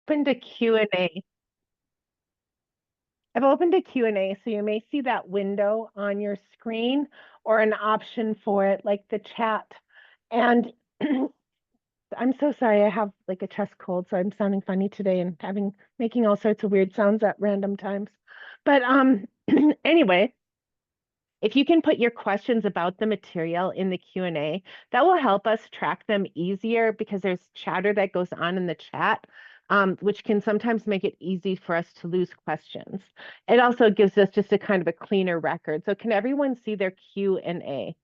opened a Q&A. I've opened a Q&A, so you may see that window on your screen or an option for it, like the chat. And I'm so sorry, I have like a chest cold, so I'm sounding funny today and making all sorts of weird sounds at random times. But anyway, if you can put your questions about the material in the Q&A, that will help us track them easier because there's chatter that goes on in the chat, which can sometimes make it easy for us to lose questions. It also gives us just a kind of a cleaner record. So can everyone see their Q&A?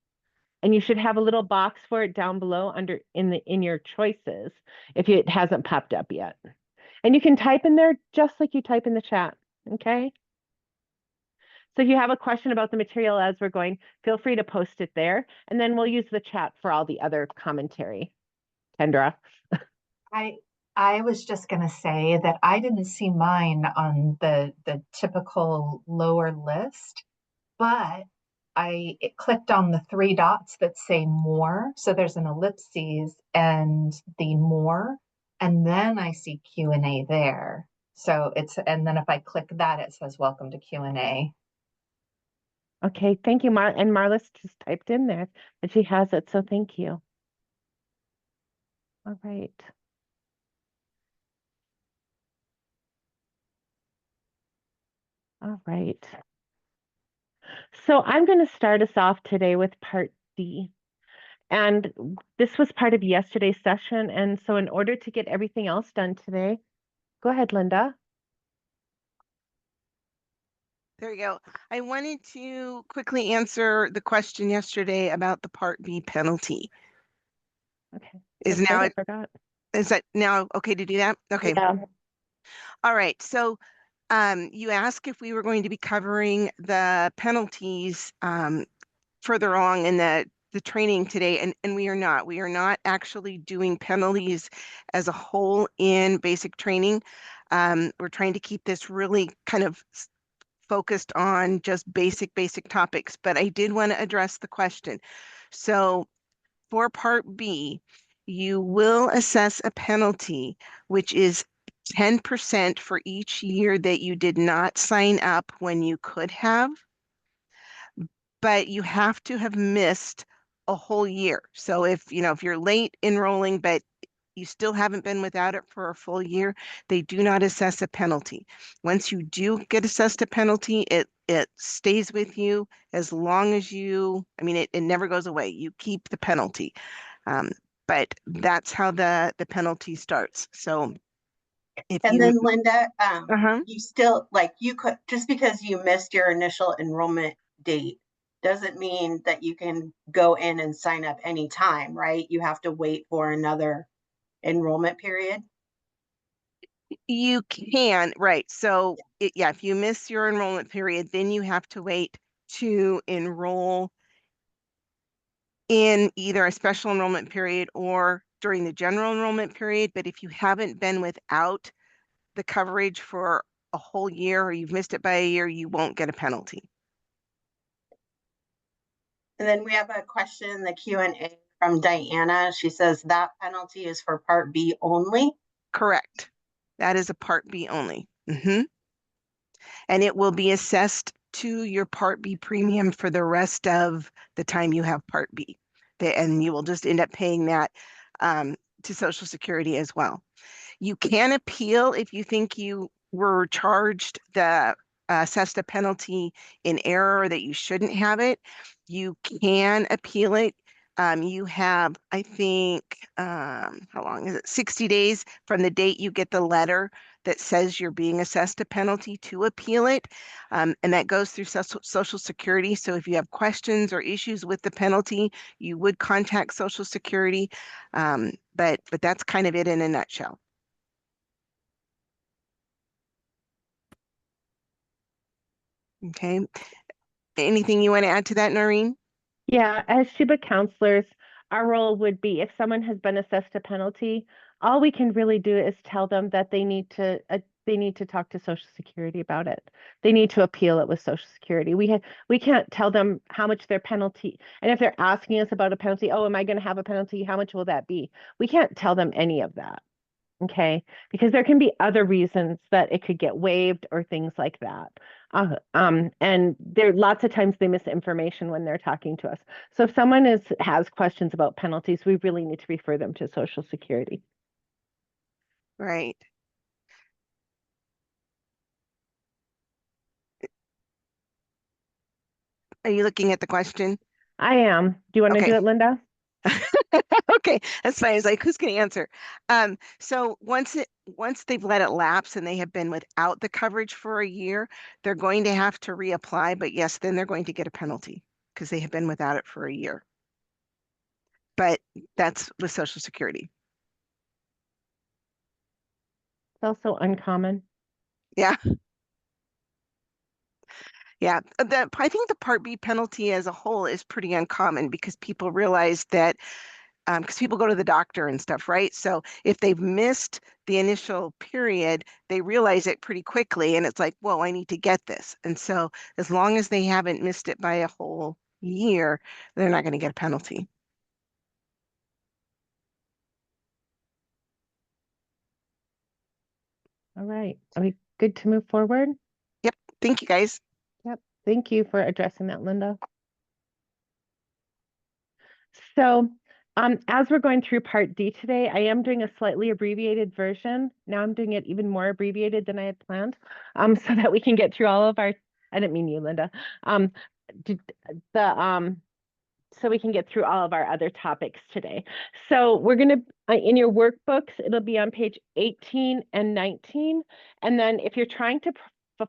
And you should have a little box for it down below in your choices if it hasn't popped up yet. And you can type in there just like you type in the chat, okay? So if you have a question about the material as we're going, feel free to post it there, and then we'll use the chat for all the other commentary. Kendra. I was just going to say that I didn't see mine on the typical lower list, but I clicked on the three dots that say more. So there's an ellipses and the more, and then I see Q&A there. So and then if I click that, it says welcome to Q&A. Okay, thank you, and Marlis just typed in there that she has it, so thank you. All right. All right. So I'm going to start us off today with part D. And this was part of yesterday's session. And so in order to get everything else done today, go ahead, Linda. There you go. I wanted to quickly answer the question yesterday about the Part B penalty. Okay. Is that now okay to do that? Okay. Yeah. All right. So you asked if we were going to be covering the penalties further along in the training today, and we are not. We are not actually doing penalties as a whole in basic training. We're trying to keep this really kind of focused on just basic topics, but I did want to address the question. So for Part B, you will assess a penalty, which is 10% for each year that you did not sign up when you could have, but you have to have missed a whole year. So if you're late enrolling, but you still haven't been without it for a full year, they do not assess a penalty. Once you do get assessed a penalty, it stays with you as long as it never goes away. You keep the penalty. But that's how the penalty starts. So then Linda, you still, you could, just because you missed your initial enrollment date doesn't mean that you can go in and sign up anytime, right? You have to wait for another enrollment period. You can, right. So if you miss your enrollment period, then you have to wait to enroll in either a special enrollment period or during the general enrollment period. But if you haven't been without the coverage for a whole year or you've missed it by a year, you won't get a penalty. And then we have a question in the Q&A from Diana. She says that penalty is for Part B only. Correct. That is a Part B only. And it will be assessed to your Part B premium for the rest of the time you have Part B. And you will just end up paying that to Social Security as well. You can appeal if you think you were charged the assessed a penalty in error or that you shouldn't have it. You can appeal it. You have, I think, how long is it? 60 days from the date you get the letter that says you're being assessed a penalty to appeal it. And that goes through Social Security. So if you have questions or issues with the penalty, you would contact Social Security. But that's kind of it in a nutshell. Okay. Anything you want to add to that, Noreen? Yeah, as SHIBA counselors, our role would be if someone has been assessed a penalty, all we can really do is tell them that they need to talk to Social Security about it. They need to appeal it with Social Security. We can't tell them how much their penalty, and if they're asking us about a penalty, oh, am I going to have a penalty? How much will that be? We can't tell them any of that. Okay, because there can be other reasons that it could get waived or things like that. And there lots of times they miss information when they're talking to us. So if someone has questions about penalties, we really need to refer them to Social Security. Right. Are you looking at the question? I am. Do you want to do Okay. it, Linda? Okay, that's fine. It's like, who's going to answer? So once they've let it lapse and they have been without the coverage for a year, they're going to have to reapply. But yes, then they're going to get a penalty because they have been without it for a year. But that's with Social Security. It's also uncommon. Yeah. Yeah. I think the Part B penalty as a whole is pretty uncommon because people realize that because people go to the doctor and stuff, right? So if they've missed the initial period, they realize it pretty quickly and it's like, whoa, I need to get this. And so as long as they haven't missed it by a whole year, they're not going to get a penalty. All right. Are we good to move forward? Yep. Thank you, guys. Yep. Thank you for addressing that, Linda. So as we're going through Part D today, I am doing a slightly abbreviated version. Now I'm doing it even more abbreviated than I had planned, so that we can get through all of our, I didn't mean you, Linda, so we can get through all of our other topics today. So we're going to, in your workbooks, it'll be on page 18 and 19. And then if you're trying to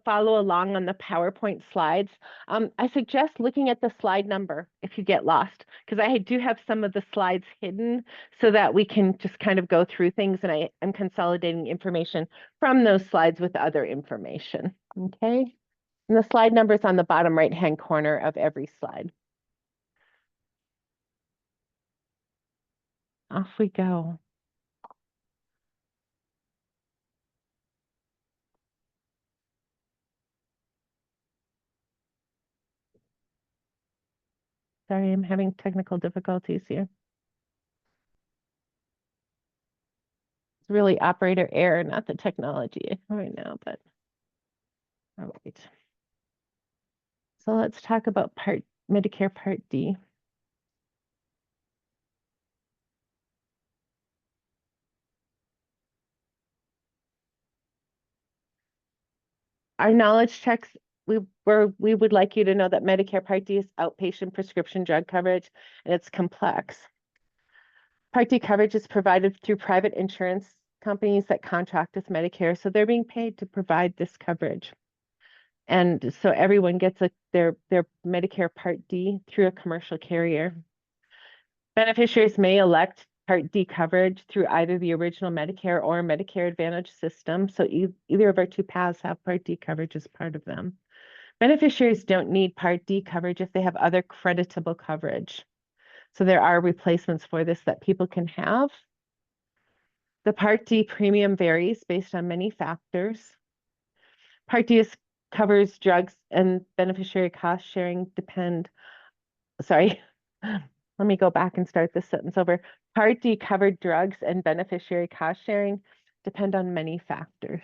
follow along on the PowerPoint slides, I suggest looking at the slide number if you get lost, because I do have some of the slides hidden so that we can just kind of go through things, and I am consolidating information from those slides with other information, okay? And the slide number is on the bottom right-hand corner of every slide. Off we go. Sorry, I'm having technical difficulties here. It's really operator error, not the technology right now, but all right. So let's talk about Medicare Part D. Our knowledge checks, we would like you to know that Medicare Part D is outpatient prescription drug coverage, and it's complex. Part D coverage is provided through private insurance companies that contract with Medicare, so they're being paid to provide this coverage. And so everyone gets their Medicare Part D through a commercial carrier. Beneficiaries may elect Part D coverage through either the original Medicare or Medicare Advantage system. So either of our two paths have Part D coverage as part of them. Beneficiaries don't need Part D coverage if they have other creditable coverage. So there are replacements for this that people can have. The Part D premium varies based on many factors. Part D covers drugs, and beneficiary cost sharing depend. Sorry, let me go back and start this sentence over. Part D covered drugs and beneficiary cost sharing depend on many factors.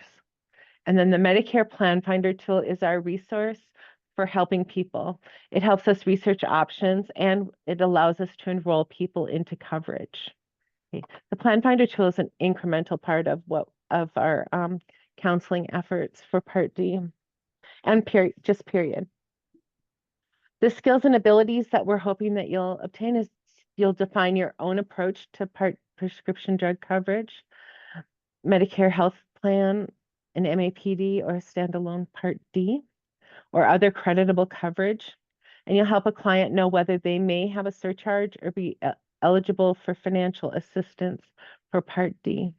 And then the Medicare Plan Finder tool is our resource for helping people. It helps us research options, and it allows us to enroll people into coverage. Okay. The Plan Finder tool is an incremental part of our counseling efforts for Part D, and period. The skills and abilities that we're hoping that you'll obtain is you'll define your own approach to prescription drug coverage, Medicare health plan, an MAPD, or a standalone Part D, or other creditable coverage. And you'll help a client know whether they may have a surcharge or be eligible for financial assistance for Part D.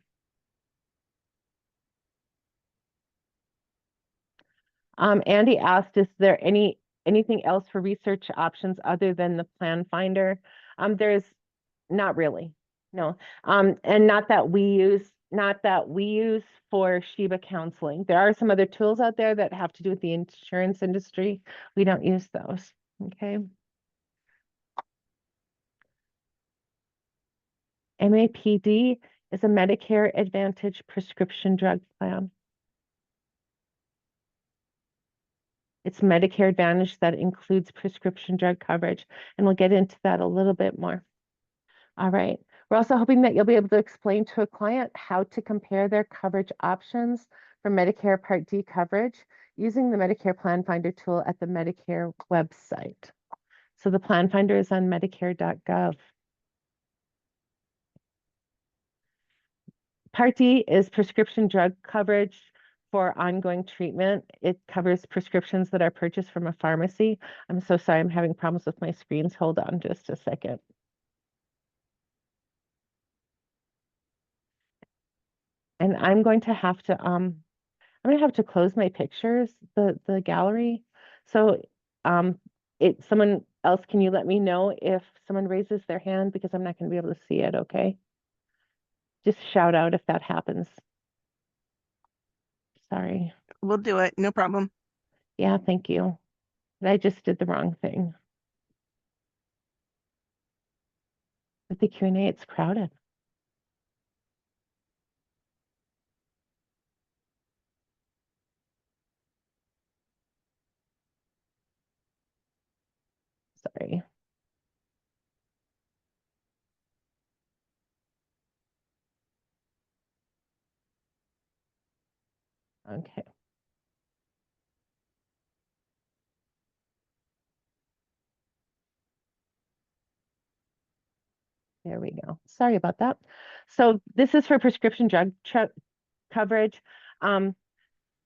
Andy asked, is there anything else for research options other than the Plan Finder? There's not really, no. And not that we use for Sheba counseling. There are some other tools out there that have to do with the insurance industry. We don't use those, okay? MAPD is a Medicare Advantage prescription drug plan. It's Medicare Advantage that includes prescription drug coverage, and we'll get into that a little bit more. All right. We're also hoping that you'll be able to explain to a client how to compare their coverage options for Medicare Part D coverage using the Medicare Plan Finder tool at the Medicare website. So the Plan Finder is on medicare.gov. Part D is prescription drug coverage for ongoing treatment. It covers prescriptions that are purchased from a pharmacy. I'm so sorry, I'm having problems with my screens. Hold on just a second. And I'm going to have to close my pictures, the gallery. So someone else, can you let me know if someone raises their hand, because I'm not going to be able to see it, okay? Just shout out if that happens. Sorry. We'll do it, no problem. Yeah, thank you. I just did the wrong thing. With the Q&A, it's crowded. Sorry. Okay. There we go. Sorry about that. So this is for prescription drug coverage.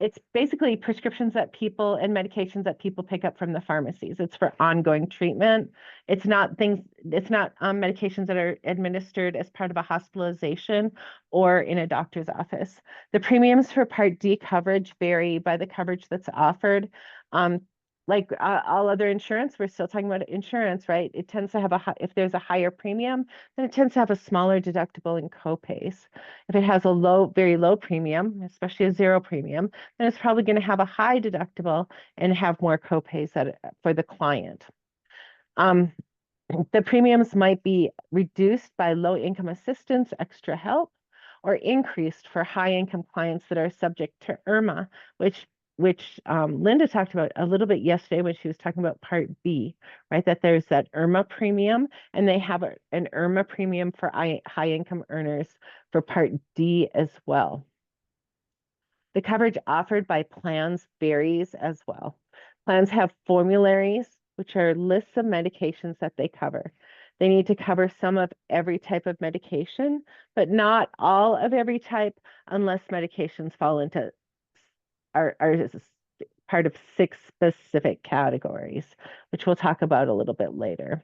It's basically prescriptions that people and medications that people pick up from the pharmacies. It's for ongoing treatment. It's not medications that are administered as part of a hospitalization or in a doctor's office. The premiums for Part D coverage vary by the coverage that's offered. Like all other insurance, we're still talking about insurance, right? It tends to have if there's a higher premium, then it tends to have a smaller deductible and copays. If it has a very low premium, especially a zero premium, then it's probably going to have a high deductible and have more copays for the client. The premiums might be reduced by low income assistance, extra help, or increased for high income clients that are subject to IRMA, which Linda talked about a little bit yesterday when she was talking about Part B, right? That there's that IRMA premium, and they have an IRMA premium for high income earners for Part D as well. The coverage offered by plans varies as well. Plans have formularies, which are lists of medications that they cover. They need to cover some of every type of medication, but not all of every type unless medications fall into are part of 6 specific categories, which we'll talk about a little bit later.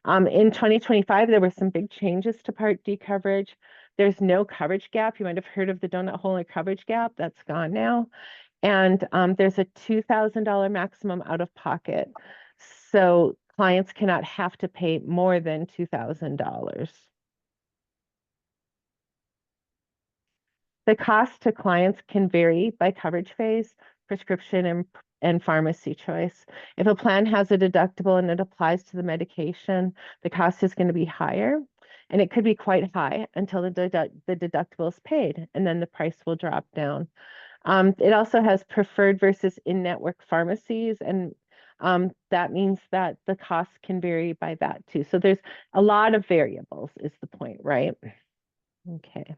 In 2025, there were some big changes to Part D coverage. There's no coverage gap. You might have heard of the donut hole or coverage gap. That's gone now. And there's a $2,000 maximum out of pocket. So clients cannot have to pay more than $2,000. The cost to clients can vary by coverage phase, prescription, and pharmacy choice. If a plan has a deductible and it applies to the medication, the cost is going to be higher, and it could be quite high until the deductible is paid, and then the price will drop down. It also has preferred versus in-network pharmacies, and that means that the costs can vary by that too. So there's a lot of variables is the point, right? Okay.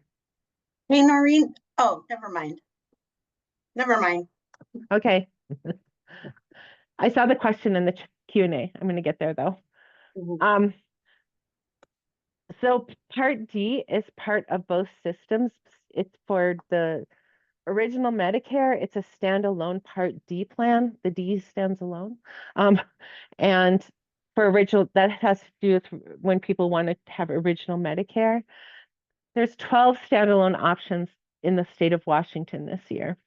Hey, Noreen. Oh, never mind. Never mind. Okay. I saw the question in the Q&A. I'm going to get there though. Mm-hmm. So Part D is part of both systems. It's for the original Medicare. It's a standalone Part D plan. The D stands alone. And for original, that has to do with when people want to have original Medicare. There's 12 standalone options in the state of Washington this year.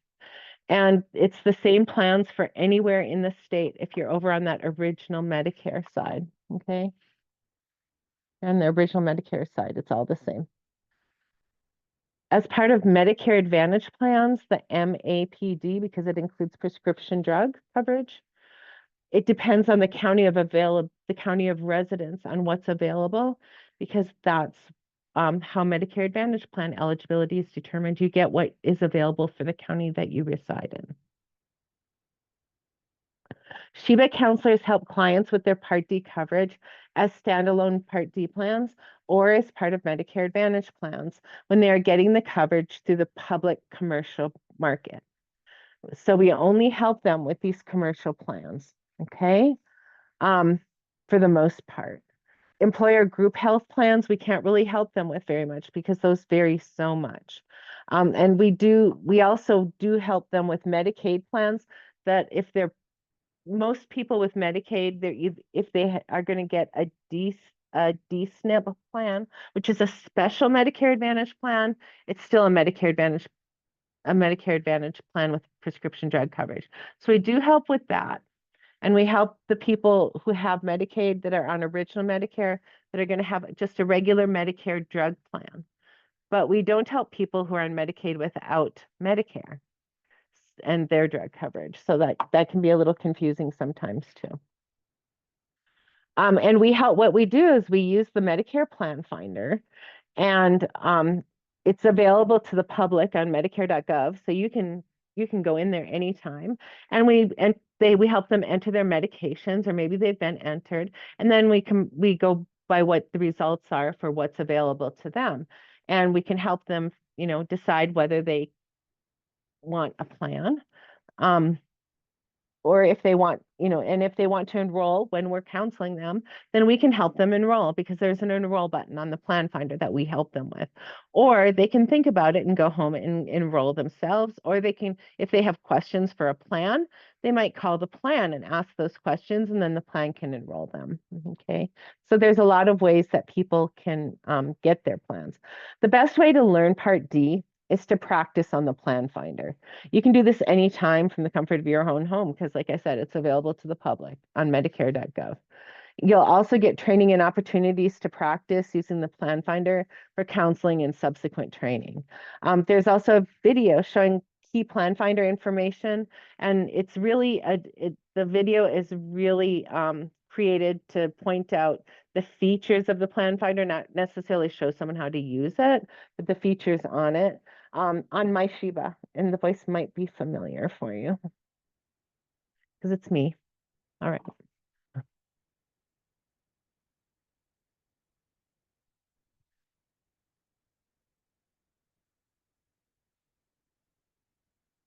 And it's the same plans for anywhere in the state if you're over on that original Medicare side, okay? And the original Medicare side, it's all the same. As part of Medicare Advantage plans, the MAPD, because it includes prescription drug coverage, it depends on the county of residence on what's available, because that's how Medicare Advantage plan eligibility is determined. You get what is available for the county that you reside in. Sheba counselors help clients with their Part D coverage as standalone Part D plans or as part of Medicare Advantage plans when they are getting the coverage through the public commercial market. So we only help them with these commercial plans, okay? For the most part. Employer group health plans, we can't really help them with very much because those vary so much. And we also do help them with Medicaid plans that if they're most people with Medicaid, if they are going to get a DSNP plan, which is a special Medicare Advantage plan, it's still a Medicare Advantage plan with prescription drug coverage. So we do help with that. And we help the people who have Medicaid that are on original Medicare that are going to have just a regular Medicare drug plan. But we don't help people who are on Medicaid without Medicare and their drug coverage. So that can be a little confusing sometimes too. And what we do is we use the Medicare Plan Finder, and it's available to the public on Medicare.gov. So you can go in there anytime, and we help them enter their medications, or maybe they've been entered, and then we go by what the results are for what's available to them, and we can help them, decide whether they want a plan, or if they want, and if they want to enroll when we're counseling them, then we can help them enroll because there's an enroll button on the plan finder that we help them with. Or they can think about it and go home and enroll themselves, or they can, if they have questions for a plan, they might call the plan and ask those questions, and then the plan can enroll them. Okay, so there's a lot of ways that people can get their plans. The best way to learn Part D is to practice on the plan finder. You can do this anytime from the comfort of your own home because, like I said, it's available to the public on Medicare.gov. You'll also get training and opportunities to practice using the plan finder for counseling and subsequent training. There's also a video showing key plan finder information, and it's really, the video is really created to point out the features of the plan finder, not necessarily show someone how to use it, but the features on it. On my Sheba, and the voice might be familiar for you because it's me. All right.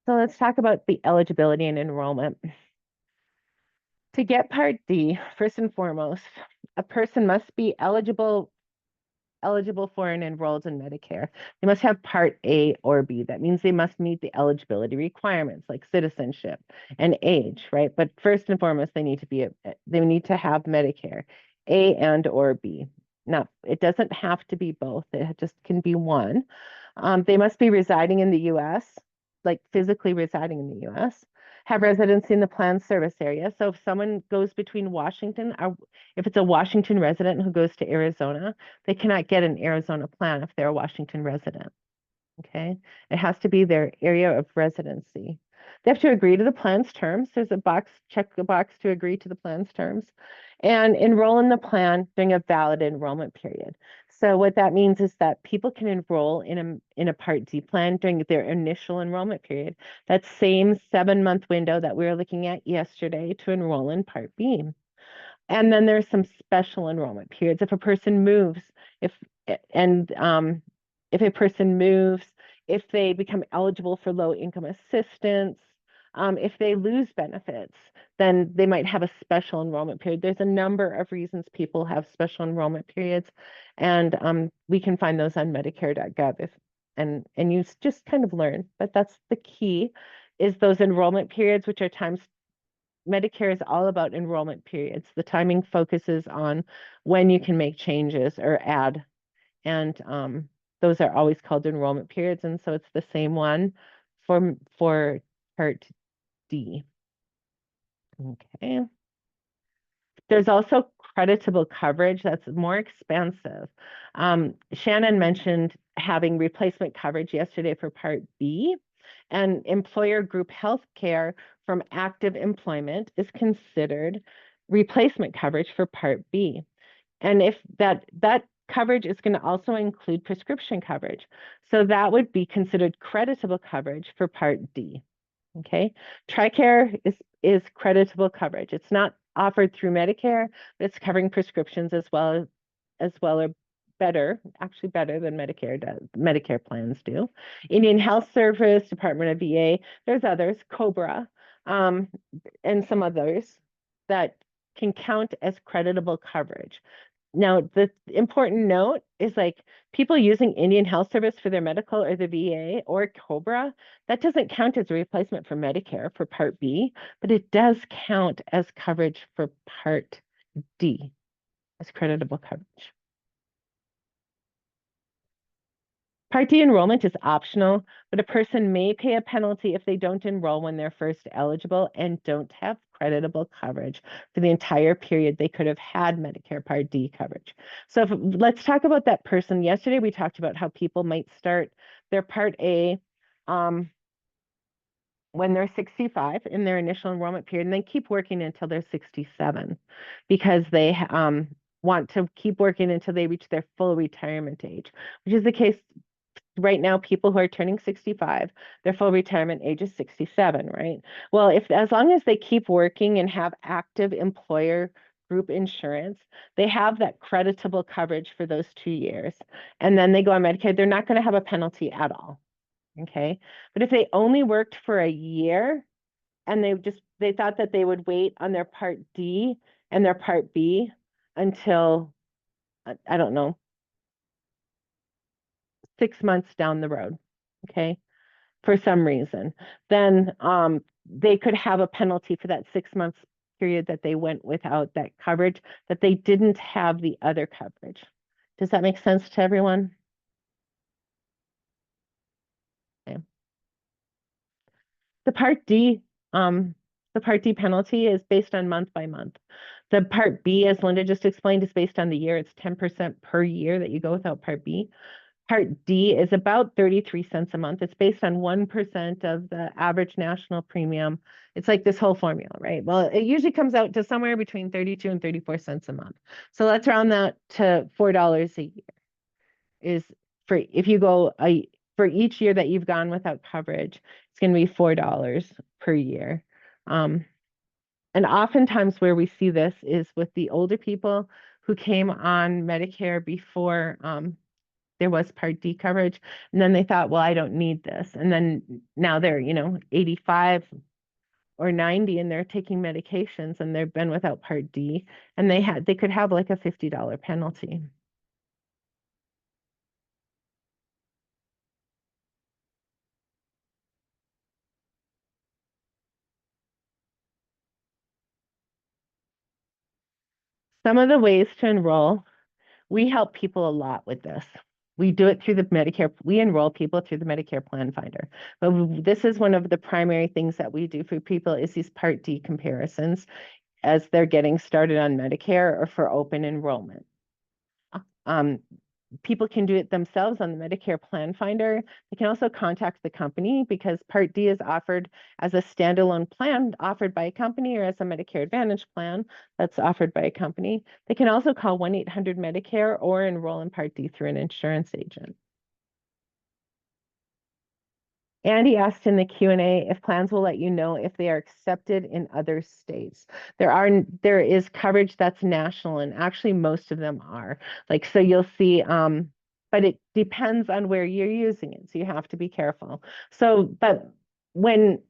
So let's talk about the eligibility and enrollment. To get Part D, first and foremost, a person must be eligible for and enrolled in Medicare. They must have Part A or B. That means they must meet the eligibility requirements like citizenship and age, right? But first and foremost, they need to have Medicare, A and or B. Now, it doesn't have to be both. It just can be one. They must be residing in the U.S., like physically residing in the U.S., have residency in the planned service area. So if someone goes between Washington, or if it's a Washington resident who goes to Arizona, they cannot get an Arizona plan if they're a Washington resident. Okay, it has to be their area of residency. They have to agree to the plan's terms. There's a box, check the box to agree to the plan's terms, and enroll in the plan during a valid enrollment period. So what that means is that people can enroll in a Part D plan during their initial enrollment period. That same 7-month window that we were looking at yesterday to enroll in Part B. And then there's some special enrollment periods. If a person moves, if a person moves, if they become eligible for low income assistance, if they lose benefits, then they might have a special enrollment period. There's a number of reasons people have special enrollment periods, and we can find those on Medicare.gov and you just kind of learn. But that's the key, is those enrollment periods, which are times. Medicare is all about enrollment periods. The timing focuses on when you can make changes or add, and those are always called enrollment periods, and so it's the same one for Part D. Okay. There's also creditable coverage that's more expensive. Shannon mentioned having replacement coverage yesterday for Part B, and employer group health care from active employment is considered replacement coverage for Part B. And if that coverage is going to also include prescription coverage. So that would be considered creditable coverage for Part D. Okay, TRICARE is creditable coverage. It's not offered through Medicare, but it's covering prescriptions as well or better, actually better than Medicare plans do. Indian Health Service, Department of VA, there's others, COBRA, and some others that can count as creditable coverage. Now, the important note is like people using Indian Health Service for their medical or the VA or COBRA, that doesn't count as a replacement for Medicare for Part B, but it does count as coverage for Part D, as creditable coverage. Part D enrollment is optional, but a person may pay a penalty if they don't enroll when they're first eligible and don't have creditable coverage for the entire period they could have had Medicare Part D coverage. So let's talk about that person. Yesterday, we talked about how people might start their Part A when they're 65 in their initial enrollment period, and then keep working until they're 67 because they want to keep working until they reach their full retirement age, which is the case right now. People who are turning 65, their full retirement age is 67, right? Well, as long as they keep working and have active employer group insurance, they have that creditable coverage for those 2 years. And then they go on Medicaid, they're not going to have a penalty at all. Okay. But if they only worked for a year and they thought that they would wait on their Part D and their Part B until, I don't know, 6 months down the road, okay, for some reason, then they could have a penalty for that 6 months period that they went without that coverage, that they didn't have the other coverage. Does that make sense to everyone? Okay. The Part D penalty is based on month by month. The Part B, as Linda just explained, is based on the year. It's 10% per year that you go without Part B. Part D is about 33 cents a month. It's based on 1% of the average national premium. It's like this whole formula, right? Well, it usually comes out to somewhere between 32 and 34 cents a month. So let's round that to $4 a year. Is for if you go for each year that you've gone without coverage, it's going to be $4 per year. And oftentimes where we see this is with the older people who came on Medicare before there was Part D coverage, and then they thought, well, I don't need this. And then now they're, 85 or 90 and they're taking medications and they've been without Part D, and they could have like a $50 penalty. Some of the ways to enroll, we help people a lot with this. We do it through the Medicare, we enroll people through the Medicare Plan Finder. But this is one of the primary things that we do for people is these Part D comparisons as they're getting started on Medicare or for open enrollment. People can do it themselves on the Medicare Plan Finder. They can also contact the company because Part D is offered as a standalone plan offered by a company or as a Medicare Advantage plan that's offered by a company. They can also call 1-800-MEDICARE or enroll in Part D through an insurance agent. Andy asked in the Q&A if plans will let you know if they are accepted in other states. There is coverage that's national, and actually most of them are. Like, so you'll see, but it depends on where you're using it, so you have to be careful. So, but when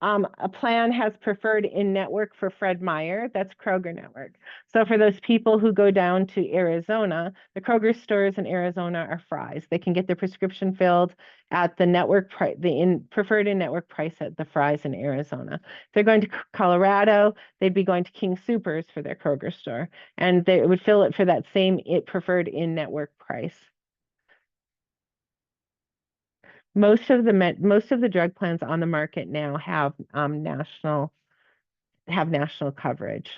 a plan has preferred in-network for Fred Meyer, that's Kroger Network. So for those people who go down to Arizona, the Kroger stores in Arizona are Fry's. They can get their prescription filled at the network price, preferred in-network price at the Fry's in Arizona. If they're going to Colorado, they'd be going to King Soopers for their Kroger store, and they would fill it for that same preferred in-network price. Most of the drug plans on the market now have national coverage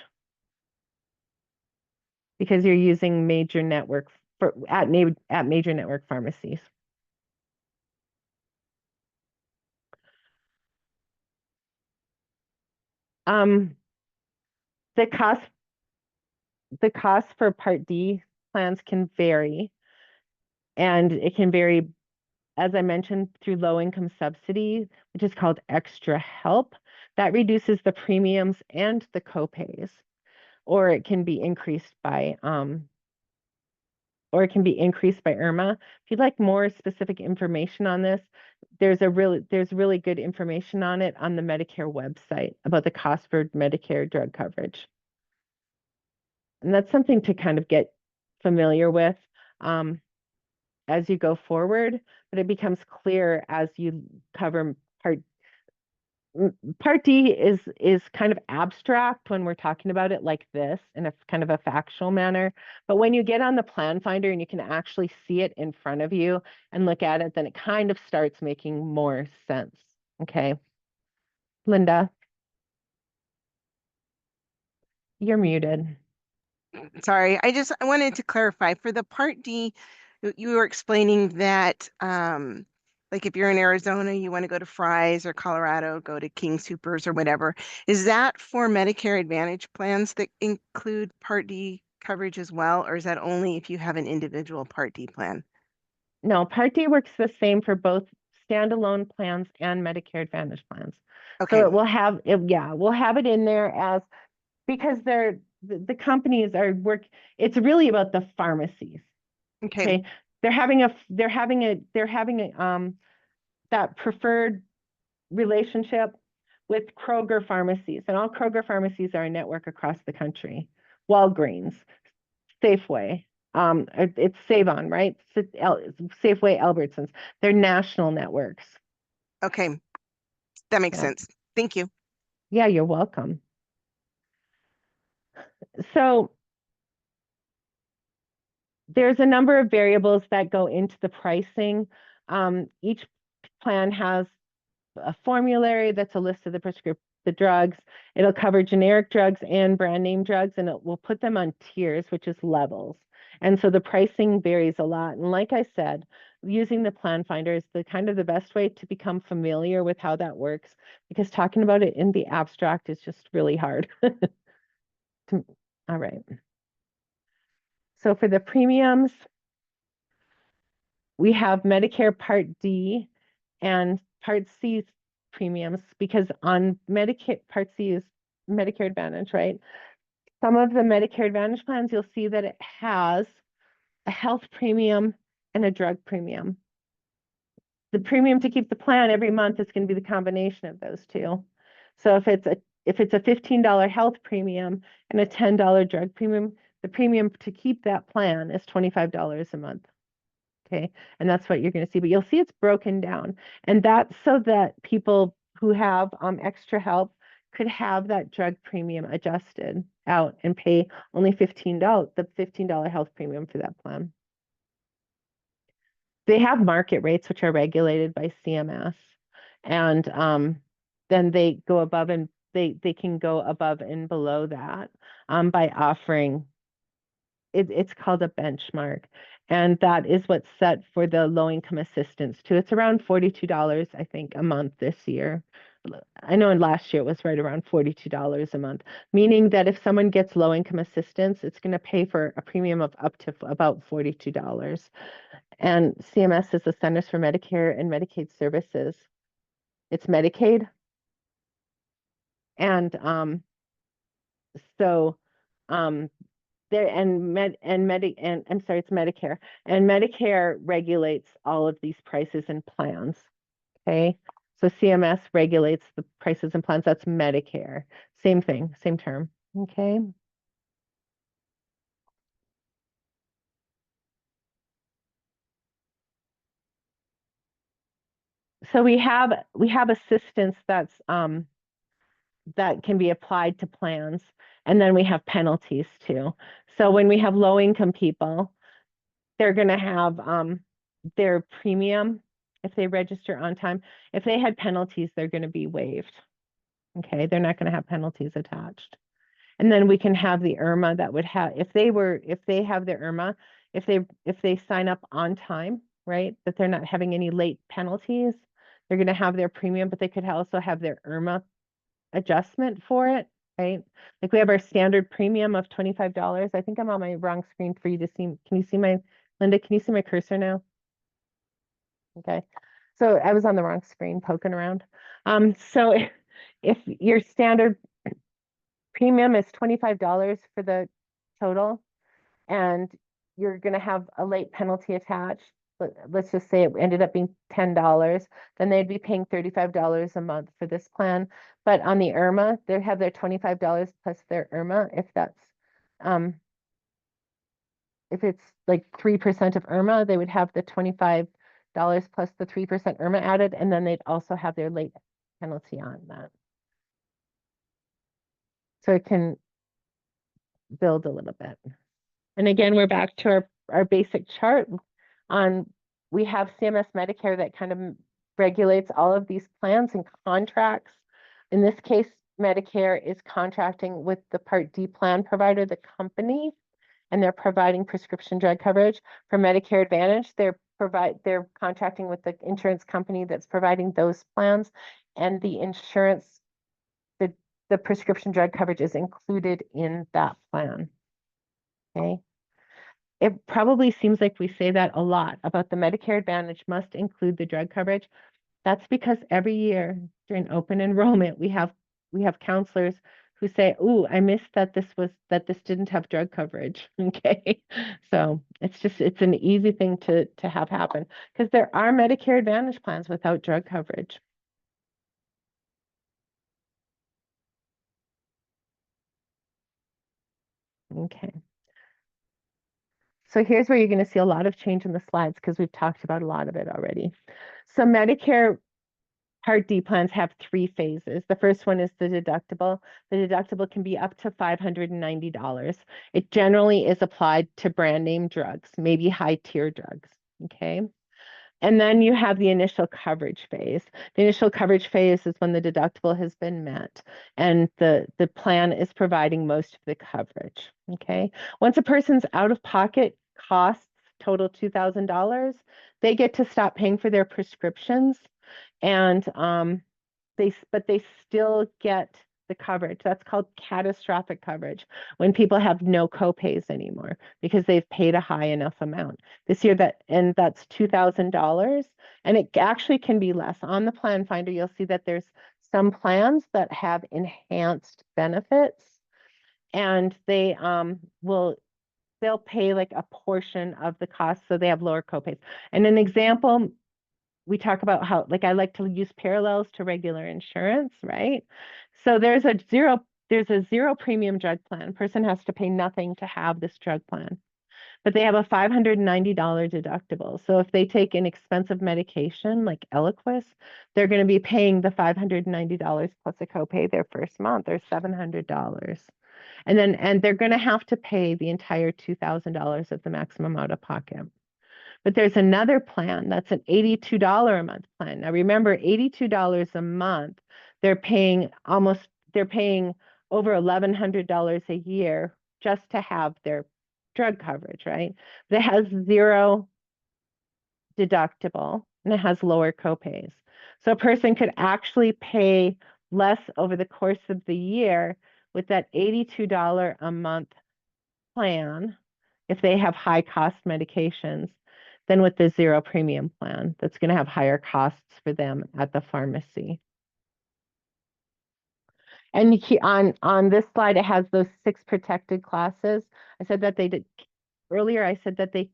because you're using major network at major network pharmacies. The cost for Part D plans can vary, and it can vary, as I mentioned, through low income subsidy, which is called extra help. That reduces the premiums and the copays, or it can be increased by IRMA. If you'd like more specific information on this, there's really good information on it on the Medicare website about the cost for Medicare drug coverage. And that's something to kind of get familiar with as you go forward, but it becomes clear as you cover Part D is kind of abstract when we're talking about it like this in a kind of a factual manner. But when you get on the plan finder and you can actually see it in front of you and look at it, then it kind of starts making more sense. Okay. Linda, you're muted. Sorry, I wanted to clarify for the Part D, you were explaining that like if you're in Arizona, you want to go to Fry's, or Colorado, go to King Soopers or whatever. Is that for Medicare Advantage plans that include Part D coverage as well, or is that only if you have an individual Part D plan? No, Part D works the same for both standalone plans and Medicare Advantage plans. Okay. So it will have we'll have it in there as, because the companies it's really about the pharmacies. Okay. They're having that preferred relationship with Kroger pharmacies, and all Kroger pharmacies are a network across the country. Walgreens, Safeway, it's Save-On, right? Safeway, Albertsons. They're national networks. Okay. That makes sense. Thank you. Yeah, you're welcome. So there's a number of variables that go into the pricing. Each plan has a formulary that's a list of the drugs. It'll cover generic drugs and brand name drugs, and it will put them on tiers, which is levels. And so the pricing varies a lot. And like I said, using the plan finder is the best way to become familiar with how that works, because talking about it in the abstract is just really hard. All right. So for the premiums, we have Medicare Part D and Part C premiums, because on Medicare Part C is Medicare Advantage, right? Some of the Medicare Advantage plans, you'll see that it has a health premium and a drug premium. The premium to keep the plan every month is going to be the combination of those two. So if it's a $15 health premium and a $10 drug premium, the premium to keep that plan is $25 a month. Okay, and that's what you're going to see, but you'll see it's broken down, and that's so that people who have extra help could have that drug premium adjusted out and pay only the $15 health premium for that plan. They have market rates, which are regulated by CMS, and then they go above, and they can go above and below that by offering it's called a benchmark, and that is what's set for the low income assistance too. It's around $42, I think, a month this year. I know last year it was right around $42 a month, meaning that if someone gets low income assistance, it's going to pay for a premium of up to about $42. And CMS is the Centers for Medicare and Medicaid Services. It's Medicaid. And so there and I'm sorry, it's Medicare. And Medicare regulates all of these prices and plans. Okay. So CMS regulates the prices and plans. That's Medicare. Same thing, same term. Okay. So we have assistance that can be applied to plans, and then we have penalties too. So when we have low income people, they're going to have their premium if they register on time. If they had penalties, they're going to be waived. Okay, they're not going to have penalties attached. And then we can have the IRMA that would have, if they have their IRMA, if they sign up on time, right, that they're not having any late penalties, they're going to have their premium, but they could also have their IRMA adjustment for it. right? Like we have our standard premium of $25. I think I'm on my wrong screen for you to see. Can you see Linda, can you see my cursor now? Okay. So I was on the wrong screen poking around. So if your standard premium is $25 for the total, and you're going to have a late penalty attached, let's just say it ended up being $10, then they'd be paying $35 a month for this plan. But on the IRMA, they have their $25 plus their IRMA, if it's like 3% of IRMA, they would have the $25 plus the 3% IRMA added, and then they'd also have their late penalty on that. So it can build a little bit. And again, we're back to our basic chart on, we have CMS Medicare that kind of regulates all of these plans and contracts. In this case, Medicare is contracting with the Part D plan provider, the company, and they're providing prescription drug coverage. For Medicare Advantage, they're contracting with the insurance company that's providing those plans, and the insurance, the prescription drug coverage is included in that plan. Okay. It probably seems like we say that a lot about the Medicare Advantage must include the drug coverage. That's because every year during open enrollment, we have counselors who say, "Ooh, I missed that this didn't have drug coverage." Okay, so it's an easy thing to have happen because there are Medicare Advantage plans without drug coverage. Okay. So here's where you're going to see a lot of change in the slides because we've talked about a lot of it already. So Medicare Part D plans have 3 phases. The first one is the deductible. The deductible can be up to $590. It generally is applied to brand name drugs, maybe high tier drugs, okay? And then you have the initial coverage phase. The initial coverage phase is when the deductible has been met and the plan is providing most of the coverage, okay? Once a person's out-of-pocket costs total $2,000, they get to stop paying for their prescriptions, and they still get the coverage. That's called catastrophic coverage, when people have no copays anymore because they've paid a high enough amount. This year that's $2,000, and it actually can be less. On the plan finder, you'll see that there's some plans that have enhanced benefits, and they'll pay like a portion of the cost, so they have lower copays. And an example, we talk about how, like, I like to use parallels to regular insurance, right? So there's a zero premium drug plan. Person has to pay nothing to have this drug plan, but they have a $590 deductible. So if they take an expensive medication like Eliquis, they're going to be paying the $590 plus a copay their first month, or $700. And they're going to have to pay the entire $2,000 of the maximum out of pocket. But there's another plan that's an $82 a month plan. Now remember, $82 a month, they're paying over $1,100 a year just to have their drug coverage, right? That has 0 deductible and it has lower copays. So a person could actually pay less over the course of the year with that $82 a month plan if they have high cost medications than with the 0 premium plan that's going to have higher costs for them at the pharmacy. And on this slide, it has those 6 protected classes. I said that they did earlier. I said that they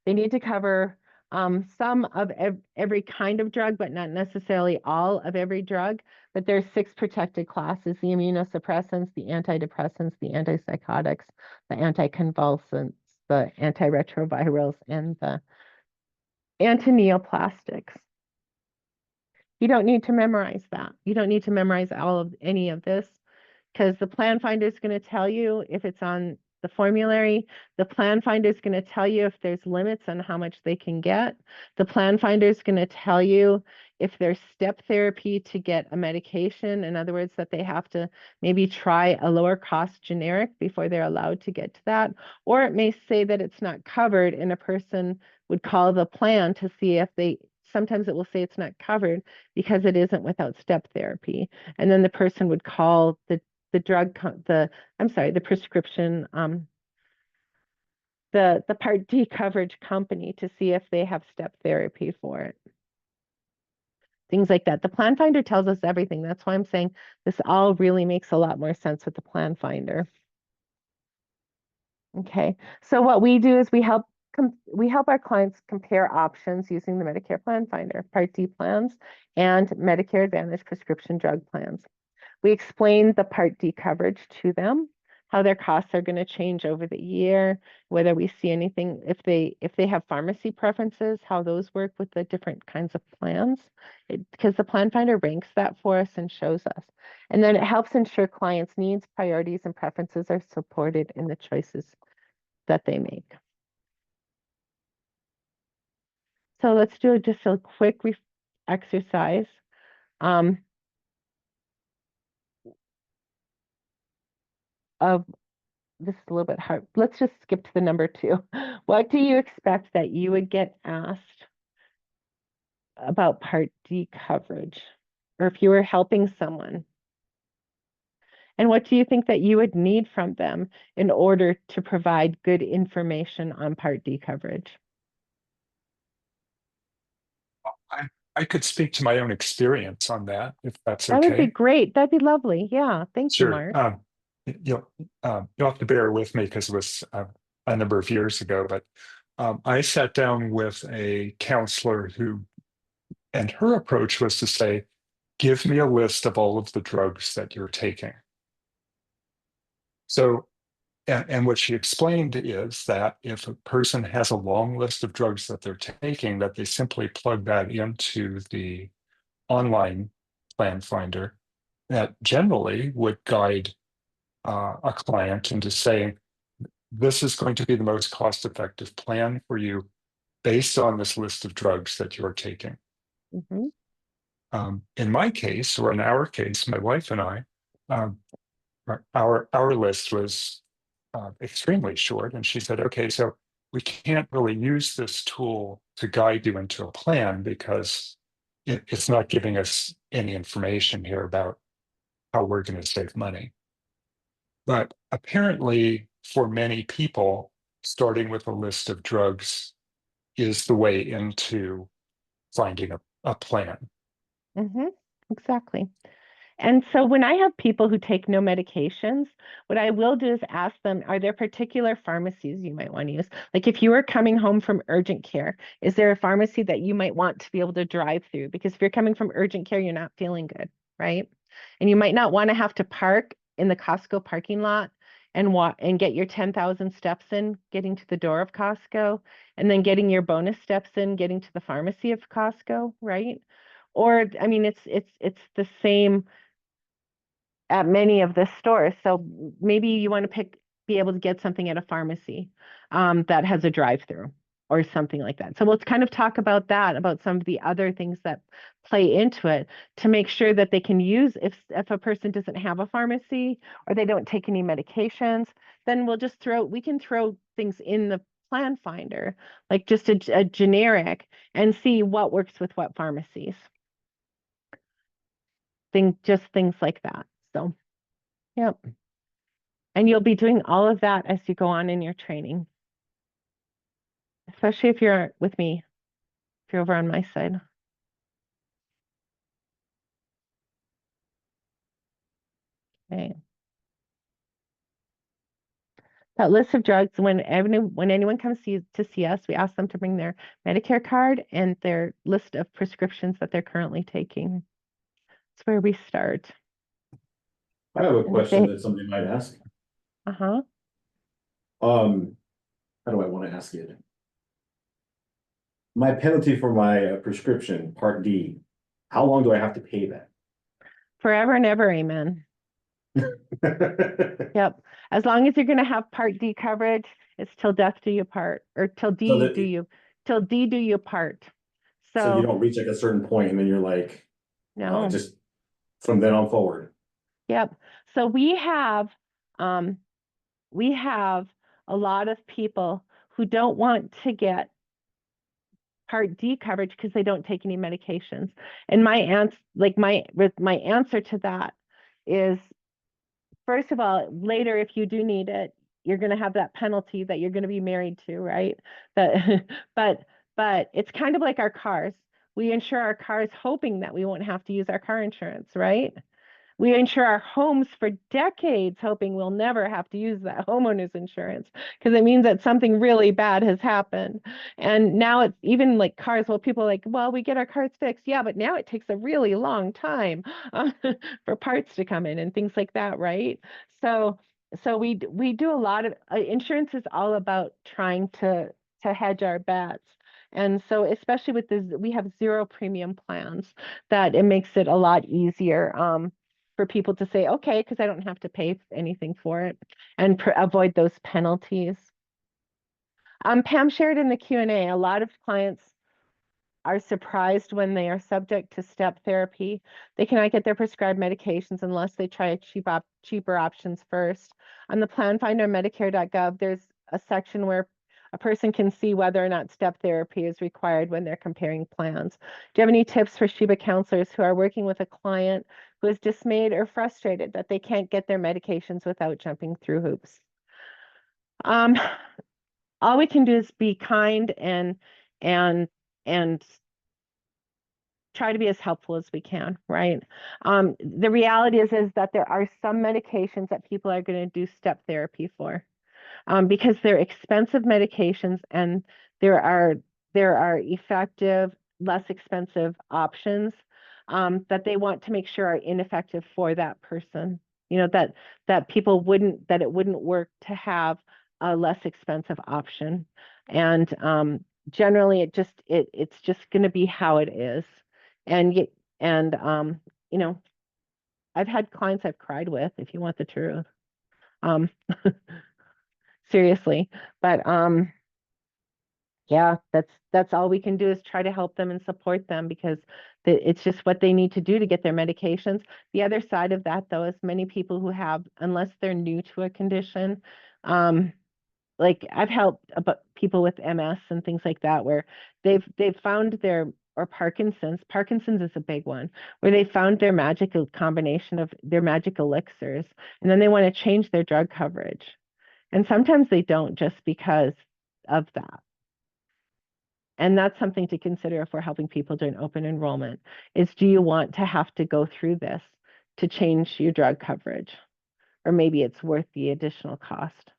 need to cover some of every kind of drug, but not necessarily all of every drug. But there's 6 protected classes: the immunosuppressants, the antidepressants, the antipsychotics, the anticonvulsants, the antiretrovirals, and the antineoplastics. You don't need to memorize that. You don't need to memorize any of this, because the plan finder is going to tell you if it's on the formulary. The plan finder is going to tell you if there's limits on how much they can get. The plan finder is going to tell you if there's step therapy to get a medication. In other words, that they have to maybe try a lower cost generic before they're allowed to get to that. Or it may say that it's not covered, and a person would call the plan to see if they sometimes it will say it's not covered because it isn't without step therapy. And then the person would call the prescription, the Part D coverage company to see if they have step therapy for it. Things like that. The plan finder tells us everything. That's why I'm saying this all really makes a lot more sense with the plan finder. Okay, so what we do is we help our clients compare options using the Medicare Plan Finder, Part D plans, and Medicare Advantage prescription drug plans. We explain the Part D coverage to them, how their costs are going to change over the year, whether we see anything, if they have pharmacy preferences, how those work with the different kinds of plans, because the Plan Finder ranks that for us and shows us. And then it helps ensure clients' needs, priorities, and preferences are supported in the choices that they make. So let's do just a quick exercise. Of this is a little bit hard. Let's just skip to the number 2. What do you expect that you would get asked about Part D coverage, or if you were helping someone? And what do you think that you would need from them in order to provide good information on Part D coverage? I could speak to my own experience on that, if that's okay. That would be great. That'd be lovely. Yeah. Thank you, Mark. You'll have to bear with me because it was a number of years ago, but I sat down with a counselor and her approach was to say, give me a list of all of the drugs that you're taking. So, and what she explained is that if a person has a long list of drugs that they're taking, that they simply plug that into the online plan finder, that generally would guide a client into saying, this is going to be the most cost-effective plan for you based on this list of drugs that you're taking. Mm-hmm. In my case, or in our case, my wife and I, our list was extremely short. And she said, okay, so we can't really use this tool to guide you into a plan because it's not giving us any information here about how we're going to save money. But apparently, for many people, starting with a list of drugs is the way into finding a plan. Mm-hmm. Exactly. And so when I have people who take no medications, what I will do is ask them, are there particular pharmacies you might want to use? Like if you are coming home from urgent care, is there a pharmacy that you might want to be able to drive through? Because if you're coming from urgent care, you're not feeling good, right? And you might not want to have to park in the Costco parking lot and get your 10,000 steps in, getting to the door of Costco, and then getting your bonus steps in, getting to the pharmacy of Costco, right? Or, I mean, it's the same at many of the stores. So maybe you want to be able to get something at a pharmacy that has a drive-through or something like that. So let's kind of talk about that, about some of the other things that play into it to make sure that they can use, if a person doesn't have a pharmacy or they don't take any medications, then we can throw things in the plan finder, like just a generic, and see what works with what pharmacies. Just things like that. So, yep. And you'll be doing all of that as you go on in your training, especially if you're with me, if you're over on my side. Okay. That list of drugs, when anyone comes to see us, we ask them to bring their Medicare card and their list of prescriptions that they're currently taking. That's where we start. I have a question that somebody might ask. Uh-huh. How do I want to ask it? My penalty for my prescription, Part D, how long do I have to pay that? Forever and ever, amen. Yep. As long as you're going to have Part D coverage, it's till death do you part, or till D do you part. So you don't reach like a certain point and then you're like, no, just from then on forward. Yep. So we have a lot of people who don't want to get Part D coverage because they don't take any medications. And my answer to that is, first of all, later if you do need it, you're going to have that penalty that you're going to be married to, right? That, but it's kind of like our cars. We insure our cars hoping that we won't have to use our car insurance, right? We insure our homes for decades, hoping we'll never have to use that homeowner's insurance because it means that something really bad has happened. And now it's even like cars. Well, people are like, well, we get our cars fixed. Yeah, but now it takes a really long time for parts to come in and things like that, right? So, we do a lot of insurance is all about trying to hedge our bets. And so, especially with this, we have zero premium plans that it makes it a lot easier. For people to say, okay, because I don't have to pay anything for it and avoid those penalties. Pam shared in the Q&A, a lot of clients are surprised when they are subject to step therapy. They cannot get their prescribed medications unless they try cheaper options first. On the Plan Finder Medicare.gov, there's a section where a person can see whether or not step therapy is required when they're comparing plans. Do you have any tips for Sheba counselors who are working with a client who is dismayed or frustrated that they can't get their medications without jumping through hoops? All we can do is be kind and try to be as helpful as we can, right? The reality is that there are some medications that people are going to do step therapy for. Because they're expensive medications and there are effective, less expensive options that they want to make sure are ineffective for that person. You know, that it wouldn't work to have a less expensive option. And generally it's just going to be how it is. And you know, I've had clients I've cried with, if you want the truth. Seriously. But yeah, that's all we can do is try to help them and support them because it's just what they need to do to get their medications. The other side of that, though, is many people who have, unless they're new to a condition, like I've helped about people with MS and things like that, where they've found or Parkinson's. Parkinson's is a big one, where they found their magical combination of their magic elixirs, and then they want to change their drug coverage. And sometimes they don't just because of that. And that's something to consider if we're helping people during open enrollment is, do you want to have to go through this to change your drug coverage? Or maybe it's worth the additional cost.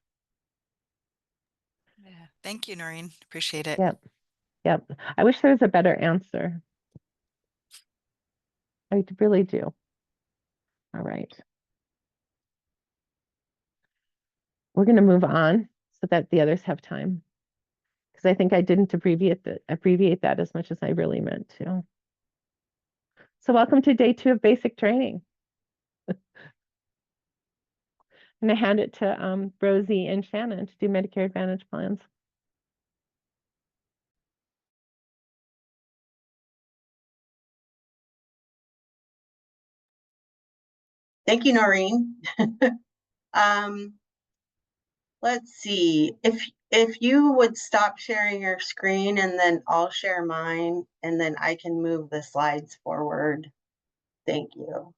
Yeah. Thank you, Noreen. Appreciate it. Yep. Yep. I wish there was a better answer. I really do. All right. We're going to move on so that the others have time. Because I think I didn't abbreviate that as much as I really meant to. So welcome to day 2 of basic training. I'm going to hand it to Rosie and Shannon to do Medicare Advantage plans. Thank you, Noreen. Let's see, if you would stop sharing your screen and then I'll share mine and then I can move the slides forward. Thank you.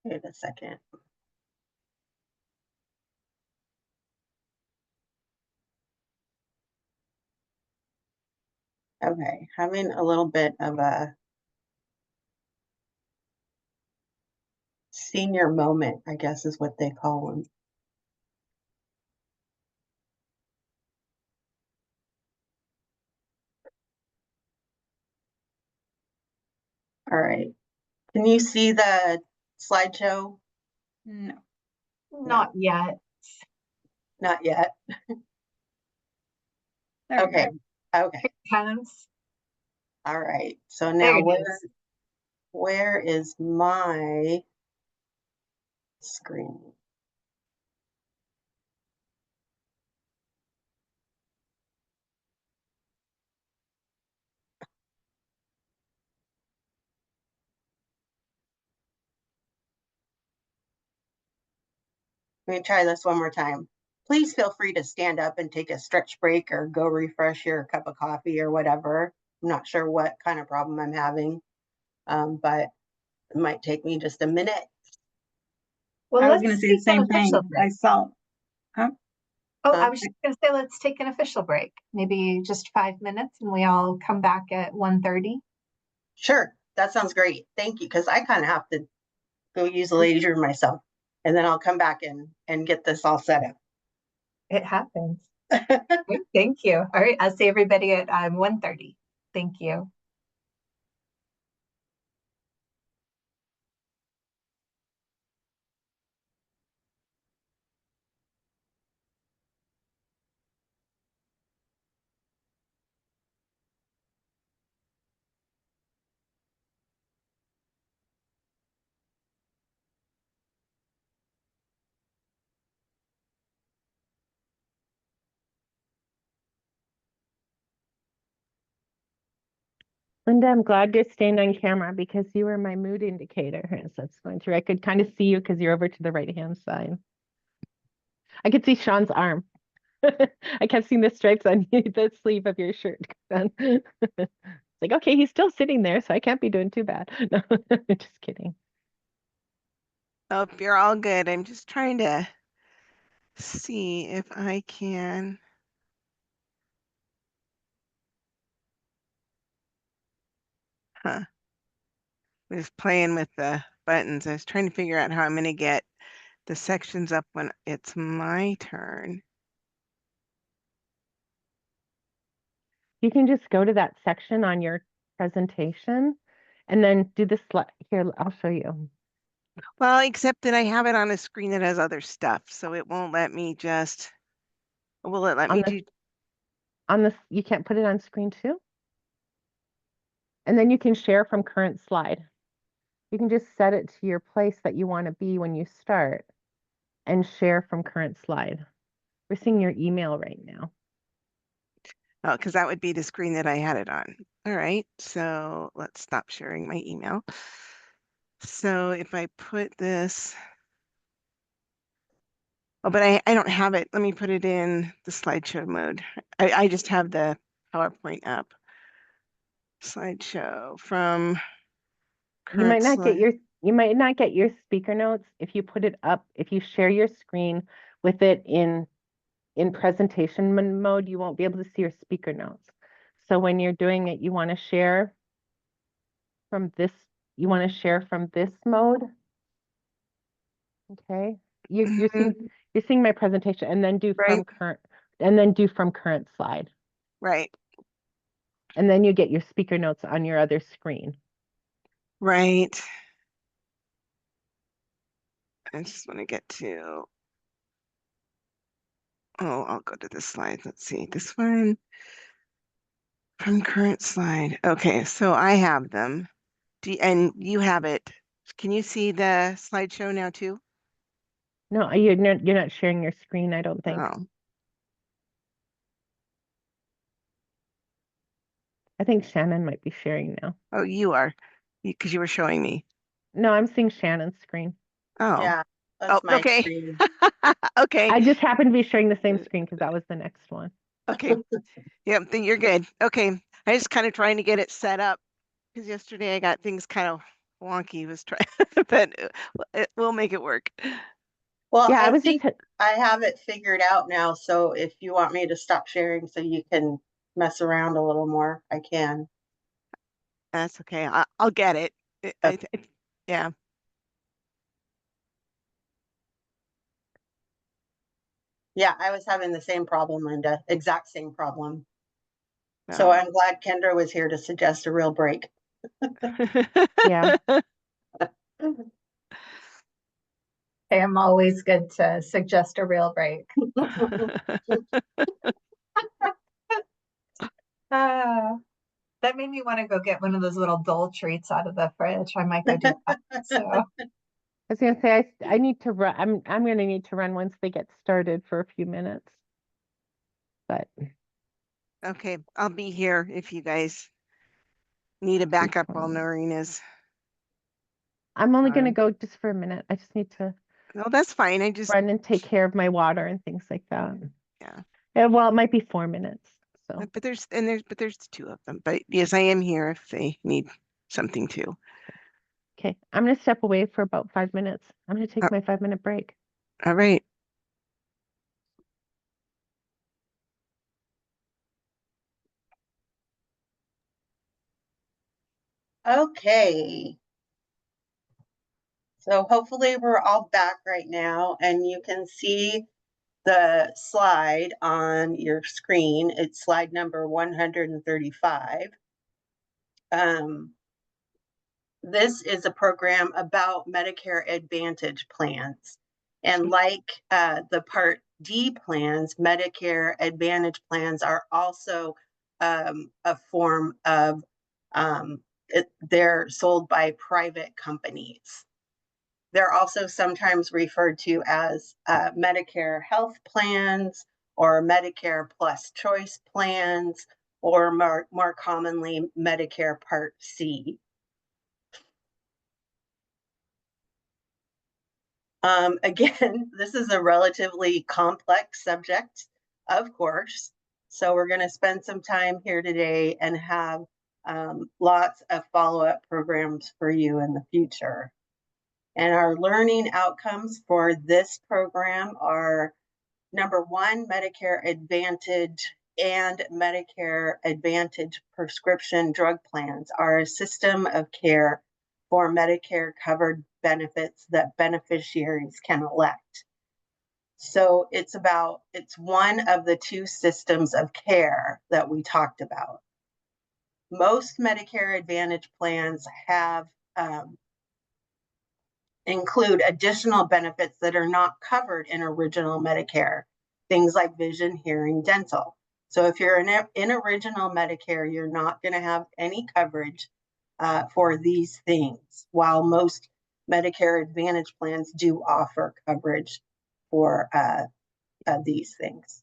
Wait a second. Okay, having a little bit of a senior moment, I guess is what they call them. All right, can you see the slideshow? No, not yet. Not yet. There we Okay, go. okay, Tense. all right. So There now it is. where is my screen? Let me try this one more time. Please feel free to stand up and take a stretch break or go refresh your cup of coffee or whatever. I'm not sure what kind of problem I'm having, but it might take me just a minute. Well, I was let's going to say the take an same thing. official I break. saw. Huh? I was just going to say, let's take an official break, maybe just 5 minutes, and we all come back at 1:30. Sure, that sounds great. Thank you, because I kind of have to go use the ladies' room myself, and then I'll come back and get this all set up. It happens. Thank you. All right, I'll see everybody at 1:30. Thank you. Linda, I'm glad you're staying on camera because you were my mood indicator as that's going through. I could kind of see you because you're over to the right-hand side. I could see Sean's arm. I kept seeing the stripes on the sleeve of your shirt. It's like, okay, he's still sitting there, so I can't be doing too bad. No, just kidding. Oh, you're all good. I'm just trying to see if I can. Huh. I was playing with the buttons. I was trying to figure out how I'm going to get the sections up when it's my turn. You can just go to that section on your presentation and then do the slide. Here, I'll show you. Well, except that I have it on a screen that has other stuff, so it won't let me just, will it let me do? On this, you can't put it on screen too? And then you can share from current slide. You can just set it to your place that you want to be when you start and share from current slide. We're seeing your email right now. Oh, because that would be the screen that I had it on. All right, so let's stop sharing my email. So if I put this, oh, but I don't have it. Let me put it in the slideshow mode. I just have the PowerPoint up. Slideshow from You might current not get slide. you might not get your speaker notes if you put it up, if you share your screen with it in presentation mode, you won't be able to see your speaker notes. So when you're doing it, you want to share from this, mode. Okay. You're seeing my presentation and then do from current slide. Right. And then you get your speaker notes on your other screen. Right. I just want to get to, oh, I'll go to this slide. Let's see, this one from current slide. Okay, so I have them. And you have it. Can you see the slideshow now too? No, you're not sharing your screen, I don't think. Oh. I think Shannon might be sharing now. Oh, you are, because you were showing me. No, I'm seeing Shannon's screen. Oh. Yeah, that's my okay. screen. Okay. I just happened to be sharing the same screen because that was the next one. Okay. Yep, then you're good. Okay. I was kind of trying to get it set up because yesterday I got things kind of wonky. Was trying, but we'll make it work. Well, yeah, I think I have it figured out now. So if you want me to stop sharing so you can mess around a little more, I can. That's okay. I'll get it. Yeah. Yeah, I was having the same problem, Linda. Exact same problem. So I'm glad Kendra was here to suggest a real break. Yeah. Hey, I'm always good to suggest a real break. That made me want to go get one of those little Dole treats out of the fridge. I might go do that. So I was gonna say I need to run. I'm gonna need to run once they get started for a few minutes. But okay, I'll be here if you guys need a backup while Noreen is. I'm only gonna go just for a minute. I just need to No, that's fine. I just run and take care of my water and things like that. yeah. Well, it might be 4 minutes. So, but there's two of them. But yes, I am here if they need something too. okay, I'm going to step away for about 5 minutes. I'm going to take my 5-minute break. All right. Okay. So hopefully we're all back right now and you can see the slide on your screen. It's slide number 135. This is a program about Medicare Advantage plans. And like the Part D plans, Medicare Advantage plans are also a form of, they're sold by private companies. They're also sometimes referred to as Medicare health plans or Medicare plus choice plans, or more commonly Medicare Part C. Again, this is a relatively complex subject, of course. So we're going to spend some time here today and have lots of follow-up programs for you in the future. And our learning outcomes for this program are: number one, Medicare Advantage and Medicare Advantage prescription drug plans are a system of care for Medicare covered benefits that beneficiaries can elect. So it's one of the two systems of care that we talked about. Most Medicare Advantage plans have include additional benefits that are not covered in original Medicare, things like vision, hearing, dental. So if you're in original Medicare, you're not going to have any coverage for these things, while most Medicare Advantage plans do offer coverage for these things.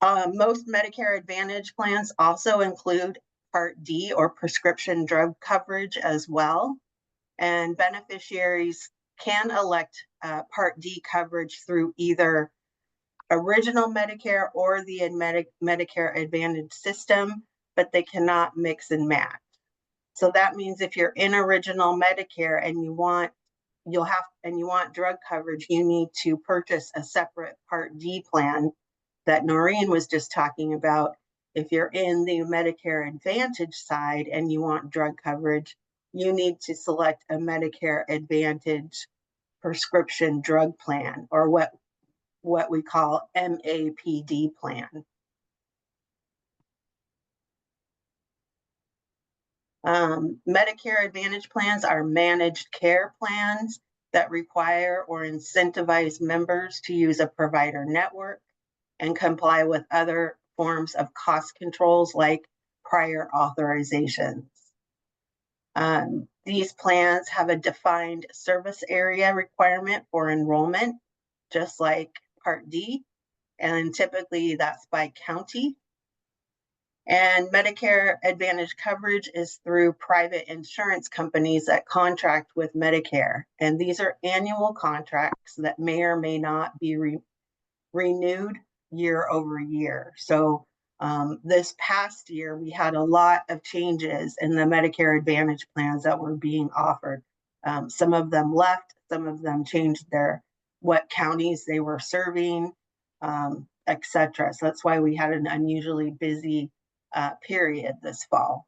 Most Medicare Advantage plans also include Part D or prescription drug coverage as well. And beneficiaries can elect Part D coverage through either original Medicare or the Medicare Advantage system, but they cannot mix and match. So that means if you're in original Medicare and you want drug coverage, you need to purchase a separate Part D plan that Noreen was just talking about. If you're in the Medicare Advantage side and you want drug coverage, you need to select a Medicare Advantage prescription drug plan, or what we call MAPD plan. Medicare Advantage plans are managed care plans that require or incentivize members to use a provider network and comply with other forms of cost controls like prior authorizations. These plans have a defined service area requirement for enrollment, just like Part D, and typically that's by county. And Medicare Advantage coverage is through private insurance companies that contract with Medicare. And these are annual contracts that may or may not be renewed year over year. So this past year, we had a lot of changes in the Medicare Advantage plans that were being offered. Some of them left, some of them changed what counties they were serving, etc. So that's why we had an unusually busy period this fall.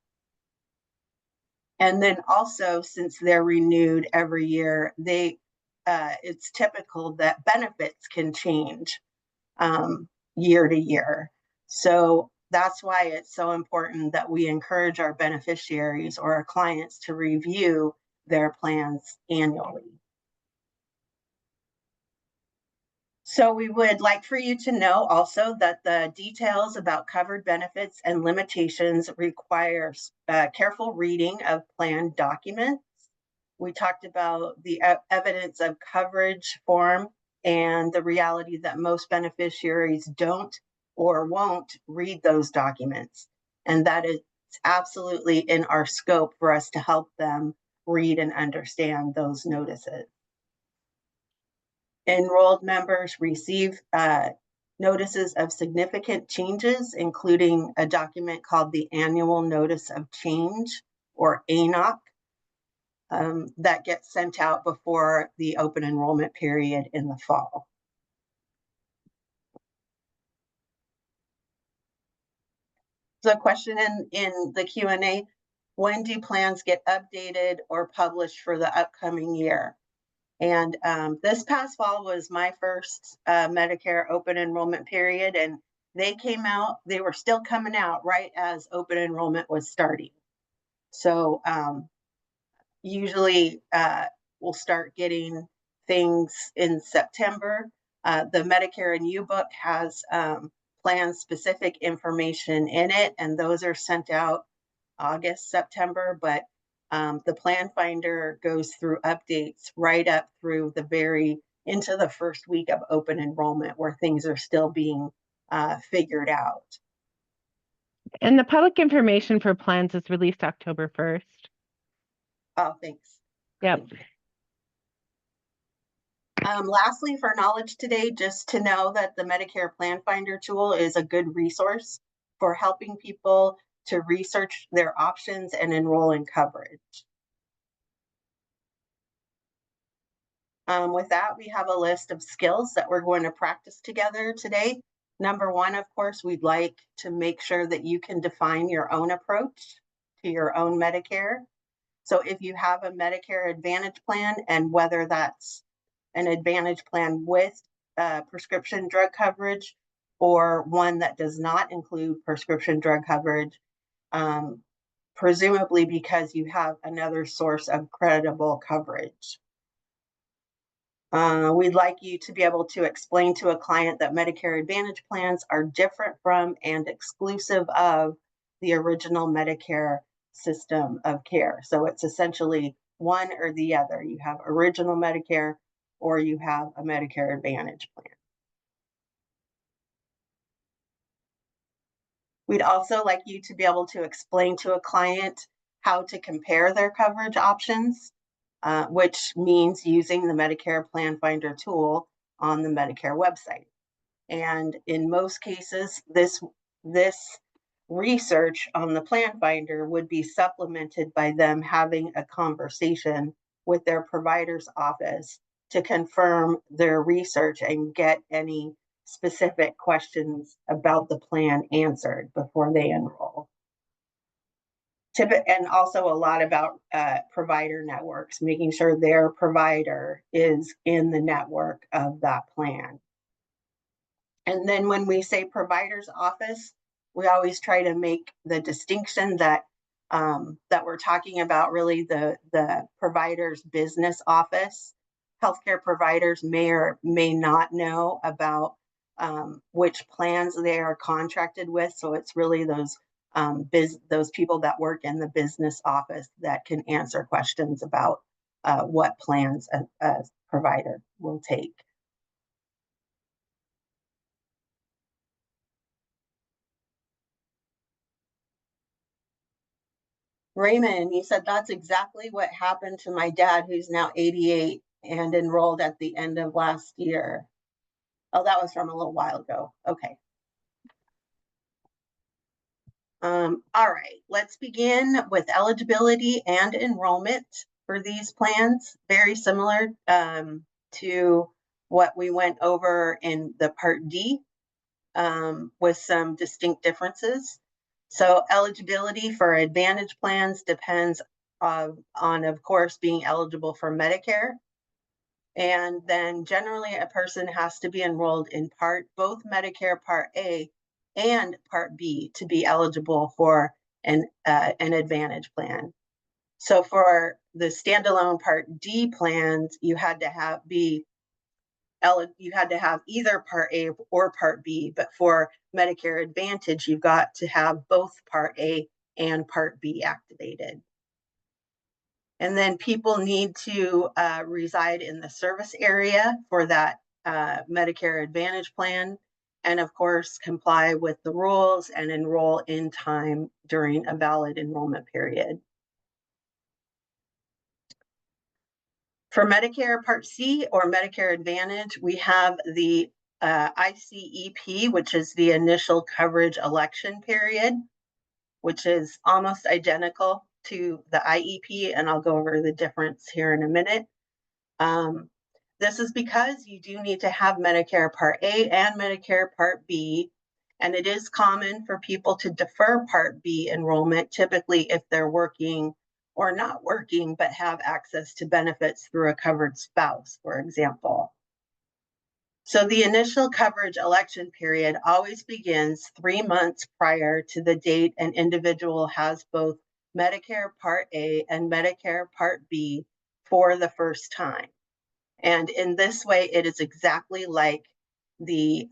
And then also, since they're renewed every year, it's typical that benefits can change year to year. So that's why it's so important that we encourage our beneficiaries or our clients to review their plans annually. So we would like for you to know also that the details about covered benefits and limitations require careful reading of plan documents. We talked about the evidence of coverage form and the reality that most beneficiaries don't or won't read those documents. And that is absolutely in our scope for us to help them read and understand those notices. Enrolled members receive notices of significant changes, including a document called the Annual Notice of Change, or ANOC, that gets sent out before the open enrollment period in the fall. So a question in the Q&A, when do plans get updated or published for the upcoming year? And this past fall was my first Medicare open enrollment period, and they came out, they were still coming out right as open enrollment was starting. So usually we'll start getting things in September. The Medicare and You book has plan-specific information in it, and those are sent out August, September, but the plan finder goes through updates right up through into the first week of open enrollment, where things are still being figured out. And the public information for plans is released October 1st. Oh, thanks. Yep. Lastly, for knowledge today, just to know that the Medicare Plan Finder tool is a good resource for helping people to research their options and enroll in coverage. With that, we have a list of skills that we're going to practice together today. Number one, of course, we'd like to make sure that you can define your own approach to your own Medicare. So if you have a Medicare Advantage plan, and whether that's an Advantage plan with prescription drug coverage or one that does not include prescription drug coverage, presumably because you have another source of creditable coverage. We'd like you to be able to explain to a client that Medicare Advantage plans are different from and exclusive of the original Medicare system of care. So it's essentially one or the other. You have original Medicare or you have a Medicare Advantage plan. We'd also like you to be able to explain to a client how to compare their coverage options, which means using the Medicare Plan Finder tool on the Medicare website. And in most cases, this research on the Plan Finder would be supplemented by them having a conversation with their provider's office to confirm their research and get any specific questions about the plan answered before they enroll. And also a lot about provider networks, making sure their provider is in the network of that plan. And then when we say provider's office, we always try to make the distinction that that we're talking about really the provider's business office. Healthcare providers may or may not know about which plans they are contracted with. So it's really those people that work in the business office that can answer questions about what plans a provider will take. Raymond, you said that's exactly what happened to my dad, who's now 88 and enrolled at the end of last year. Oh, that was from a little while ago. Okay. All right, let's begin with eligibility and enrollment for these plans. Very similar to what we went over in the Part D, with some distinct differences. So eligibility for Advantage plans depends on, of course, being eligible for Medicare. And then generally a person has to be enrolled in both Medicare Part A and Part B to be eligible for an Advantage plan. So for the standalone Part D plans, you had to have either Part A or Part B, but for Medicare Advantage, you've got to have both Part A and Part B activated. And then people need to reside in the service area for that Medicare Advantage plan, and of course, comply with the rules and enroll in time during a valid enrollment period. For Medicare Part C or Medicare Advantage, we have the ICEP, which is the initial coverage election period, which is almost identical to the IEP, and I'll go over the difference here in a minute. This is because you do need to have Medicare Part A and Medicare Part B, and it is common for people to defer Part B enrollment, typically if they're working or not working, but have access to benefits through a covered spouse, for example. So the initial coverage election period always begins 3 months prior to the date an individual has both Medicare Part A and Medicare Part B for the first time. And in this way, it is exactly like the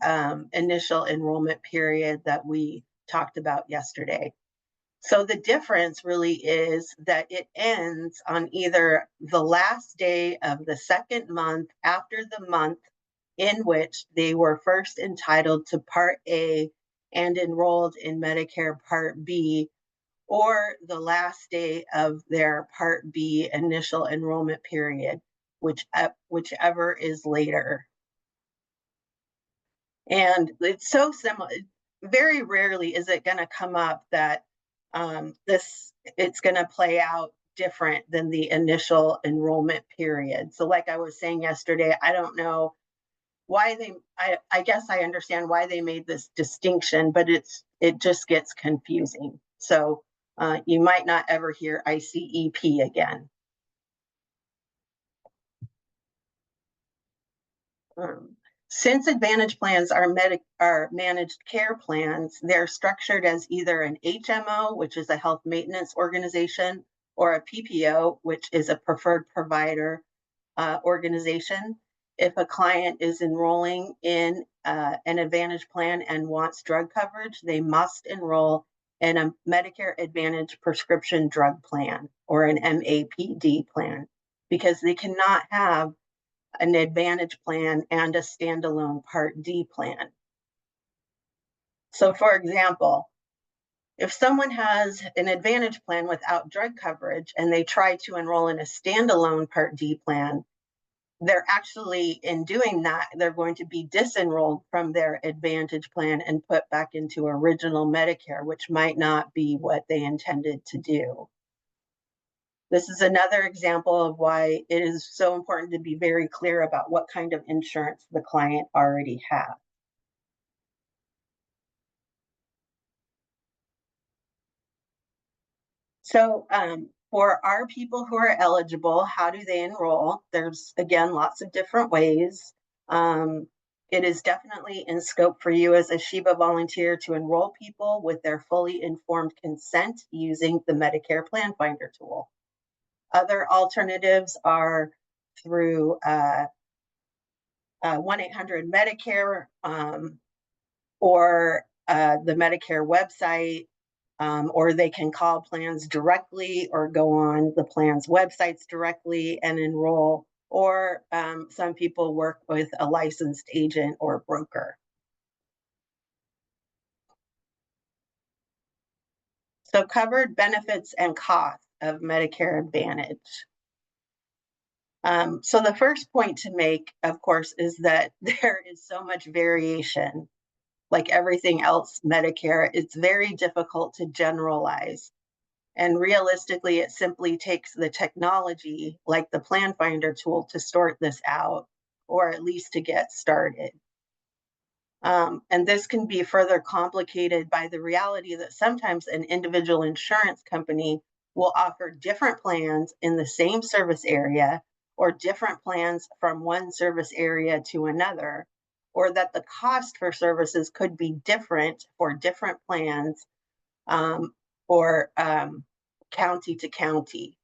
initial enrollment period that we talked about yesterday. So the difference really is that it ends on either the last day of the second month after the month in which they were first entitled to Part A and enrolled in Medicare Part B, or the last day of their Part B initial enrollment period, whichever is later. And it's so similar. Very rarely is it going to come up that it's going to play out different than the initial enrollment period. So like I was saying yesterday, I don't know why I guess I understand why they made this distinction, but it just gets confusing. So you might not ever hear ICEP again. Since Advantage plans are managed care plans, they're structured as either an HMO, which is a health maintenance organization, or a PPO, which is a preferred provider organization. If a client is enrolling in an Advantage plan and wants drug coverage, they must enroll in a Medicare Advantage prescription drug plan or an MAPD plan, because they cannot have an Advantage plan and a standalone Part D plan. So for example, if someone has an Advantage plan without drug coverage and they try to enroll in a standalone Part D plan, they're actually, in doing that, they're going to be disenrolled from their Advantage plan and put back into original Medicare, which might not be what they intended to do. This is another example of why it is so important to be very clear about what kind of insurance the client already has. So for our people who are eligible, how do they enroll? There's, again, lots of different ways. It is definitely in scope for you as a SHIBA volunteer to enroll people with their fully informed consent using the Medicare Plan Finder tool. Other alternatives are through 1-800-MEDICARE or the Medicare website, or they can call plans directly or go on the plan's websites directly and enroll, or some people work with a licensed agent or broker. So covered benefits and costs of Medicare Advantage. So the first point to make, of course, is that there is so much variation. Like everything else Medicare, it's very difficult to generalize. And realistically, it simply takes the technology, like the Plan Finder tool, to sort this out, or at least to get started. And this can be further complicated by the reality that sometimes an individual insurance company will offer different plans in the same service area, or different plans from one service area to another, or that the cost for services could be different for different plans, or county to county.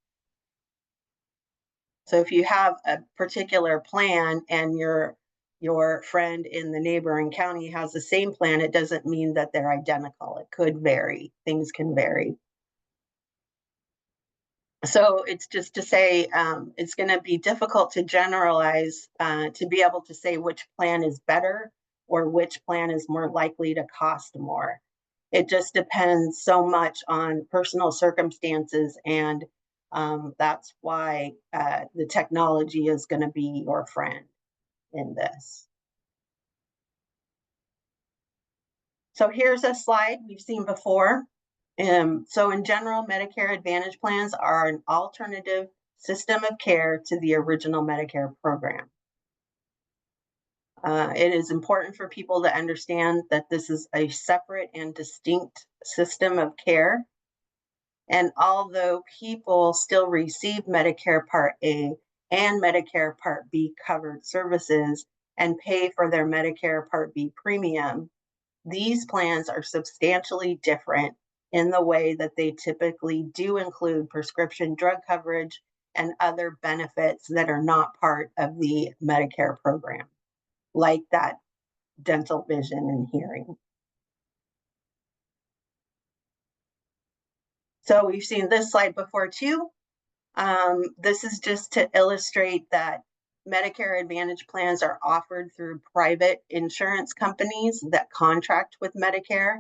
So if you have a particular plan and your friend in the neighboring county has the same plan, it doesn't mean that they're identical. It could vary. Things can vary. So it's just to say it's going to be difficult to generalize to be able to say which plan is better or which plan is more likely to cost more. It just depends so much on personal circumstances and That's why the technology is going to be your friend in this. So here's a slide we've seen before. So in general, Medicare Advantage plans are an alternative system of care to the original Medicare program. It is important for people to understand that this is a separate and distinct system of care. And although people still receive Medicare Part A and Medicare Part B covered services and pay for their Medicare Part B premium, these plans are substantially different in the way that they typically do include prescription drug coverage and other benefits that are not part of the Medicare program, like that dental, vision, and hearing. So we've seen this slide before too. This is just to illustrate that Medicare Advantage plans are offered through private insurance companies that contract with Medicare.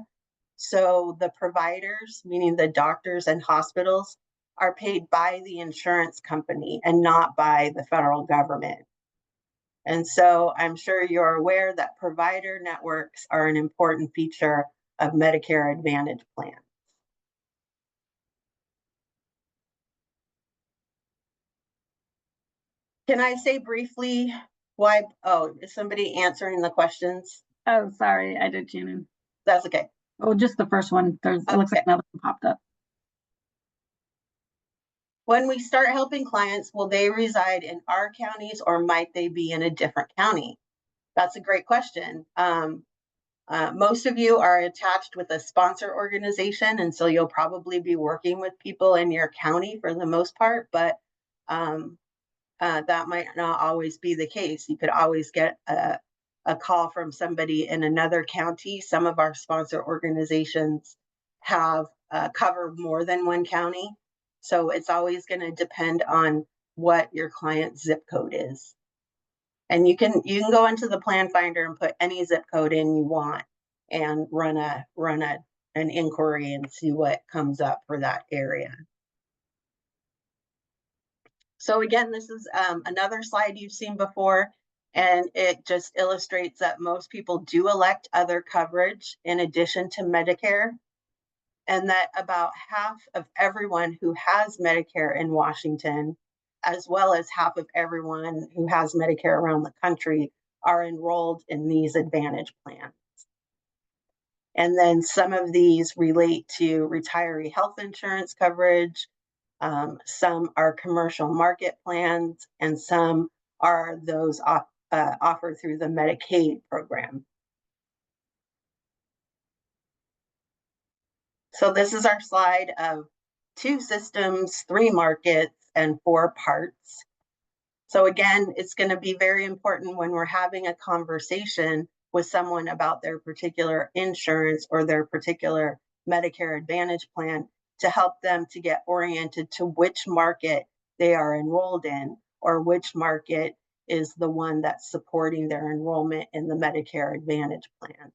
So the providers, meaning the doctors and hospitals, are paid by the insurance company and not by the federal government. And so I'm sure you're aware that provider networks are an important feature of Medicare Advantage plans. Can I say briefly why? Oh, is somebody answering the questions? Oh, sorry, I did tune in. That's okay. Oh, just the first one. It looks like another one popped up. When we start helping clients, will they reside in our counties or might they be in a different county? That's a great question. Most of you are attached with a sponsor organization, and so you'll probably be working with people in your county for the most part, but that might not always be the case. You could always get a call from somebody in another county. Some of our sponsor organizations have covered more than one county. So it's always going to depend on what your client's zip code is. And you can go into the plan finder and put any zip code in you want and run an inquiry and see what comes up for that area. So again, this is another slide you've seen before, and it just illustrates that most people do elect other coverage in addition to Medicare, and that about half of everyone who has Medicare in Washington, as well as half of everyone who has Medicare around the country, are enrolled in these Advantage plans. And then some of these relate to retiree health insurance coverage, some are commercial market plans, and some are those offered through the Medicaid program. So this is our slide of 2 systems, 3 markets, and 4 parts. So again, it's going to be very important when we're having a conversation with someone about their particular insurance or their particular Medicare Advantage plan to help them to get oriented to which market they are enrolled in or which market is the one that's supporting their enrollment in the Medicare Advantage plan.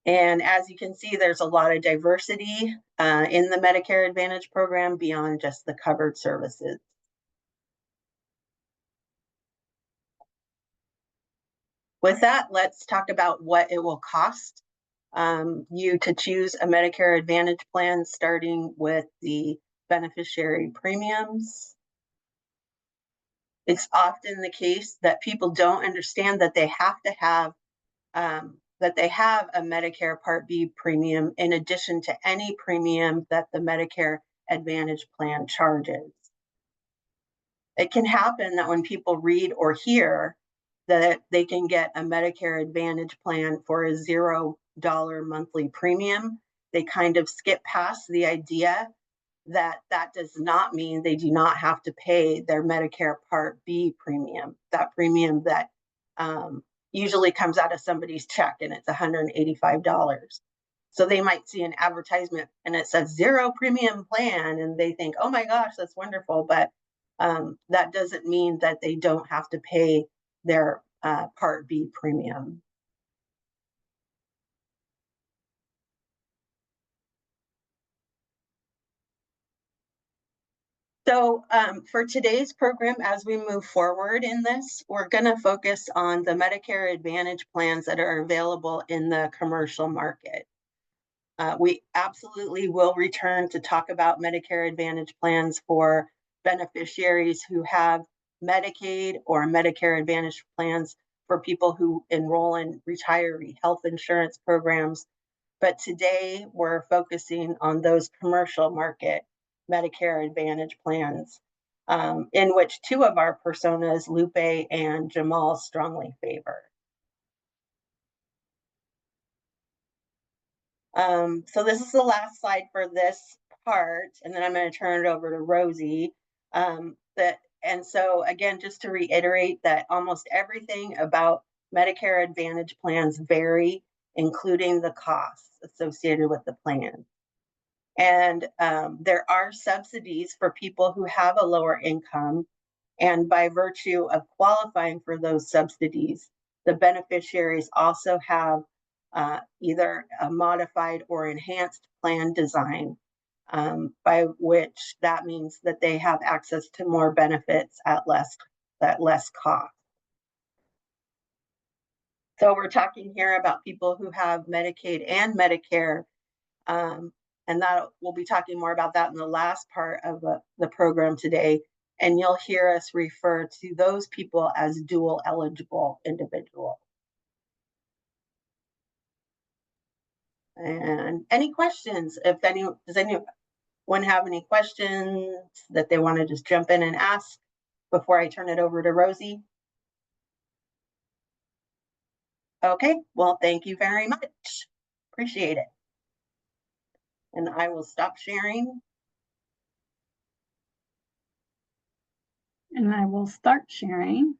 And as you can see, there's a lot of diversity in the Medicare Advantage program beyond just the covered services. With that, let's talk about what it will cost you to choose a Medicare Advantage plan, starting with the beneficiary premiums. It's often the case that people don't understand that they have to have a Medicare Part B premium in addition to any premium that the Medicare Advantage plan charges. It can happen that when people read or hear that they can get a Medicare Advantage plan for a $0 monthly premium, they kind of skip past the idea that that does not mean they do not have to pay their Medicare Part B premium, that premium that usually comes out of somebody's check, and it's $185. So they might see an advertisement and it says 0 premium plan, and they think, oh my gosh, that's wonderful. But that doesn't mean that they don't have to pay their Part B premium. So for today's program, as we move forward in this, we're going to focus on the Medicare Advantage plans that are available in the commercial market. We absolutely will return to talk about Medicare Advantage plans for beneficiaries who have Medicaid or Medicare Advantage plans for people who enroll in retiree health insurance programs. But today we're focusing on those commercial market Medicare Advantage plans, in which two of our personas, Lupe and Jamal, strongly favor. So this is the last slide for this part, and then I'm going to turn it over to Rosie. And so again, just to reiterate that almost everything about Medicare Advantage plans vary, including the costs associated with the plan. And there are subsidies for people who have a lower income. And by virtue of qualifying for those subsidies, the beneficiaries also have either a modified or enhanced plan design, by which that means that they have access to more benefits at less cost. So we're talking here about people who have Medicaid and Medicare, and that we'll be talking more about that in the last part of the program today. And you'll hear us refer to those people as dual eligible individuals. And any questions? Does anyone have any questions that they want to just jump in and ask before I turn it over to Rosie? Okay, well, thank you very much. Appreciate it. And I will stop sharing. And I will start sharing.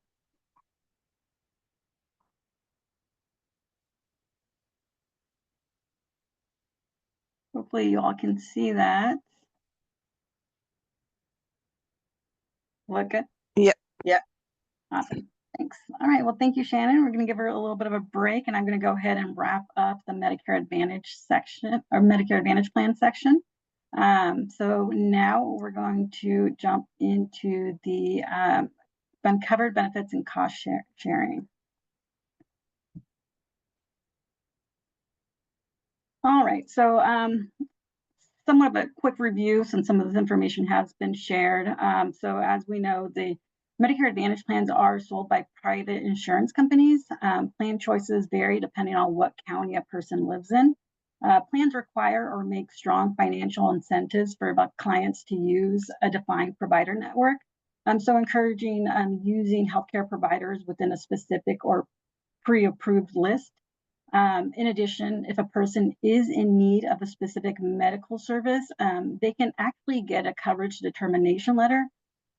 Hopefully you all can see that. Look good? Yep. Yep. Awesome. Thanks. All right. Well, thank you, Shannon. We're going to give her a little bit of a break, and I'm going to go ahead and wrap up the Medicare Advantage section or Medicare Advantage plan section. So now we're going to jump into the covered benefits and cost sharing. All right. So somewhat of a quick review since some of this information has been shared. So as we know, the Medicare Advantage plans are sold by private insurance companies. Plan choices vary depending on what county a person lives in. Plans require or make strong financial incentives for clients to use a defined provider network. So encouraging using healthcare providers within a specific or pre-approved list. In addition, if a person is in need of a specific medical service, they can actually get a coverage determination letter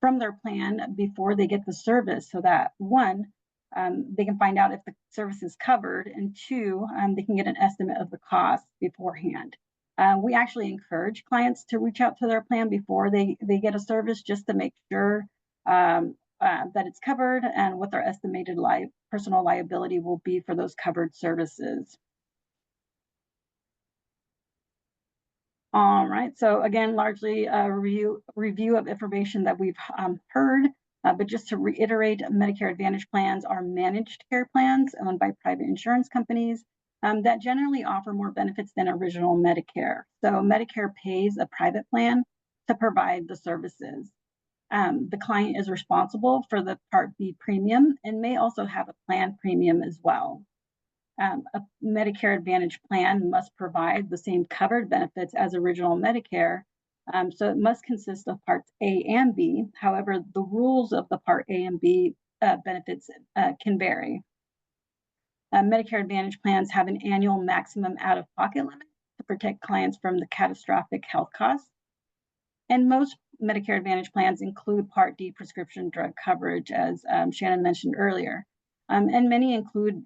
from their plan before they get the service, so that one, they can find out if the service is covered, and two, they can get an estimate of the cost beforehand. We actually encourage clients to reach out to their plan before they get a service, just to make sure that it's covered and what their estimated personal liability will be for those covered services. All right, so again, largely a review of information that we've heard, but just to reiterate, Medicare Advantage plans are managed care plans owned by private insurance companies that generally offer more benefits than original Medicare. So Medicare pays a private plan to provide the services. The client is responsible for the Part B premium and may also have a plan premium as well. A Medicare Advantage plan must provide the same covered benefits as original Medicare, so it must consist of Parts A and B. However, the rules of the Part A and B benefits can vary. Medicare Advantage plans have an annual maximum out-of-pocket limit to protect clients from the catastrophic health costs. And most Medicare Advantage plans include Part D prescription drug coverage, as Shannon mentioned earlier. And many include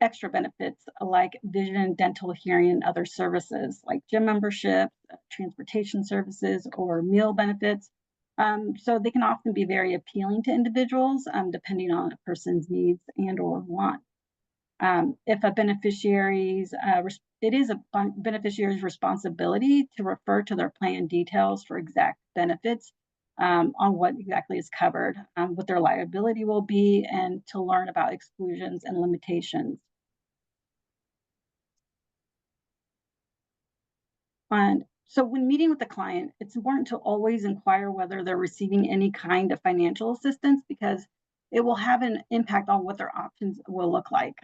extra benefits like vision, dental, hearing, and other services like gym membership, transportation services, or meal benefits. So they can often be very appealing to individuals depending on a person's needs and or wants. If a beneficiary's, it is a beneficiary's responsibility to refer to their plan details for exact benefits on what exactly is covered, what their liability will be, and to learn about exclusions and limitations. And so when meeting with the client, it's important to always inquire whether they're receiving any kind of financial assistance, because it will have an impact on what their options will look like.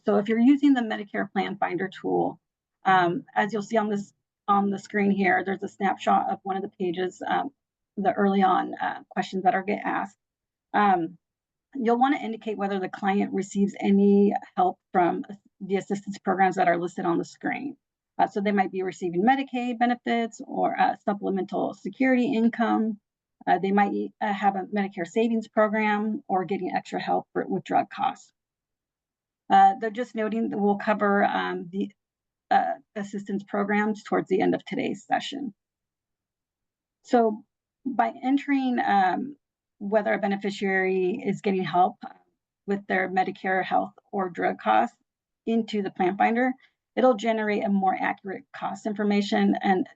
So if you're using the Medicare Plan Finder tool, as you'll see on the screen here, there's a snapshot of one of the pages, the early on questions that are get asked. You'll want to indicate whether the client receives any help from the assistance programs that are listed on the screen. So they might be receiving Medicaid benefits or supplemental security income. They might have a Medicare savings program or getting extra help with drug costs. They're just noting that we'll cover the assistance programs towards the end of today's session. So by entering whether a beneficiary is getting help with their Medicare, health, or drug costs into the Plan Finder, it'll generate a more accurate cost information. And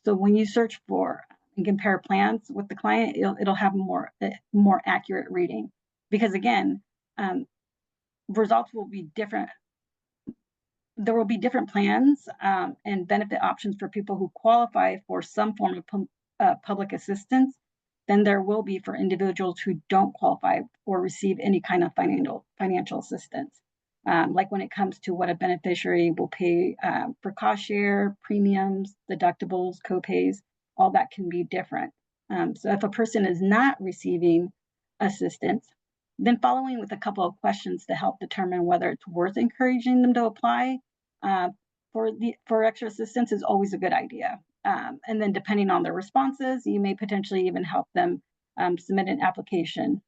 so when you search for and compare plans with the client, it'll have a more accurate reading. Because again, results will be different. There will be different plans and benefit options for people who qualify for some form of public assistance than there will be for individuals who don't qualify or receive any kind of financial assistance. Like when it comes to what a beneficiary will pay for cost share, premiums, deductibles, copays, all that can be different. So if a person is not receiving assistance, then following with a couple of questions to help determine whether it's worth encouraging them to apply for extra assistance is always a good idea. And then depending on their responses, you may potentially even help them submit an application.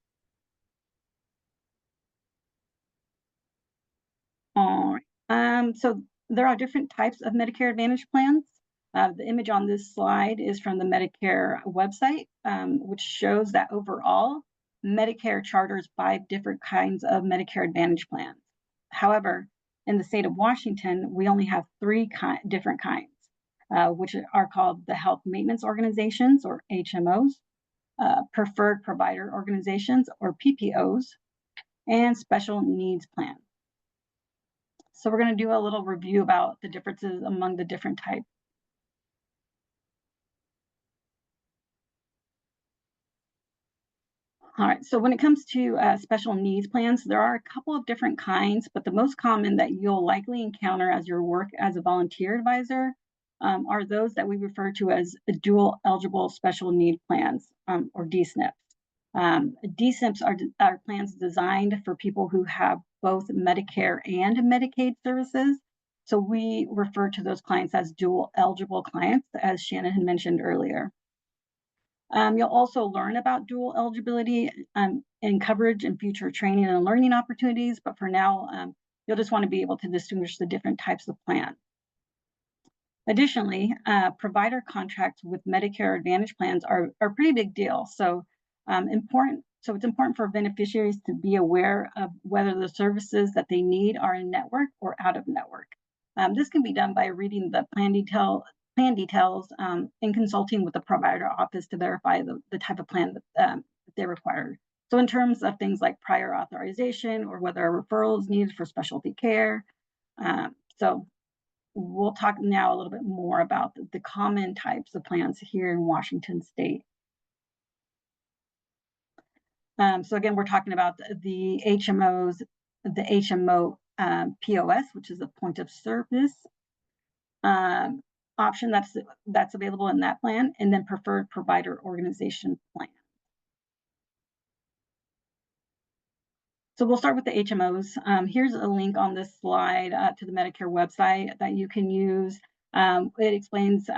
All right. So there are different types of Medicare Advantage plans. The image on this slide is from the Medicare website, which shows that overall, Medicare charters 5 different kinds of Medicare Advantage plans. However, in the state of Washington, we only have 3 different kinds, which are called the Health Maintenance Organizations, or HMOs, Preferred Provider Organizations, or PPOs, and Special Needs Plans. So we're going to do a little review about the differences among the different types. All right, so when it comes to special needs plans, there are a couple of different kinds, but the most common that you'll likely encounter as your work as a volunteer advisor are those that we refer to as dual eligible special need plans, or DSNPs. DSNPs are plans designed for people who have both Medicare and Medicaid services. So we refer to those clients as dual eligible clients, as Shannon had mentioned earlier. You'll also learn about dual eligibility and coverage and future training and learning opportunities, but for now, you'll just want to be able to distinguish the different types of plans. Additionally, provider contracts with Medicare Advantage plans are a pretty big deal. So it's important for beneficiaries to be aware of whether the services that they need are in network or out of network. This can be done by reading the plan details and consulting with the provider office to verify the type of plan that they require. So in terms of things like prior authorization or whether a referral is needed for specialty care. So we'll talk now a little bit more about the common types of plans here in Washington State. So again, we're talking about the HMOs, the HMO POS, which is a point of service option that's available in that plan, and then preferred provider organization plan. So we'll start with the HMOs. Here's a link on this slide to the Medicare website that you can use. It explains,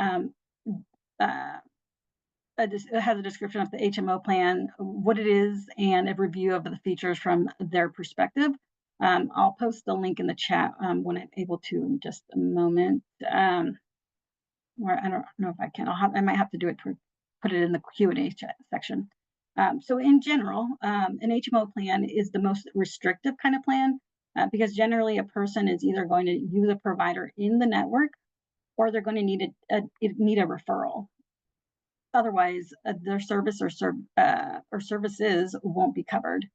it has a description of the HMO plan, what it is, and a review of the features from their perspective. I'll post the link in the chat when I'm able to in just a moment. Or I don't know if I can. I might have to do it to put it in the Q&A section. So in general, an HMO plan is the most restrictive kind of plan because generally a person is either going to use a provider in the network or they're going to need a referral. otherwise, their service or services won't be covered.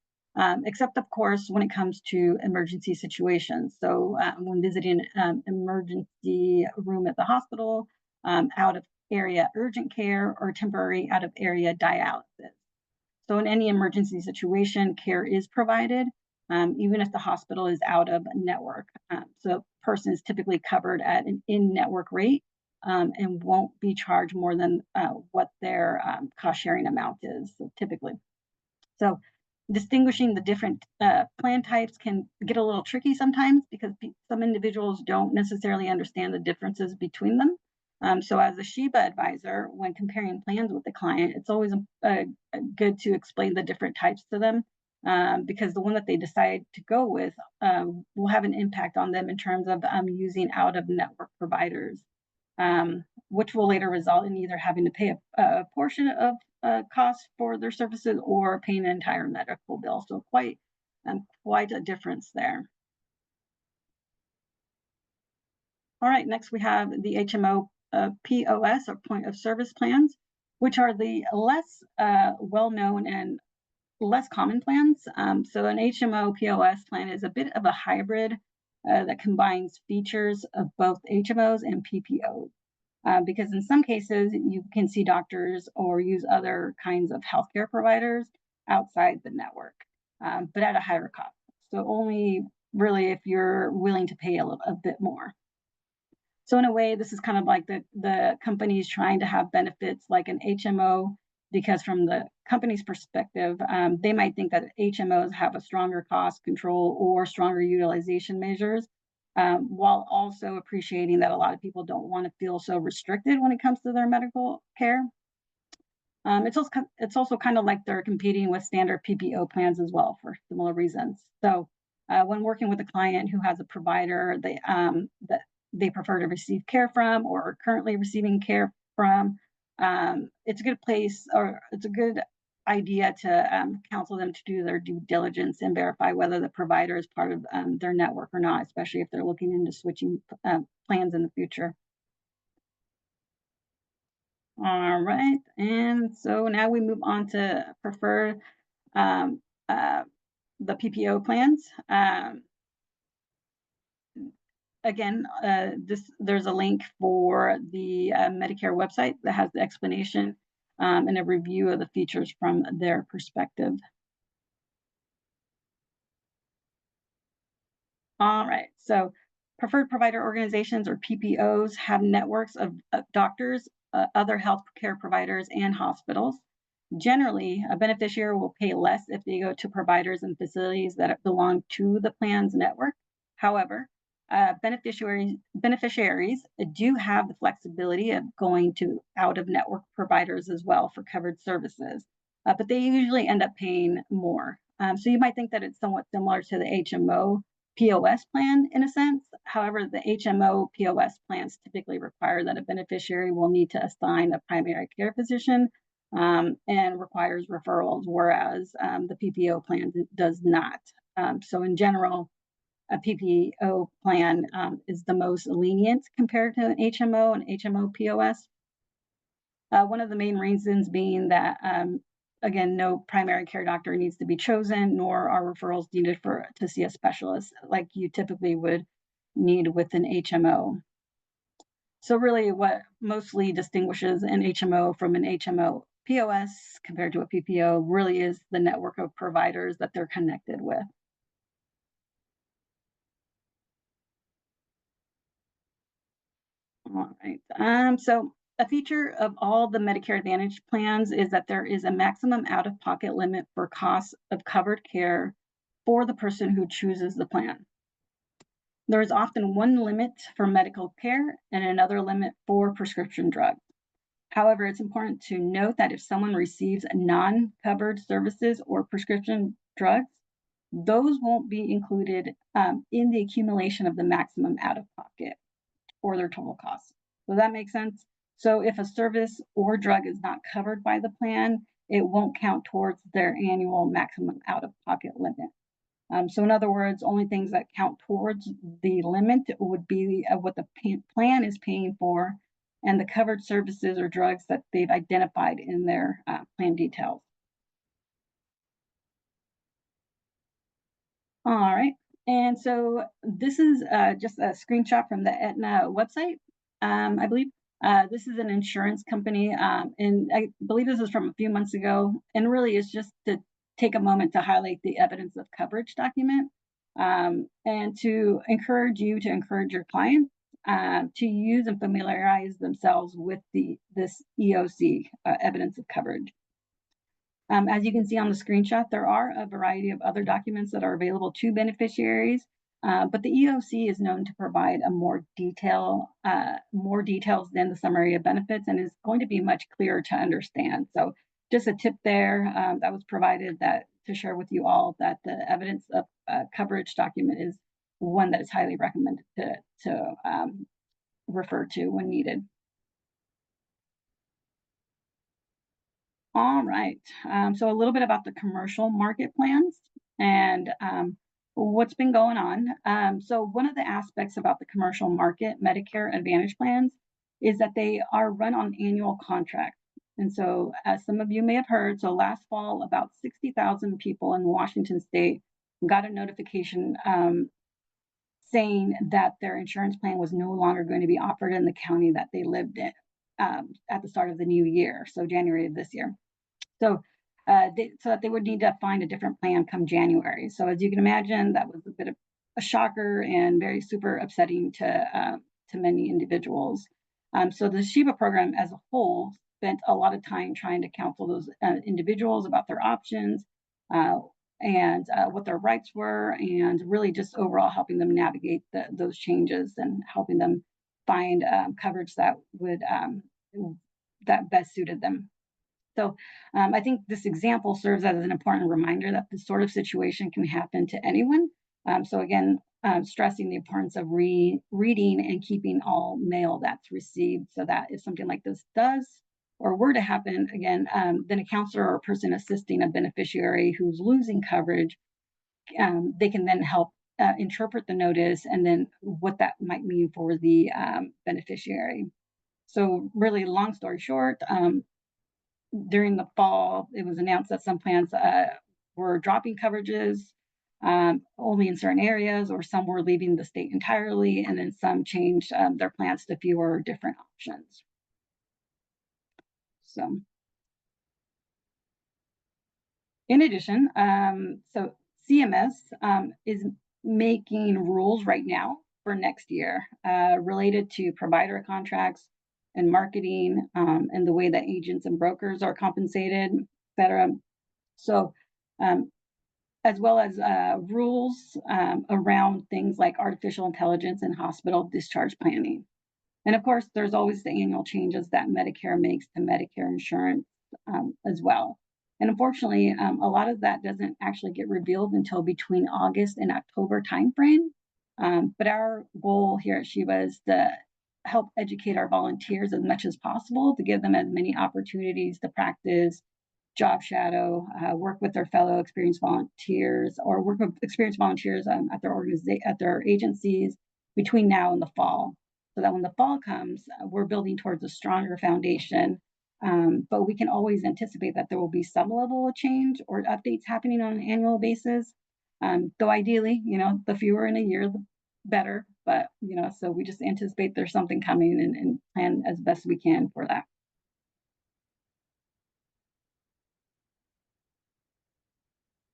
Except, of course, when it comes to emergency situations. So when visiting an emergency room at the hospital, out of area urgent care, or temporary out of area dialysis. So in any emergency situation, care is provided, even if the hospital is out of network. So a person is typically covered at an in-network rate, and won't be charged more than what their cost sharing amount is, so typically. So distinguishing the different plan types can get a little tricky sometimes because some individuals don't necessarily understand the differences between them. So as a SHIBA advisor, when comparing plans with the client, it's always good to explain the different types to them, because the one that they decide to go with will have an impact on them in terms of using out-of-network providers, which will later result in either having to pay a portion of cost for their services or paying an entire medical bill. So quite a difference there. All right, next we have the HMO POS, or point of service plans, which are the less well-known and less common plans. So an HMO POS plan is a bit of a hybrid that combines features of both HMOs and PPOs. Because in some cases, you can see doctors or use other kinds of healthcare providers outside the network, but at a higher cost. So only really if you're willing to pay a bit more. So in a way, this is kind of like the companies trying to have benefits like an HMO, because from the company's perspective, they might think that HMOs have a stronger cost control or stronger utilization measures, while also appreciating that a lot of people don't want to feel so restricted when it comes to their medical care. It's also kind of like they're competing with standard PPO plans as well for similar reasons. So when working with a client who has a provider that they prefer to receive care from or are currently receiving care from, it's a good place, or it's a good idea to counsel them to do their due diligence and verify whether the provider is part of their network or not, especially if they're looking into switching plans in the future. All right, and so now we move on to prefer the PPO plans. Again, there's a link for the Medicare website that has the explanation and a review of the features from their perspective. All right, so preferred provider organizations, or PPOs, have networks of doctors, other healthcare providers, and hospitals. Generally, a beneficiary will pay less if they go to providers and facilities that belong to the plan's network. However, beneficiaries do have the flexibility of going to out-of-network providers as well for covered services, but they usually end up paying more. So you might think that it's somewhat similar to the HMO POS plan in a sense. However, the HMO POS plans typically require that a beneficiary will need to assign a primary care physician and requires referrals, whereas the PPO plan does not. So in general, a PPO plan is the most lenient compared to an HMO and HMO POS. One of the main reasons being that, again, no primary care doctor needs to be chosen, nor are referrals needed to see a specialist like you typically would need with an HMO. So really what mostly distinguishes an HMO from an HMO POS compared to a PPO really is the network of providers that they're connected with. All right, so a feature of all the Medicare Advantage plans is that there is a maximum out-of-pocket limit for costs of covered care for the person who chooses the plan. There is often one limit for medical care and another limit for prescription drugs. However, it's important to note that if someone receives non-covered services or prescription drugs, those won't be included in the accumulation of the maximum out-of-pocket or their total costs. Does that make sense? So if a service or drug is not covered by the plan, it won't count towards their annual maximum out-of-pocket limit. So in other words, only things that count towards the limit would be what the plan is paying for and the covered services or drugs that they've identified in their plan details. All right, and so this is just a screenshot from the Aetna website, I believe. This is an insurance company, and I believe this is from a few months ago, and really is just to take a moment to highlight the evidence of coverage document, and to encourage your clients to use and familiarize themselves with this EOC, evidence of coverage. As you can see on the screenshot, there are a variety of other documents that are available to beneficiaries, but the EOC is known to provide a more details than the summary of benefits, and is going to be much clearer to understand. So just a tip there that was provided to share with you all, that the evidence of coverage document is one that is highly recommended to refer to when needed. All right, so a little bit about the commercial market plans and what's been going on. So one of the aspects about the commercial market Medicare Advantage plans is that they are run on annual contracts. And so as some of you may have heard, so last fall, about 60,000 people in Washington state got a notification saying that their insurance plan was no longer going to be offered in the county that they lived in at the start of the new year, so January of this year. So so that they would need to find a different plan come January. So as you can imagine, that was a bit of a shocker and very super upsetting to many individuals. So the Shiva program as a whole spent a lot of time trying to counsel those individuals about their options and what their rights were, and really just overall helping them navigate those changes and helping them find coverage that would that best suited them. So I think this example serves as an important reminder that this sort of situation can happen to anyone. So again, stressing the importance of reading and keeping all mail that's received, so that if something like this does or were to happen again, then a counselor or person assisting a beneficiary who's losing coverage, they can then help interpret the notice and then what that might mean for the beneficiary. So really, long story short, during the fall, it was announced that some plans were dropping coverages only in certain areas, or some were leaving the state entirely, and then some changed their plans to fewer different options. So in addition, so CMS is making rules right now for next year related to provider contracts and marketing and the way that agents and brokers are compensated, et cetera. So as well as rules around things like artificial intelligence and hospital discharge planning. And of course, there's always the annual changes that Medicare makes to Medicare insurance as well. And unfortunately, a lot of that doesn't actually get revealed until between August and October timeframe. But our goal here at Shiva is to help educate our volunteers as much as possible, to give them as many opportunities to practice, job shadow, work with their fellow experienced volunteers, or work with experienced volunteers at their agencies between now and the fall, so that when the fall comes, we're building towards a stronger foundation. But we can always anticipate that there will be some level of change or updates happening on an annual basis. Though ideally, the fewer in a year, the better. But, so we just anticipate there's something coming and plan as best we can for that.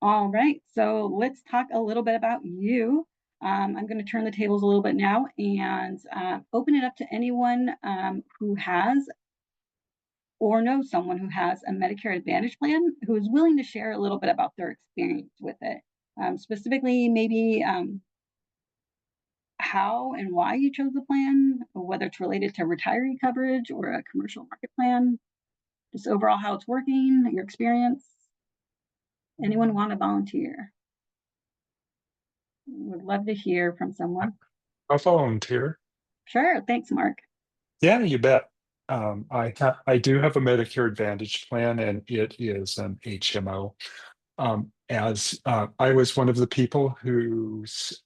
All right, so let's talk a little bit about you. I'm going to turn the tables a little bit now and open it up to anyone who has or knows someone who has a Medicare Advantage plan who is willing to share a little bit about their experience with it. Specifically, maybe how and why you chose the plan, whether it's related to retiree coverage or a commercial market plan, just overall how it's working, your experience. Anyone want to volunteer? Would love to hear from someone. I'll volunteer. Sure, thanks, Mark. Yeah, you bet. I do have a Medicare Advantage plan, and it is an HMO. As I was one of the people whose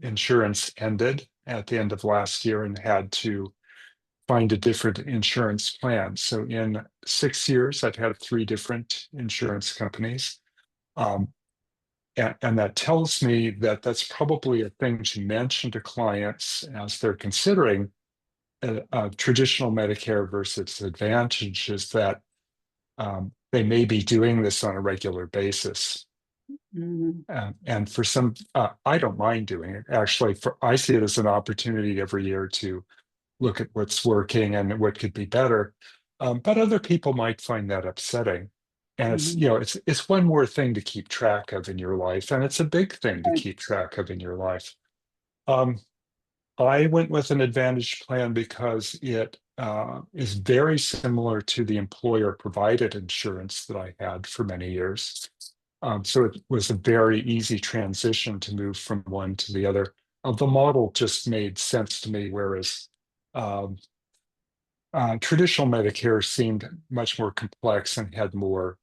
insurance ended at the end of last year and had to find a different insurance plan. So in 6 years, I've had 3 different insurance companies. And that tells me that that's probably a thing to mention to clients as they're considering traditional Medicare versus Advantage, is that they may be doing this on a regular basis. And for some, I don't mind doing it. Actually, I see it as an opportunity every year to look at what's working and what could be better. But other people might find that upsetting. And it's one more thing to keep track of in your life, and it's a big thing to keep track of in your life. I went with an Advantage plan because it is very similar to the employer-provided insurance that I had for many years. So it was a very easy transition to move from one to the other. The model just made sense to me, whereas traditional Medicare seemed much more complex and had more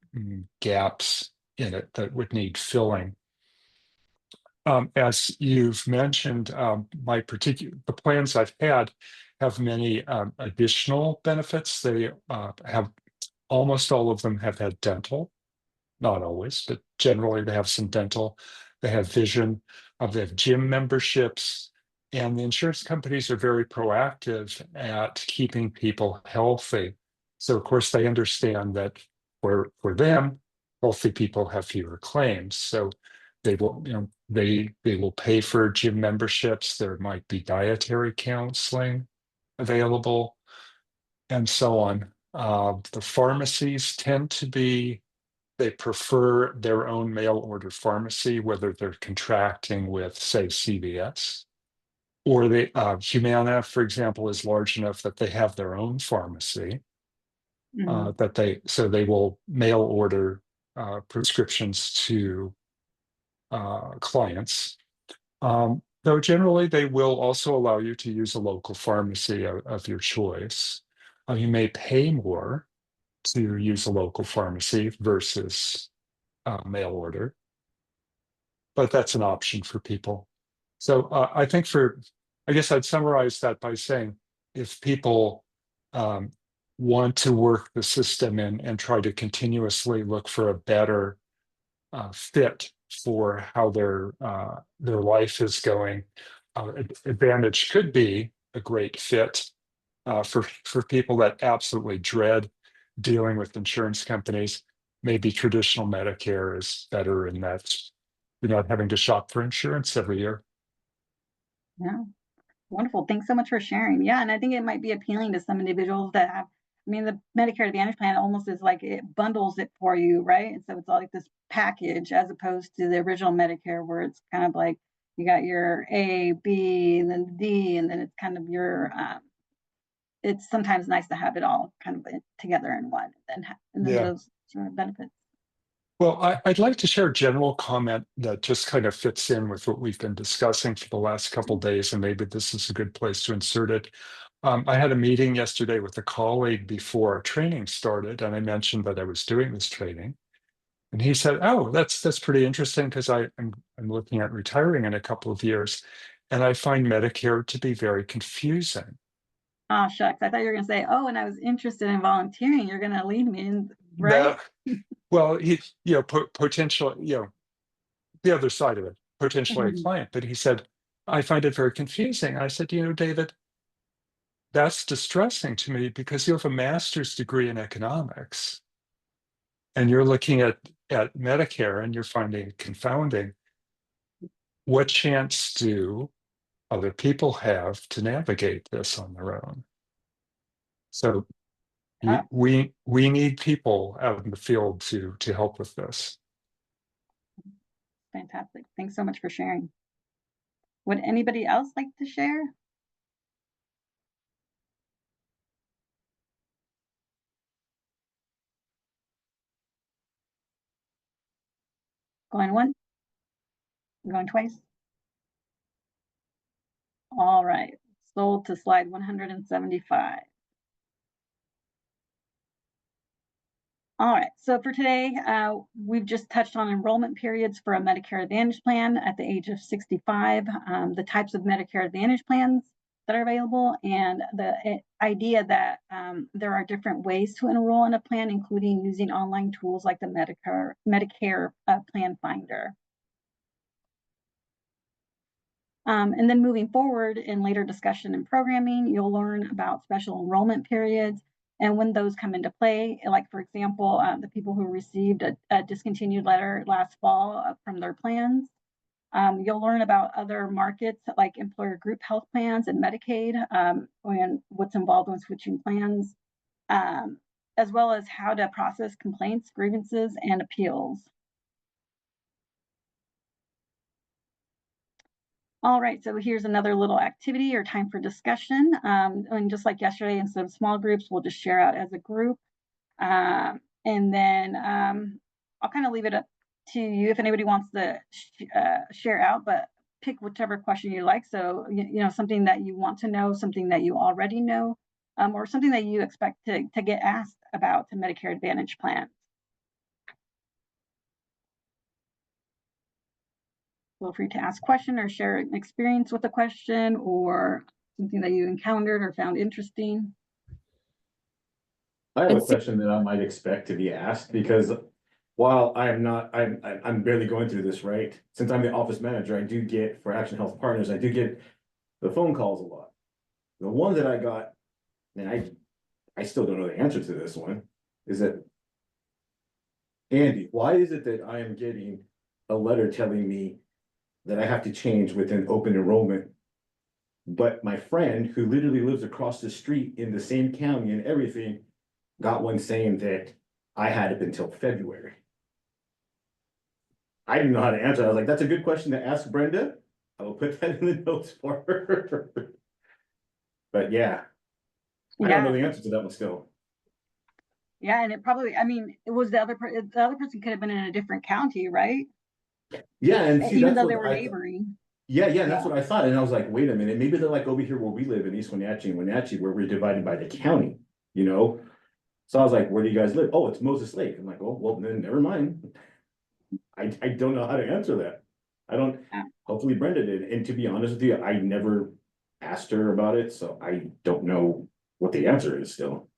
gaps in it that would need filling. As you've mentioned, the plans I've had have many additional benefits. They have almost all of them have had dental, not always, but generally they have some dental. They have vision, they have gym memberships, and the insurance companies are very proactive at keeping people healthy. So of course they understand that for them, healthy people have fewer claims. So they will, they will pay for gym memberships. There might be dietary counseling available, and so on. The pharmacies tend to be, they prefer their own mail order pharmacy, whether they're contracting with, say, CVS, or Humana, for example, is large enough that they have their own pharmacy. So they will mail order prescriptions to clients. Though generally they will also allow you to use a local pharmacy of your choice. You may pay more to use a local pharmacy versus mail order, but that's an option for people. So I guess I'd summarize that by saying, if people want to work the system and try to continuously look for a better fit for how their life is going, Advantage could be a great fit for people that absolutely dread dealing with insurance companies. Maybe traditional Medicare is better in that you're not having to shop for insurance every year. Yeah, wonderful. Thanks so much for sharing. Yeah, and I think it might be appealing to some individuals that have, the Medicare Advantage plan almost is like it bundles it for you, right? And so it's like this package as opposed to the original Medicare where it's kind of like you got your A, B, and then D, and then it's kind of your, it's sometimes nice to have it all kind of together in one, and then those sort of benefits. Well, I'd like to share a general comment that just kind of fits in with what we've been discussing for the last couple of days, and maybe this is a good place to insert it. I had a meeting yesterday with a colleague before our training started, and I mentioned that I was doing this training. And he said, "Oh, that's pretty interesting, because I'm looking at retiring in a couple of years, and I find Medicare to be very confusing." Oh, shucks. I thought you were going to say, oh, and I was interested in volunteering. You're going to lead me in, right? Well, potentially, the other side of it, potentially a client. But he said, "I find it very confusing." I said, "David, that's distressing to me, because you have a master's degree in economics and you're looking at Medicare and you're finding it confounding. What chance do other people have to navigate this on their own?" So we need people out in the field to help with this. Fantastic. Thanks so much for sharing. Would anybody else like to share? Going once? Going twice? All right. Sold to slide 175. All right, so for today, we've just touched on enrollment periods for a Medicare Advantage plan at the age of 65, the types of Medicare Advantage plans, that are available, and the idea that there are different ways to enroll in a plan, including using online tools like the Medicare Plan Finder. And then moving forward in later discussion and programming, you'll learn about special enrollment periods and when those come into play. Like, for example, the people who received a discontinued letter last fall from their plans. You'll learn about other markets like employer group health plans and Medicaid, and what's involved when switching plans, as well as how to process complaints, grievances, and appeals. All right, so here's another little activity or time for discussion. And just like yesterday, instead of small groups, we'll just share out as a group. And then I'll kind of leave it up to you if anybody wants to share out, but pick whichever question you like. So, you know, something that you want to know, something that you already know, or something that you expect to get asked about to Medicare Advantage plans. Feel free to ask a question or share an experience with a question or something that you encountered or found interesting. I have a question that I might expect to be asked, because while I'm barely going through this, right? Since I'm the office manager, I do get, for Action Health Partners, I do get the phone calls a lot. The one that I got, and I still don't know the answer to this one, is that, Andy, why is it that I am getting a letter telling me that I have to change within open enrollment, but my friend who literally lives across the street in the same county and everything got one saying that I had up until February? I didn't know how to answer. I was like, that's a good question to ask Brenda. I will put that in the notes for her. But yeah, I don't know the answer to that one still. Yeah, and it probably, I mean, it was the other person could have been in a different county, right? Yeah, and see, even though they were neighboring. Yeah, and that's what I thought. And I was like, wait a minute, maybe they're like over here where we live in East Wenatchee and Wenatchee, where we're divided by the county, you know? So I was like, where do you guys live? Oh, it's Moses Lake. I'm like, oh, well, then never mind. I don't know how to answer that. I don't, hopefully Brenda did. And to be honest with you, I never asked her about it, so I don't know what the answer is still.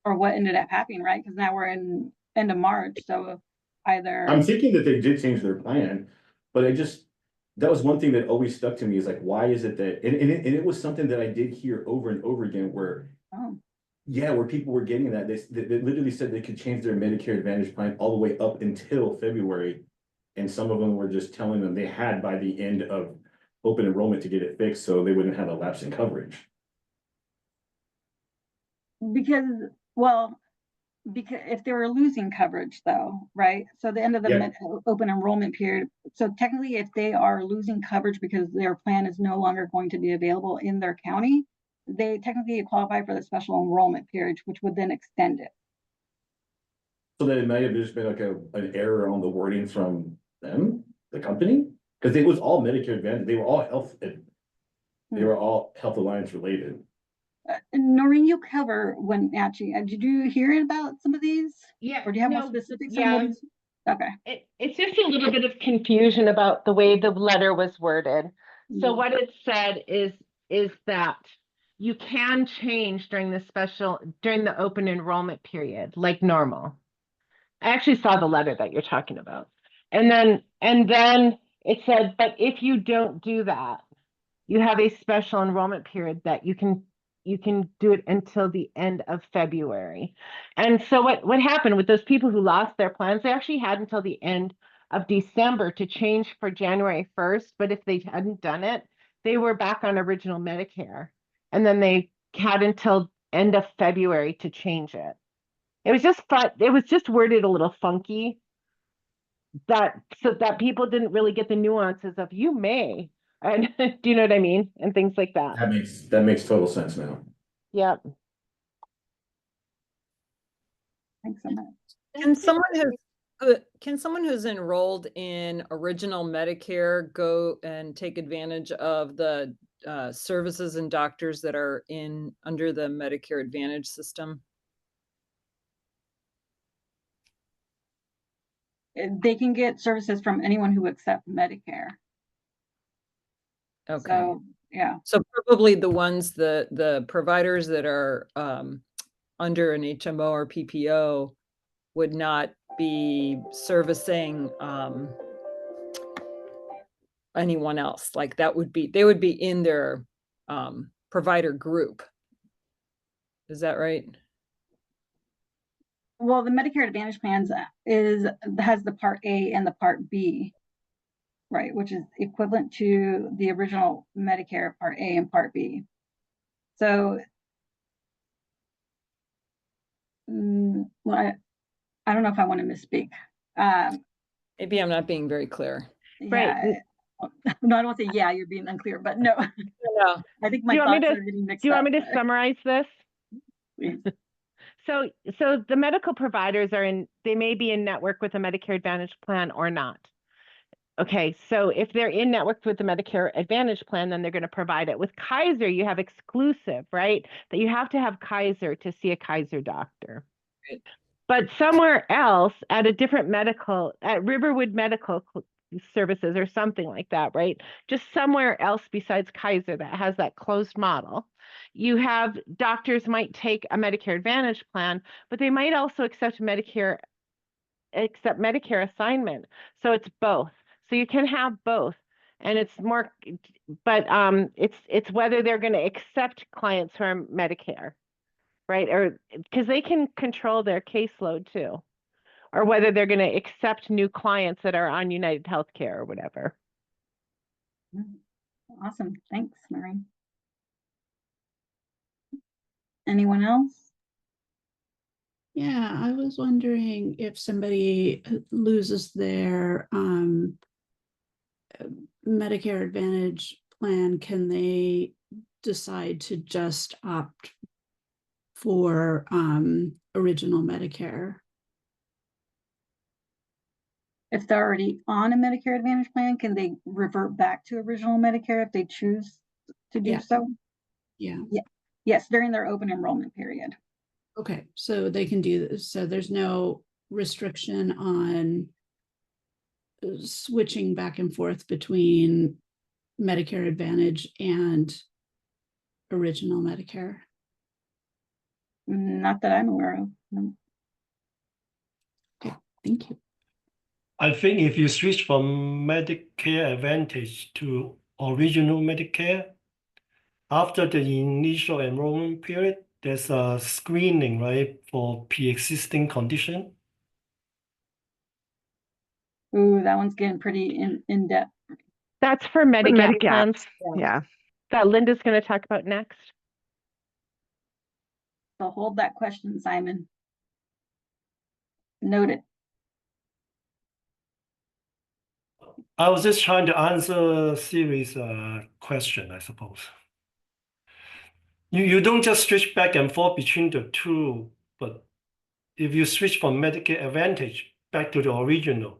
Or what ended up happening, right? Because now we're in end of March, so either. I'm thinking that they did change their plan, but that was one thing that always stuck to me, is like, why is it that, and it was something that I did hear over and over again where, where people were getting that, they literally said they could change their Medicare Advantage plan all the way up until February. And some of them were just telling them they had by the end of open enrollment to get it fixed so they wouldn't have a lapse in coverage. Because if they were losing coverage though, right? So the end of the open enrollment period. So technically if they are losing coverage because their plan is no longer going to be available in their county, they technically qualify for the special enrollment period, which would then extend it. So that it might have just been like an error on the wording from them, the company? Because it was all Medicare Advantage. They were all Health Alliance related. Noreen, you cover Wenatchee. Did you hear about some of these? Yeah. Or do you have more specifics? Yeah. Okay. It's just a little bit of confusion about the way the letter was worded. So what it said is that you can change during the open enrollment period, like normal. I actually saw the letter that you're talking about. And then it said, but if you don't do that, you have a special enrollment period that you can do it until the end of February. And so what happened with those people who lost their plans, they actually had until the end of December to change for January 1st. But if they hadn't done it, they were back on original Medicare. And then they had until end of February to change it. It was just fun. It was just worded a little funky, so that people didn't really get the nuances of you may, and do you know what I mean? And things like that. That makes total sense now. Yep. Thanks so much. Can someone who's enrolled in original Medicare go and take advantage of the services and doctors that are under the Medicare Advantage system? They can get services from anyone who accepts Medicare. Okay. So Yeah. So probably the ones, the providers that are under an HMO or PPO would not be servicing anyone else. Like that would be, they would be in their provider group. Is that right? Well, the Medicare Advantage plans has the Part A and the Part B, right, which is equivalent to the original Medicare Part A and Part B. So, well, I don't know if I want to misspeak. Maybe I'm not being very clear. Yeah. Right. No, I don't say, yeah, you're being unclear, but no. Yeah. I think my thoughts are getting mixed up. Do you want me to summarize this? Please. So the medical providers they may be in network with a Medicare Advantage plan or not. Okay, so if they're in network with the Medicare Advantage plan, then they're going to provide it. With Kaiser, you have exclusive, right? That you have to have Kaiser to see a Kaiser doctor. Right. But somewhere else at a different at Riverwood Medical Services or something like that, right? Just somewhere else besides Kaiser that has that closed model. You have doctors might take a Medicare Advantage plan, but they might also accept Medicare assignment. So it's both. So you can have both. And it's more, but it's whether they're going to accept clients who are Medicare, right? Or because they can control their caseload too, or whether they're going to accept new clients that are on United Healthcare or whatever. Awesome. Thanks, Noreen. Anyone else? Yeah, I was wondering if somebody loses their Medicare Advantage plan, can they decide to just opt for original Medicare? If they're already on a Medicare Advantage plan, can they revert back to original Medicare if they choose to do so? Yeah. Yes, during their open enrollment period. Okay, so they can do this. So there's no restriction on switching back and forth between Medicare Advantage and original Medicare. Not that I'm aware of. No. Okay, thank you. I think if you switch from Medicare Advantage to original Medicare, after the initial enrollment period, there's a screening, right, for pre-existing condition. Ooh, that one's getting pretty in depth. That's for Medigap plans. Yeah. That Linda's going to talk about next. So hold that question, Simon. Noted. I was just trying to answer Siri's question, I suppose. You don't just switch back and forth between the two, but if you switch from Medicare Advantage back to the original,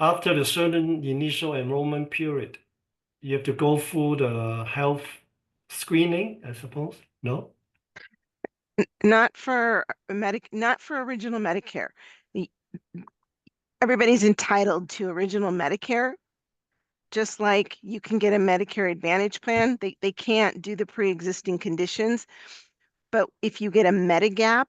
after the certain initial enrollment period, you have to go through the health screening, I suppose. No? Not for original Medicare. Everybody's entitled to original Medicare, just like you can get a Medicare Advantage plan. They can't do the pre-existing conditions, but if you get a Medigap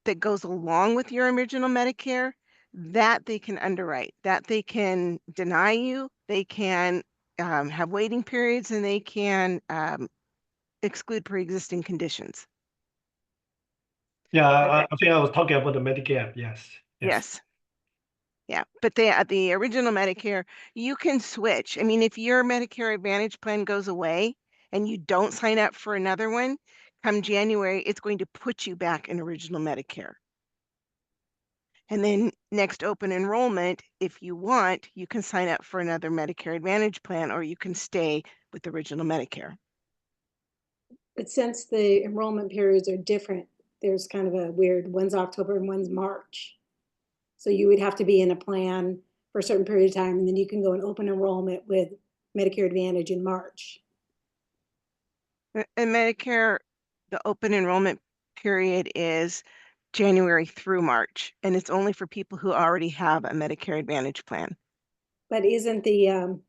that goes along with your original Medicare, that they can underwrite, that they can deny you, they can have waiting periods, and they can exclude pre-existing conditions. Yeah, I think I was talking about the Medicare. Yes. Yes. Yeah, but the original Medicare, you can switch. I mean, if your Medicare Advantage plan goes away and you don't sign up for another one, come January, it's going to put you back in original Medicare. And then next open enrollment, if you want, you can sign up for another Medicare Advantage plan, or you can stay with the original Medicare. But since the enrollment periods are different, there's kind of a weird, one's October and one's March. So you would have to be in a plan for a certain period of time, and then you can go in open enrollment with Medicare Advantage in March. And Medicare, the open enrollment period is January through March, and it's only for people who already have a Medicare Advantage plan. But isn't the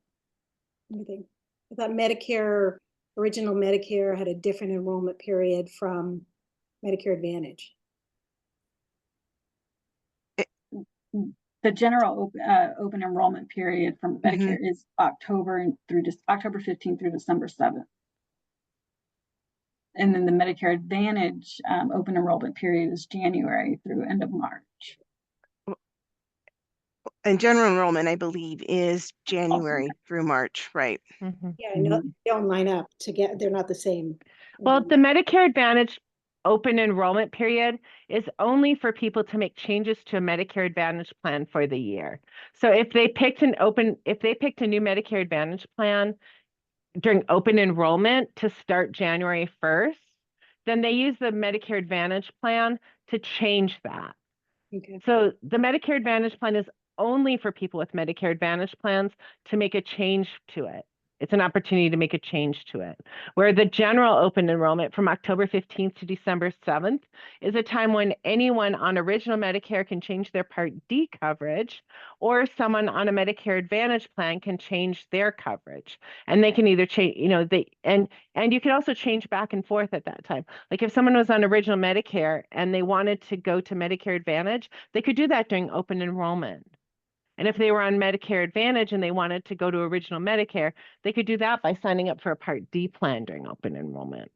I thought Medicare, original Medicare had a different enrollment period from Medicare Advantage. The general open enrollment period from Medicare is October 15th through December 7th. And then the Medicare Advantage open enrollment period is January through end of March. And general enrollment, I believe, is January through March, right? Yeah, I know they don't line up together. They're not the same. Well, the Medicare Advantage open enrollment period is only for people to make changes to a Medicare Advantage plan for the year. So if they picked a new Medicare Advantage plan during open enrollment to start January 1st, then they use the Medicare Advantage plan to change that. Okay. So the Medicare Advantage plan is only for people with Medicare Advantage plans to make a change to it. It's an opportunity to make a change to it. Where the general open enrollment from October 15th to December 7th is a time when anyone on original Medicare can change their Part D coverage, or someone on a Medicare Advantage plan can change their coverage. And they can either change, and you can also change back and forth at that time. Like if someone was on original Medicare and they wanted to go to Medicare Advantage, they could do that during open enrollment. And if they were on Medicare Advantage and they wanted to go to original Medicare, they could do that by signing up for a Part D plan during open enrollment.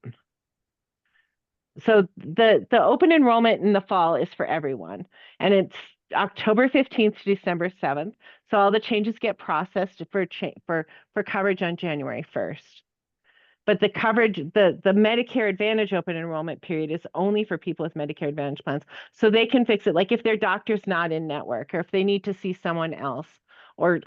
So the open enrollment in the fall is for everyone, and it's October 15th to December 7th. So all the changes get processed for coverage on January 1st. But the coverage, the Medicare Advantage open enrollment period is only for people with Medicare Advantage plans. So they can fix it. Like if their doctor's not in network, or if they need to see someone else, or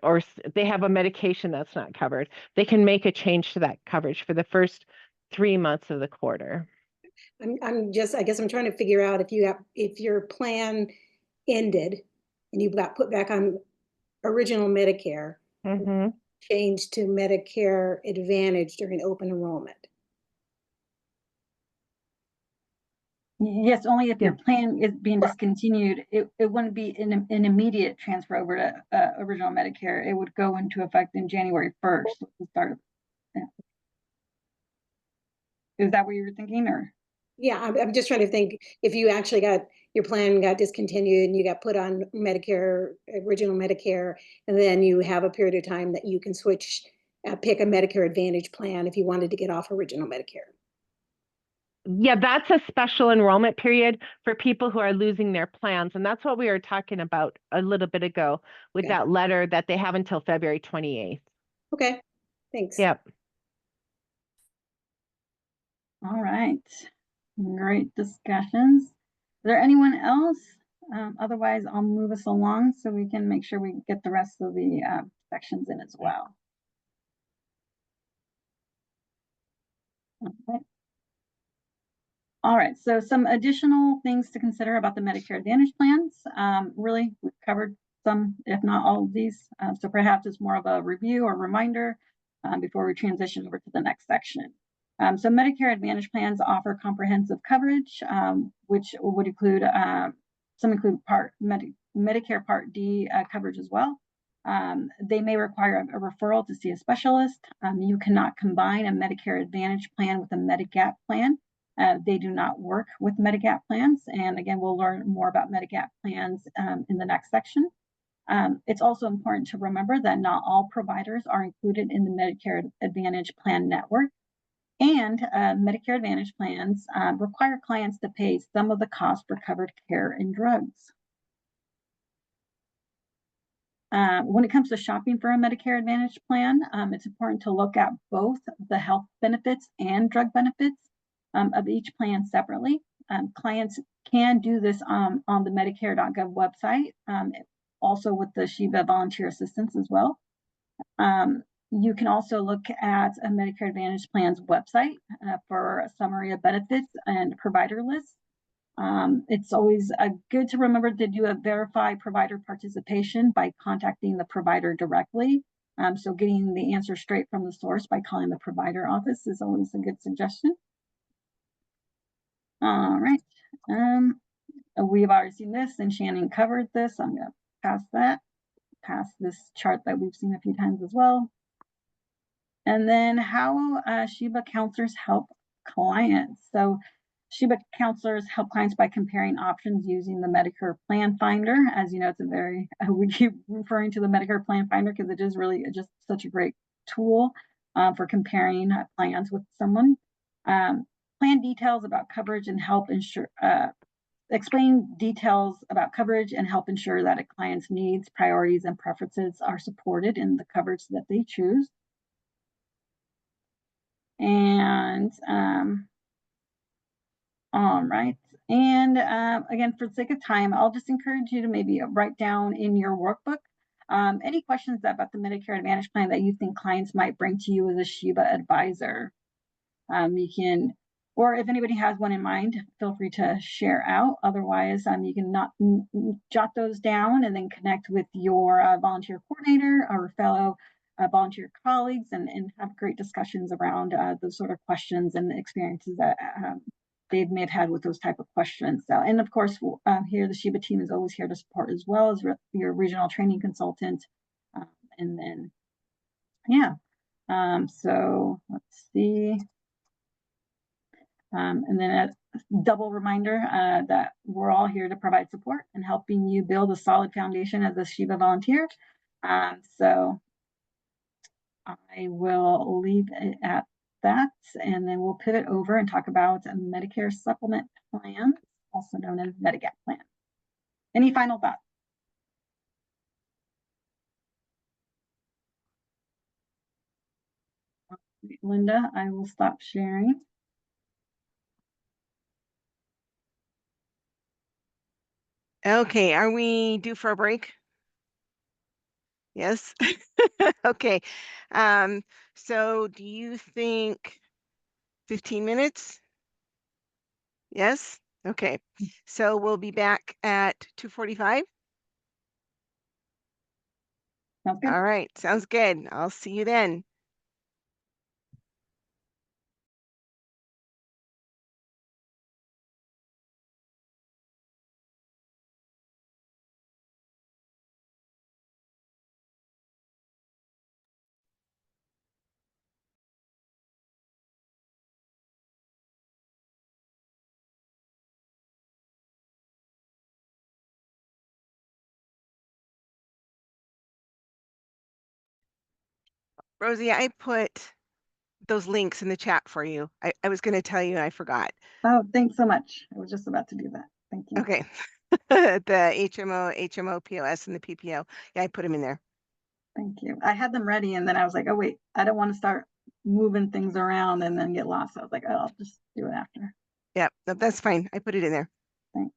they have a medication that's not covered, they can make a change to that coverage for the first 3 months of the quarter. I guess I'm trying to figure out if your plan ended and you got put back on original Medicare, changed to Medicare Advantage during open enrollment. Yes, only if your plan is being discontinued, it wouldn't be an immediate transfer over to original Medicare. It would go into effect in January 1st, the start of. Is that what you were thinking, or? Yeah, I'm just trying to think if you actually got your plan got discontinued and you got put on Medicare, original Medicare, and then you have a period of time that you can switch, pick a Medicare Advantage plan if you wanted to get off original Medicare. Yeah, that's a special enrollment period for people who are losing their plans. And that's what we were talking about a little bit ago with that letter that they have until February 28th. Okay, thanks. Yep. All right, great discussions. Is there anyone else? Otherwise, I'll move us along so we can make sure we get the rest of the sections in as well. Okay. All right, so some additional things to consider about the Medicare Advantage plans. Really, we've covered some, if not all of these. So perhaps it's more of a review or reminder before we transition over to the next section. So Medicare Advantage plans offer comprehensive coverage, which would include, some include Medicare Part D coverage as well. They may require a referral to see a specialist. You cannot combine a Medicare Advantage plan with a Medigap plan. They do not work with Medigap plans. And again, we'll learn more about Medigap plans in the next section. It's also important to remember that not all providers are included in the Medicare Advantage plan network. And Medicare Advantage plans require clients to pay some of the cost for covered care and drugs. When it comes to shopping for a Medicare Advantage plan, it's important to look at both the health benefits and drug benefits of each plan separately. Clients can do this on the Medicare.gov website, also with the Shiva Volunteer Assistance as well. You can also look at a Medicare Advantage plan's website for a summary of benefits and provider lists. It's always good to remember to do a verify provider participation by contacting the provider directly. So getting the answer straight from the source by calling the provider office is always a good suggestion. All right. We've already seen this and Shannon covered this. I'm going to pass this chart that we've seen a few times as well. And then how Shiba counselors help clients. So Shiba counselors help clients by comparing options using the Medicare Plan Finder. As you know, it's a very, we keep referring to the Medicare Plan Finder because it is really just such a great tool for comparing plans with someone. Plan details about coverage and help ensure, explain details about coverage and help ensure that a client's needs, priorities, and preferences are supported in the coverage that they choose. And all right. And again, for the sake of time, I'll just encourage you to maybe write down in your workbook any questions about the Medicare Advantage plan that you think clients might bring to you as a Shiba advisor. You can, or if anybody has one in mind, feel free to share out. Otherwise, you can jot those down and then connect with your volunteer coordinator or fellow volunteer colleagues and have great discussions around those sort of questions and experiences that they may have had with those type of questions. So, and of course, here the Shiba team is always here to support as well as your regional training consultant. And then, yeah. So let's see. And then a double reminder that we're all here to provide support and helping you build a solid foundation as a Shiba volunteer. So I will leave it at that, and then we'll pivot over and talk about a Medicare supplement plan, also known as Medigap plan. Any final thoughts? Linda, I will stop sharing. Okay, are we due for a break? Yes. Okay. So do you think 15 minutes? Yes. Okay. So we'll be back at 2:45. Sounds good. All right. Sounds good. I'll see you then. Rosie, I put those links in the chat for you. I was going to tell you and I forgot. Oh, thanks so much. I was just about to do that. Thank you. Okay. The HMO, POS, and the PPO. Yeah, I put them in there. Thank you. I had them ready and then I was like, oh wait, I don't want to start moving things around and then get lost. So I was like, oh, I'll just do it after. Yeah, that's fine. I put it in there. Thanks.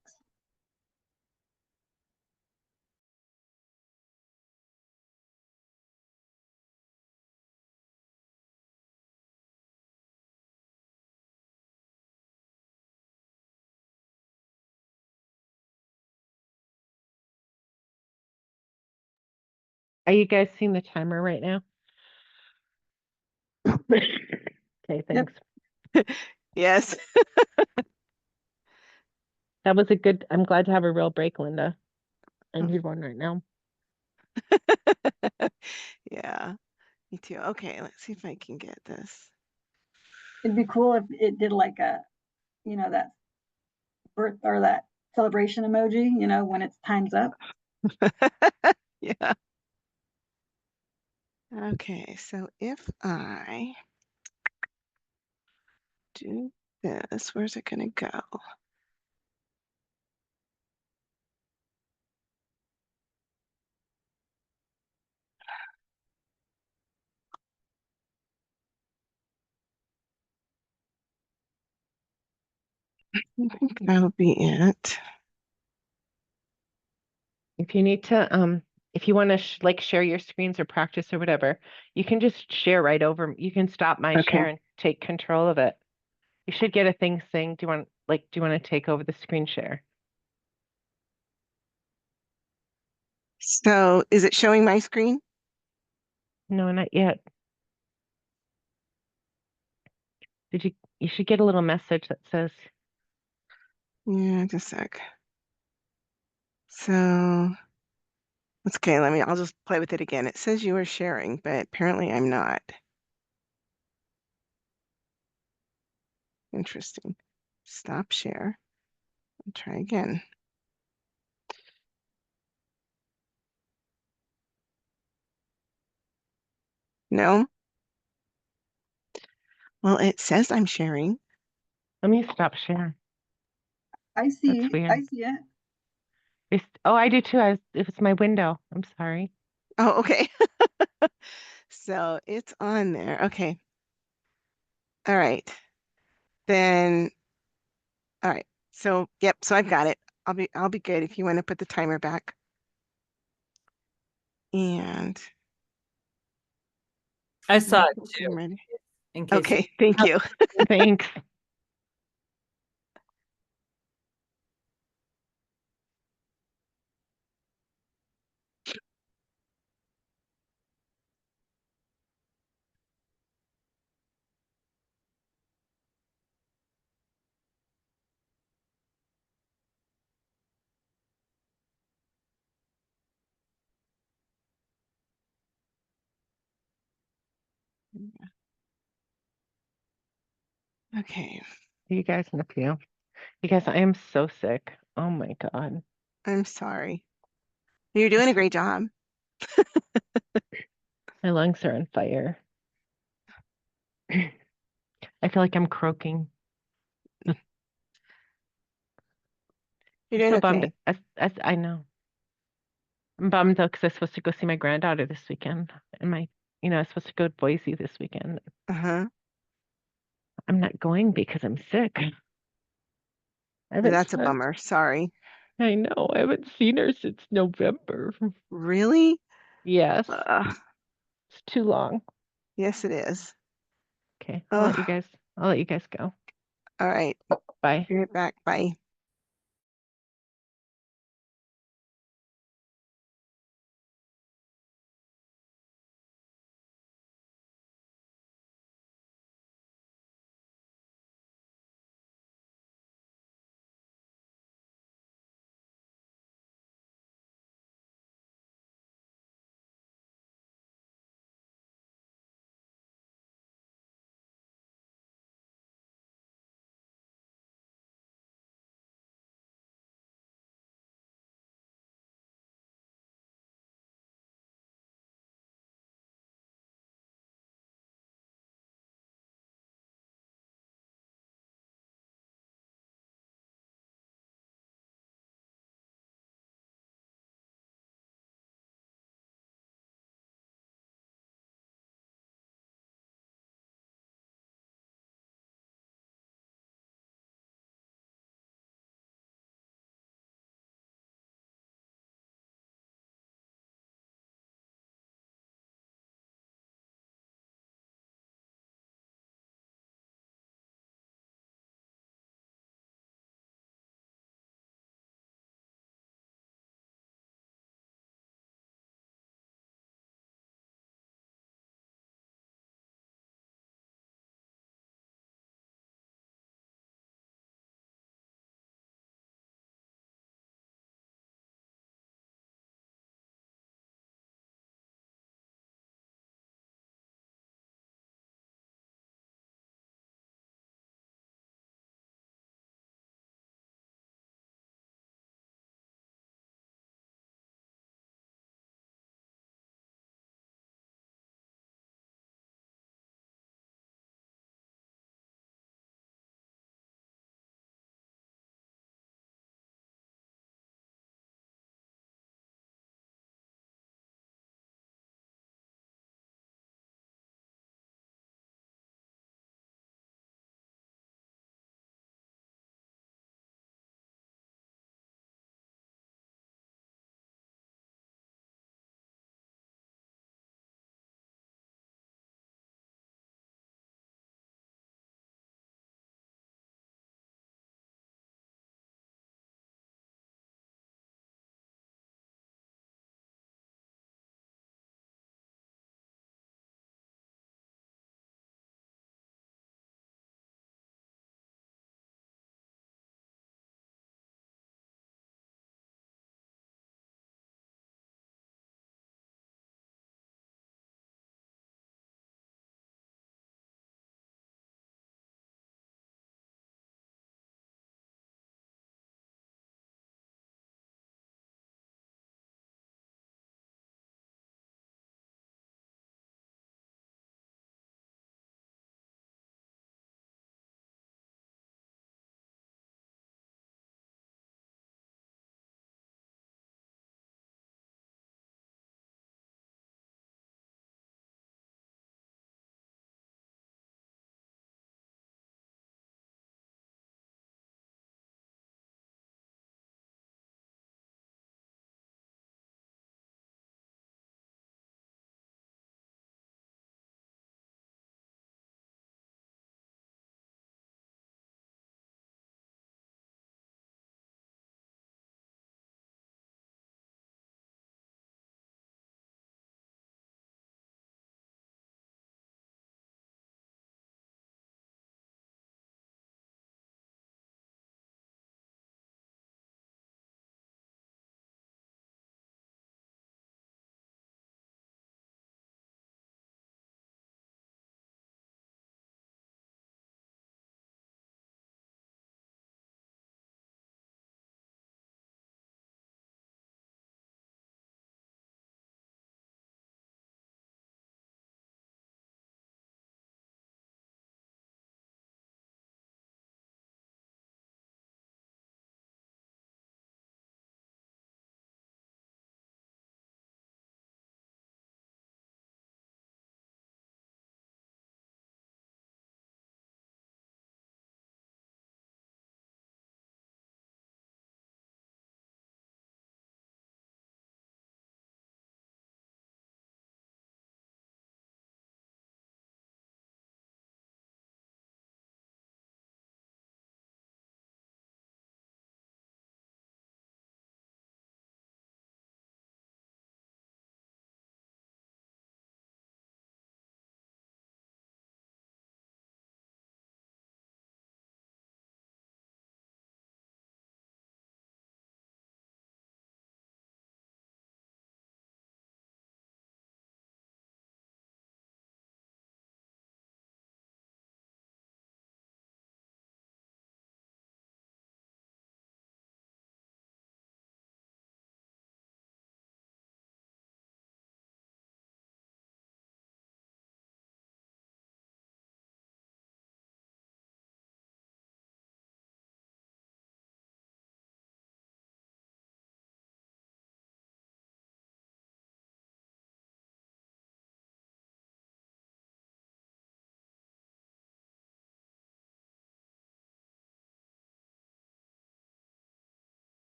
Are you guys seeing the timer right now? Okay, thanks. Yep. Yes. That was a good, I'm glad to have a real break, Linda. I need one right now. Yeah, me too. Okay, let's see if I can get this. It'd be cool if it did like a, you know, that birth or that celebration emoji, you know, when it's time's up. Yeah. Okay, so if I do this, where's it going to go? I think that'll be it. If you need to, if you want to like share your screens or practice or whatever, you can just share right over. You can stop my share and take control of it. You should get a thing saying, do you want to take over the screen share? So is it showing my screen? No, not yet. You should get a little message that says. Yeah, just a sec. So okay, I'll just play with it again. It says you are sharing, but apparently I'm not. Interesting. Stop share. Try again. No? Well, it says I'm sharing. Let me stop sharing. I see, That's weird. I see it. Oh, I do too. It was my window. I'm sorry. Oh, okay. So it's on there. Okay. All right. Then, all right. So, yep. So I've got it. I'll be good if you want to put the timer back. And I saw it I'm too, ready. in case. Okay. Thank you. Thanks. Okay. You guys in a few. You guys, I am so sick. Oh my God. I'm sorry. You're doing a great job. My lungs are on fire. I feel like I'm croaking. You're I'm doing so bummed. okay. As I know. I'm bummed though because I was supposed to go see my granddaughter this weekend. And I was supposed to go to Boise this weekend. Uh-huh. I'm not going because I'm sick. That's a bummer. Sorry. I know. I haven't seen her since November. Really? Yes. It's too long. Yes, it is. Okay. I'll let you guys go. All right. Bye. Be right back. Bye.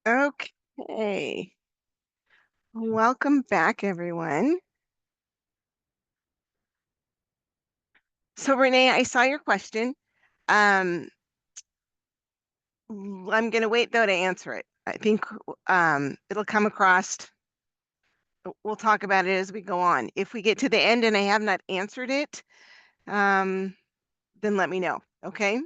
Okay. Welcome back, everyone. So Renee, I saw your question. I'm going to wait though to answer it. I think it'll come across. We'll talk about it as we go on. If we get to the end and I have not answered it, then let me know, okay?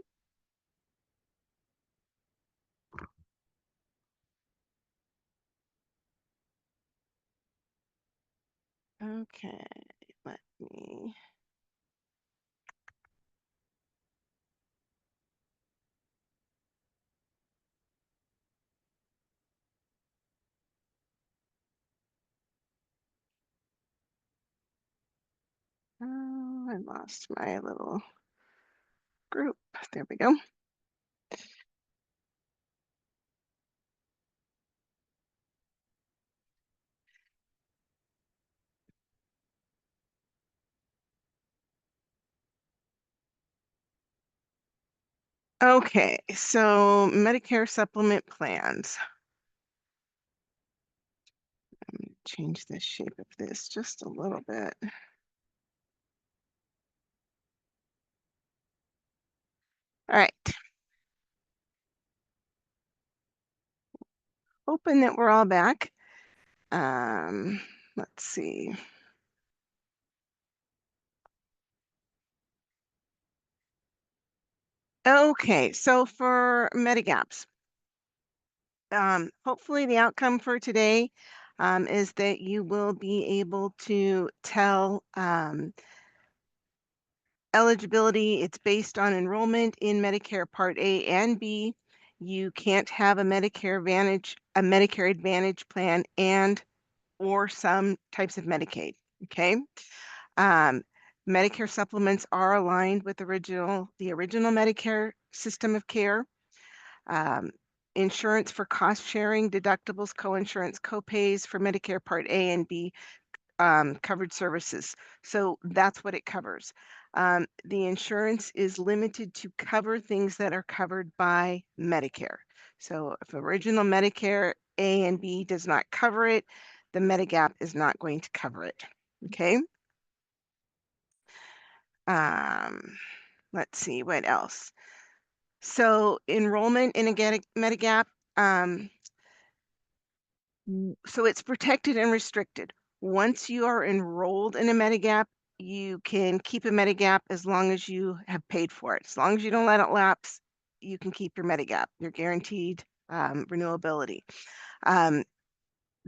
Okay, let me. Oh, I lost my little group. There we go. Okay, so Medicare supplement plans. Let me change the shape of this just a little bit. All right. Hoping that we're all back. Let's see. Okay, so for Medigaps, hopefully the outcome for today is that you will be able to tell eligibility. It's based on enrollment in Medicare Part A and B. You can't have a Medicare Advantage plan and or some types of Medicaid. Okay. Medicare supplements are aligned with the original Medicare system of care. Insurance for cost sharing, deductibles, co-insurance, co-pays for Medicare Part A and B covered services. So that's what it covers. The insurance is limited to cover things that are covered by Medicare. So if original Medicare A and B does not cover it, the Medigap is not going to cover it. Okay. Let's see what else. So enrollment in a Medigap, so it's protected and restricted. Once you are enrolled in a Medigap, you can keep a Medigap as long as you have paid for it. As long as you don't let it lapse, you can keep your Medigap. You're guaranteed renewability.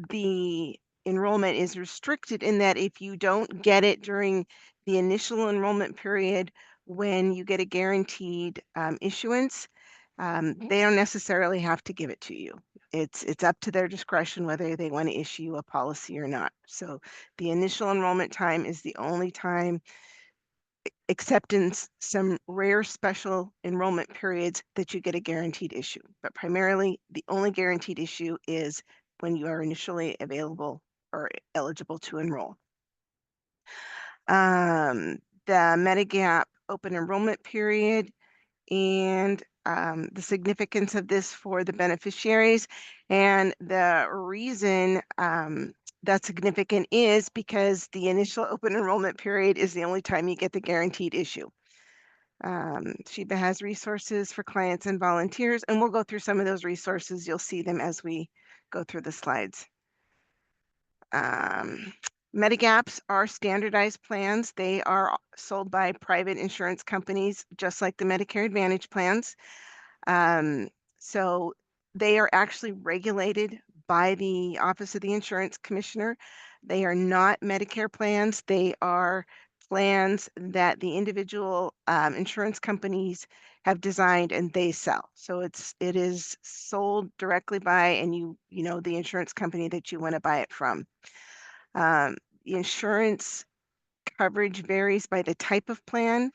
The enrollment is restricted in that if you don't get it during the initial enrollment period, when you get a guaranteed issuance, they don't necessarily have to give it to you. It's up to their discretion whether they want to issue a policy or not. So the initial enrollment time is the only time, except in some rare special enrollment periods, that you get a guaranteed issue. But primarily, the only guaranteed issue is when you are initially available or eligible to enroll. The Medigap open enrollment period and the significance of this for the beneficiaries. And the reason that's significant is because the initial open enrollment period is the only time you get the guaranteed issue. Sheba has resources for clients and volunteers, and we'll go through some of those resources. You'll see them as we go through the slides. Medigaps are standardized plans. They are sold by private insurance companies, just like the Medicare Advantage plans. So they are actually regulated by the Office of the Insurance Commissioner. They are not Medicare plans. They are plans that the individual insurance companies have designed and they sell. So it is sold directly by, and you know the insurance company that you want to buy it from. The insurance coverage varies by the type of plan.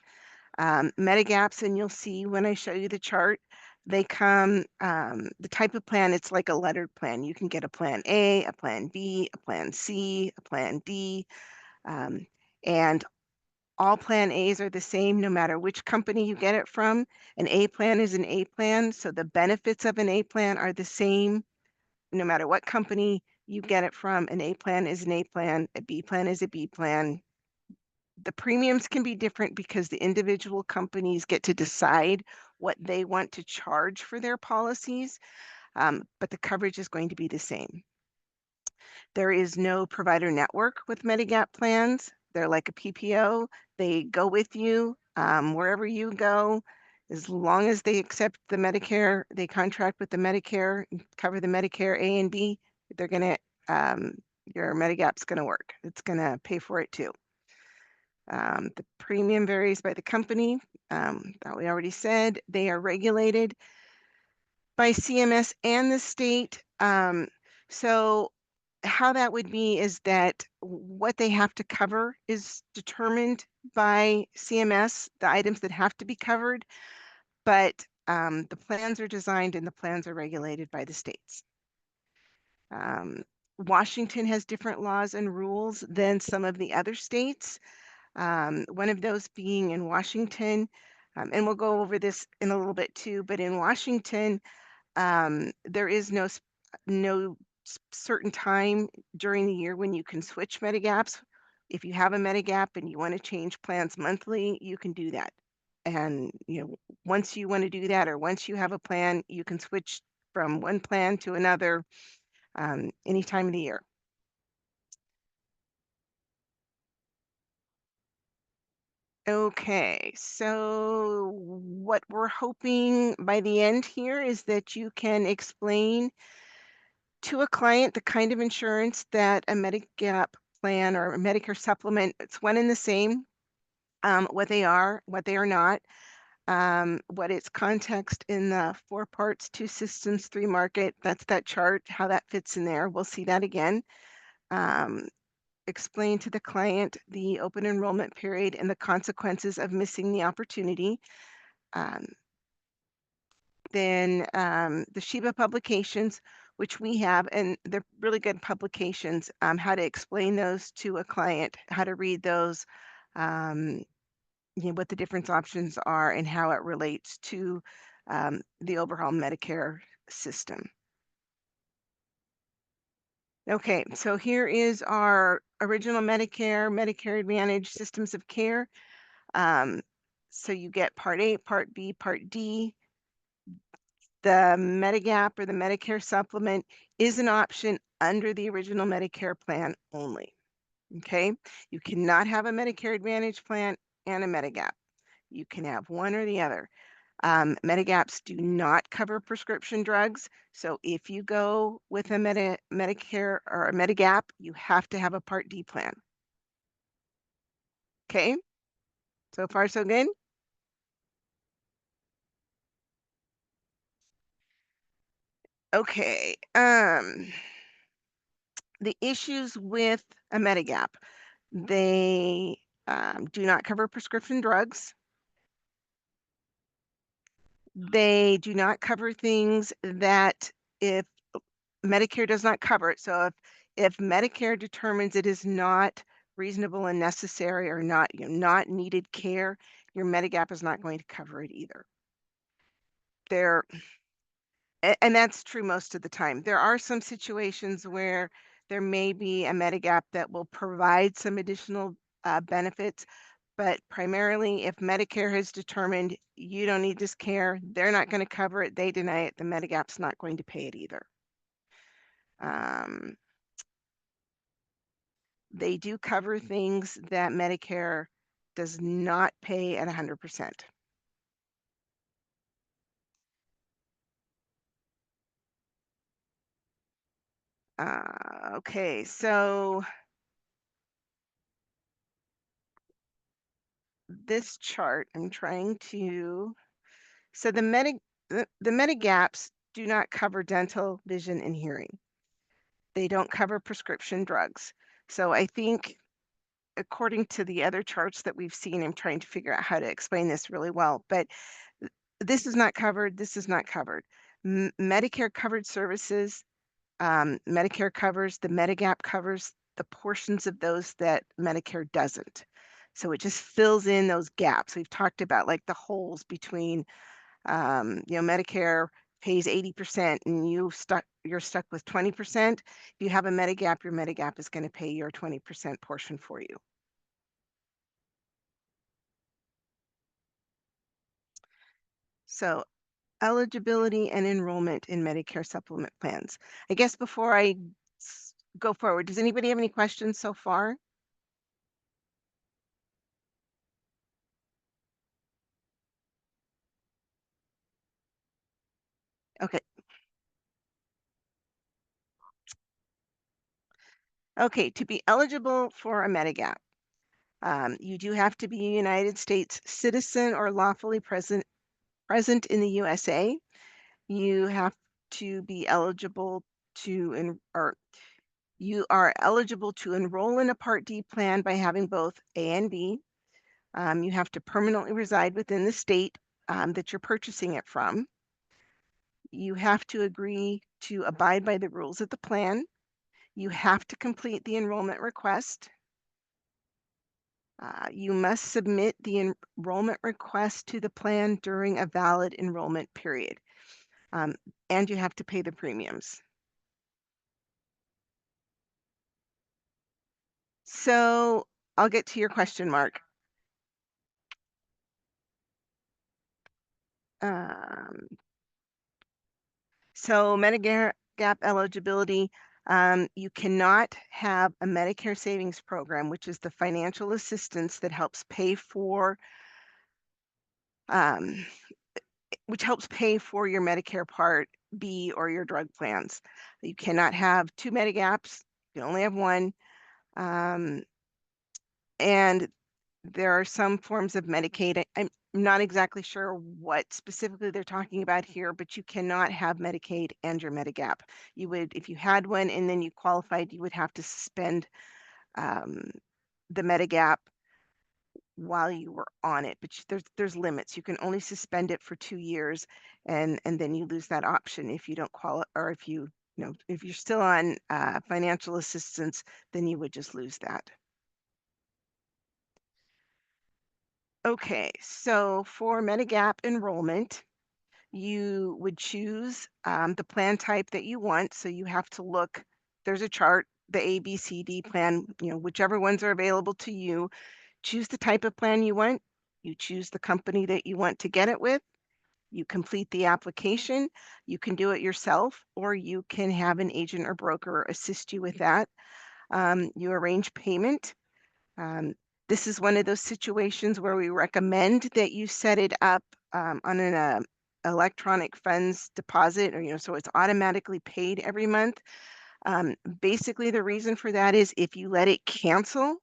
Medigaps, and you'll see when I show you the chart, they come, the type of plan, it's like a lettered plan. You can get a plan A, a plan B, a plan C, a plan D, and all plan A's are the same no matter which company you get it from. An A plan is an A plan, so the benefits of an A plan are the same no matter what company you get it from, an A plan is an A plan, a B plan is a B plan. The premiums can be different because the individual companies get to decide what they want to charge for their policies, but the coverage is going to be the same. There is no provider network with Medigap plans. They're like a PPO. They go with you wherever you go. As long as they accept the Medicare, they contract with the Medicare, cover the Medicare A and B, they're going to, your Medigap's going to work. It's going to pay for it too. The premium varies by the company. That we already said. They are regulated by CMS and the state. So how that would be is that what they have to cover is determined by CMS, the items that have to be covered, but the plans are designed and the plans are regulated by the states. Washington has different laws and rules than some of the other states. One of those being in Washington, and we'll go over this in a little bit too, but in Washington, there is no certain time during the year when you can switch Medigaps. If you have a Medigap and you want to change plans monthly, you can do that. And once you want to do that, or once you have a plan, you can switch from one plan to another any time of the year. Okay, so what we're hoping by the end here is that you can explain to a client the kind of insurance that a Medigap plan or a Medicare supplement, it's one and the same, what they are not, what its context in the 4 parts, 2 systems, 3 market, that's that chart, how that fits in there. We'll see that again. Explain to the client the open enrollment period and the consequences of missing the opportunity. Then the Sheba publications, which we have, and they're really good publications, how to explain those to a client, how to read those, what the different options are and how it relates to the overall Medicare system. Okay, so here is our original Medicare, Medicare Advantage systems of care. So you get Part A, Part B, Part D. The Medigap or the Medicare supplement is an option under the original Medicare plan only. Okay, you cannot have a Medicare Advantage plan and a Medigap. You can have one or the other. Medigaps do not cover prescription drugs. So if you go with a Medicare or a Medigap, you have to have a Part D plan. Okay, so far so good. Okay, the issues with a Medigap, they do not cover prescription drugs. They do not cover things that if Medicare does not cover it. So if Medicare determines it is not reasonable and necessary or not, not needed care, your Medigap is not going to cover it either. And that's true most of the time. There are some situations where there may be a Medigap that will provide some additional benefits, but primarily if Medicare has determined you don't need this care, they're not going to cover it, they deny it, the Medigap's not going to pay it either. They do cover things that Medicare does not pay at 100%. Okay, so this chart, I'm trying to, so the Medigaps do not cover dental, vision, and hearing. They don't cover prescription drugs. So I think according to the other charts that we've seen, I'm trying to figure out how to explain this really well, but this is not covered, this is not covered. Medicare covered services, Medicare covers, the Medigap covers the portions of those that Medicare doesn't. So it just fills in those gaps. We've talked about like the holes between, Medicare pays 80% and you're stuck with 20%, if you have a Medigap, your Medigap is going to pay your 20% portion for you. So eligibility and enrollment in Medicare supplement plans. I guess before I go forward, does anybody have any questions so far? Okay. Okay, to be eligible for a Medigap, you do have to be a United States citizen or lawfully present in the USA. You have to be eligible to, you are eligible to enroll in a Part D plan by having both A and B. You have to permanently reside within the state that you're purchasing it from. You have to agree to abide by the rules of the plan. You have to complete the enrollment request. You must submit the enrollment request to the plan during a valid enrollment period. And you have to pay the premiums. So I'll get to your question, Mark. So Medicare gap eligibility, you cannot have a Medicare savings program, which is the financial assistance that helps pay for your Medicare Part B or your drug plans. You cannot have two Medigaps. You can only have one. And there are some forms of Medicaid. I'm not exactly sure what specifically they're talking about here, but you cannot have Medicaid and your Medigap. You would, if you had one and then you qualified, you would have to suspend the Medigap while you were on it. But there's limits. You can only suspend it for 2 years, and then you lose that option if you don't qualify, or if if you're still on financial assistance, then you would just lose that. Okay, so for Medigap enrollment, you would choose the plan type that you want. So you have to look, there's a chart, the ABCD plan, whichever ones are available to you. Choose the type of plan you want. You choose the company that you want to get it with. You complete the application. You can do it yourself, or you can have an agent or broker assist you with that. You arrange payment. This is one of those situations where we recommend that you set it up on an electronic funds deposit, or so it's automatically paid every month. Basically, the reason for that is if you let it cancel,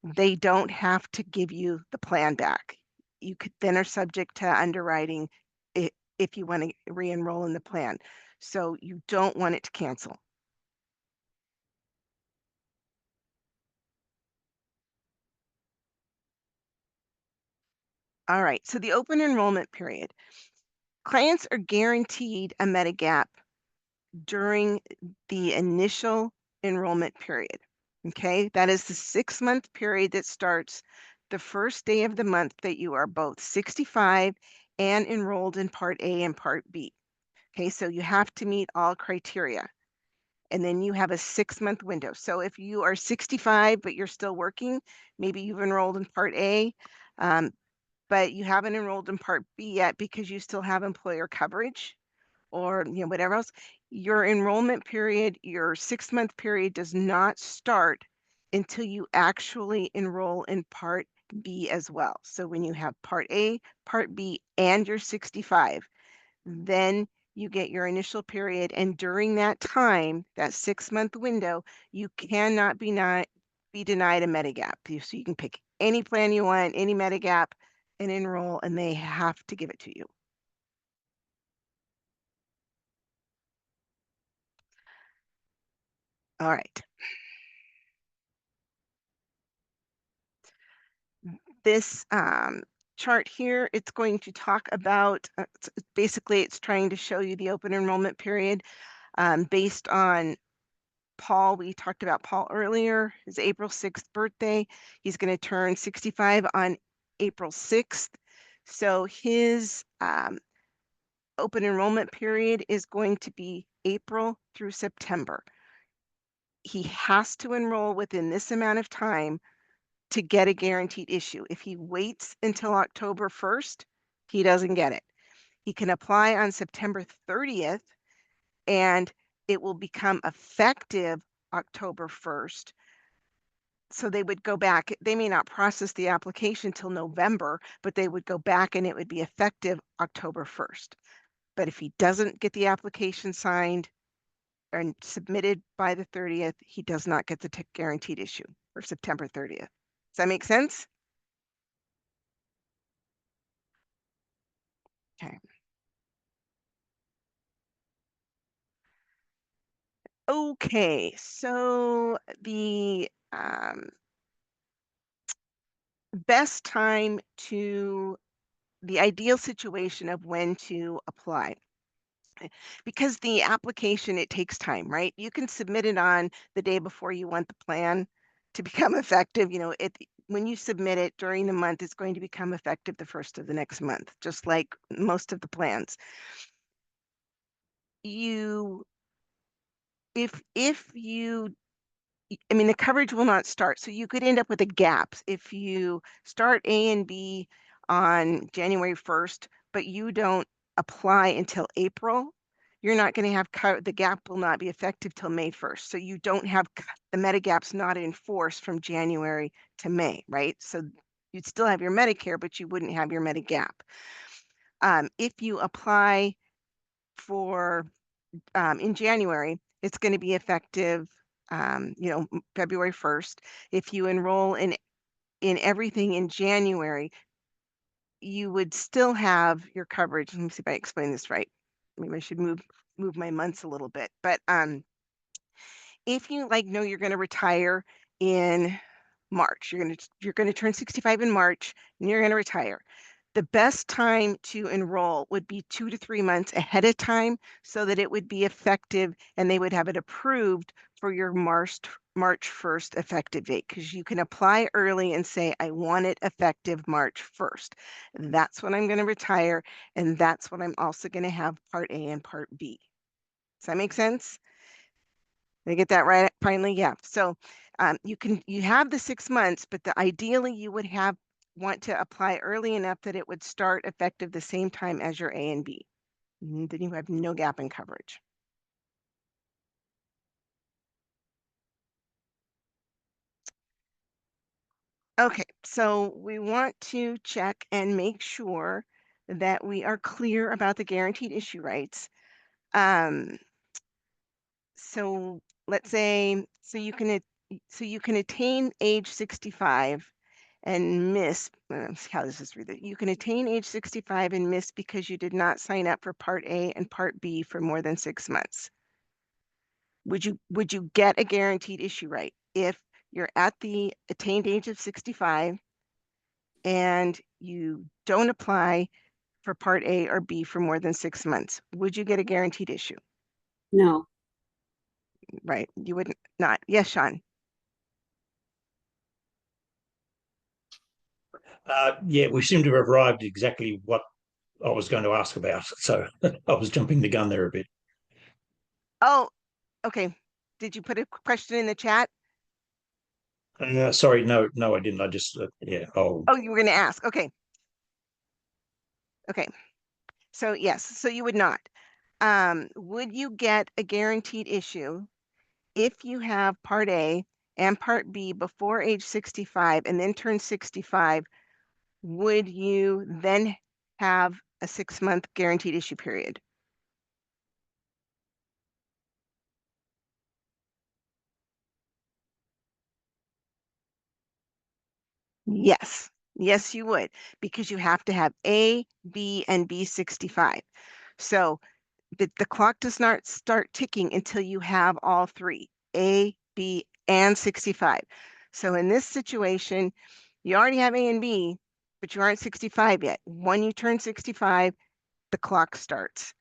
they don't have to give you the plan back. You could then are subject to underwriting if you want to re-enroll in the plan. So you don't want it to cancel. All right, so the open enrollment period. Clients are guaranteed a Medigap during the initial enrollment period. Okay, that is the 6-month period that starts the first day of the month that you are both 65 and enrolled in Part A and Part B. Okay, so you have to meet all criteria. And then you have a 6-month window. So if you are 65, but you're still working, maybe you've enrolled in Part A, but you haven't enrolled in Part B yet because you still have employer coverage or whatever else, your enrollment period, your 6-month period does not start until you actually enroll in Part B as well. So when you have Part A, Part B, and you're 65, then you get your initial period. And during that time, that 6-month window, you cannot be denied a Medigap. So you can pick any plan you want, any Medigap, and enroll, and they have to give it to you. All right. This chart here, it's going to talk about, basically it's trying to show you the open enrollment period based on Paul. We talked about Paul earlier, his April 6th birthday. He's going to turn 65 on April 6th. So his open enrollment period is going to be April through September. He has to enroll within this amount of time to get a guaranteed issue. If he waits until October 1st, he doesn't get it. He can apply on September 30th and it will become effective October 1st. So they would go back, they may not process the application till November, but they would go back and it would be effective October 1st. But if he doesn't get the application signed and submitted by the 30th, he does not get the guaranteed issue for September 30th. Does that make sense? Okay. Okay, so the best time to, the ideal situation of when to apply. Because the application, it takes time, right? You can submit it on the day before you want the plan to become effective. You know, when you submit it during the month, it's going to become effective the first of the next month, just like most of the plans. I mean, the coverage will not start. So you could end up with a gap. If you start A and B on January 1st, but you don't apply until April, you're not going to have the gap will not be effective till May 1st. So you don't have the Medigap's not in force from January to May, right? So you'd still have your Medicare, but you wouldn't have your Medigap. If you apply for in January, it's going to be effective, February 1st. If you enroll in everything in January, you would still have your coverage. Let me see if I explain this right. Maybe I should move my months a little bit. But if you know you're going to retire in March, you're going to turn 65 in March, and you're going to retire. The best time to enroll would be 2 to 3 months ahead of time so that it would be effective and they would have it approved for your March 1st effective date, because you can apply early and say, I want it effective March 1st. That's when I'm going to retire, and that's when I'm also going to have Part A and Part B. Does that make sense? Did I get that right finally? Yeah. So you have the 6 months, but ideally you would want to apply early enough that it would start effective the same time as your A and B. Then you have no gap in coverage. Okay, so we want to check and make sure that we are clear about the guaranteed issue rights. So let's say, so you can attain age 65 and miss, how does this read? You can attain age 65 and miss because you did not sign up for Part A and Part B for more than 6 months. Would you get a guaranteed issue right if you're at the attained age of 65 and you don't apply for Part A or B for more than 6 months? Would you get a guaranteed issue? No. Right, you would not. Yes, Sean. Yeah, we seem to have arrived at exactly what I was going to ask about. So I was jumping the gun there a bit. Oh, okay. Did you put a question in the chat? Sorry, no, I didn't. I just, yeah. Oh, you were going to ask. Okay. Okay. So yes, so you would not. Would you get a guaranteed issue if you have Part A and Part B before age 65 and then turn 65? Would you then have a 6-month guaranteed issue period? Yes. Yes, you would, because you have to have A, B, and B 65. So the clock does not start ticking until you have all three, A, B, and 65. So in this situation, you already have A and B, but you aren't 65 yet. When you turn 65, the clock starts.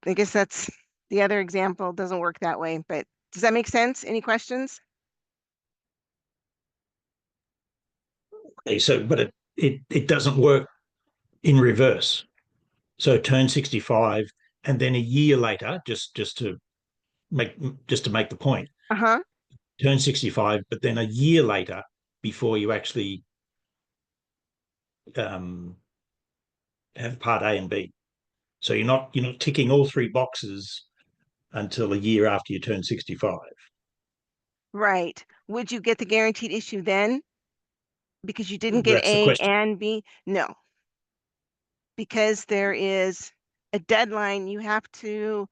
I guess that's the other example. Doesn't work that way, but does that make sense? Any questions? Okay, so, but it doesn't work in reverse. So turn 65, and then a year later, just to make the point, turn 65, but then a year later, before you actually have part A and B. So you're not ticking all three boxes until a year after you turn 65. Right. Would you get the guaranteed issue then? Because you didn't get That's the A question. and B? No. Because there is a deadline you have to,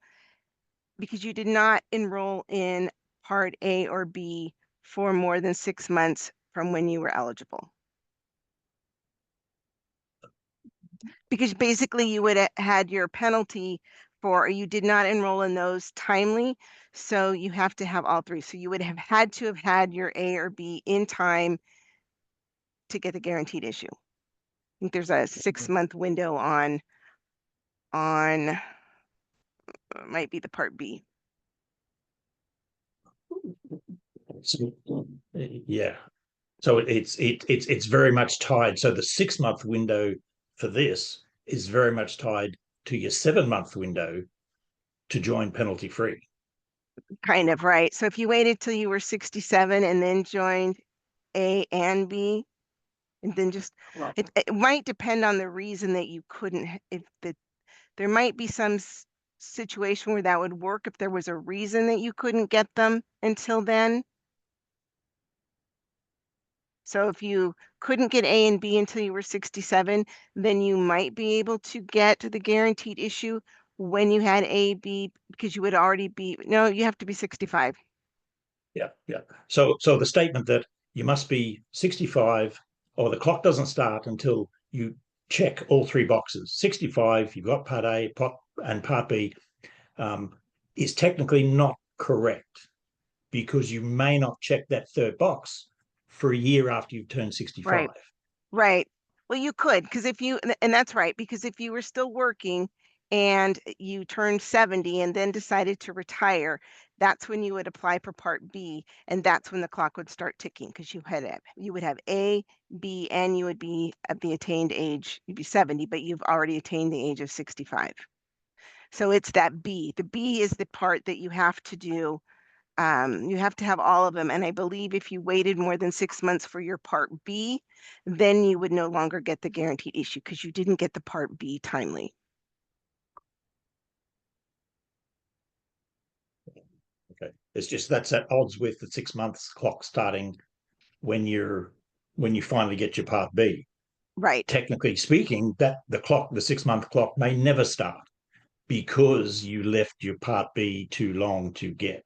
because you did not enroll in Part A or B for more than 6 months from when you were eligible. Because basically you would have had your penalty for you did not enroll in those timely. So you have to have all three. So you would have had to have had your A or B in time to get the guaranteed issue. I think there's a 6-month window on might be the Part B. So, yeah. So it's very much tied. So the 6-month window for this is very much tied to your 7-month window to join penalty free. Kind of, right. So if you waited till you were 67 and then joined A and B, and then just it might depend on the reason that you couldn't, there might be some situation where that would work if there was a reason that you couldn't get them until then. So if you couldn't get A and B until you were 67, then you might be able to get the guaranteed issue when you had A, B, because you would already be, no, you have to be 65. Yeah. So the statement that you must be 65 or the clock doesn't start until you check all three boxes. 65, you've got Part A, and Part B, is technically not correct, because you may not check that third box for a year after you've turned 65. Right. Well, you could, because if you, and that's right, because if you were still working and you turned 70 and then decided to retire, that's when you would apply for Part B, and that's when the clock would start ticking, because you would have A, B, and you would be at the attained age, you'd be 70, but you've already attained the age of 65. So it's that B. The B is the part that you have to do. You have to have all of them. And I believe if you waited more than 6 months for your Part B, then you would no longer get the guaranteed issue because you didn't get the Part B timely. Okay. It's just that's at odds with the 6 months clock starting when you finally get your Part B. Right. Technically speaking, that the 6-month clock may never start because you left your Part B too long to get.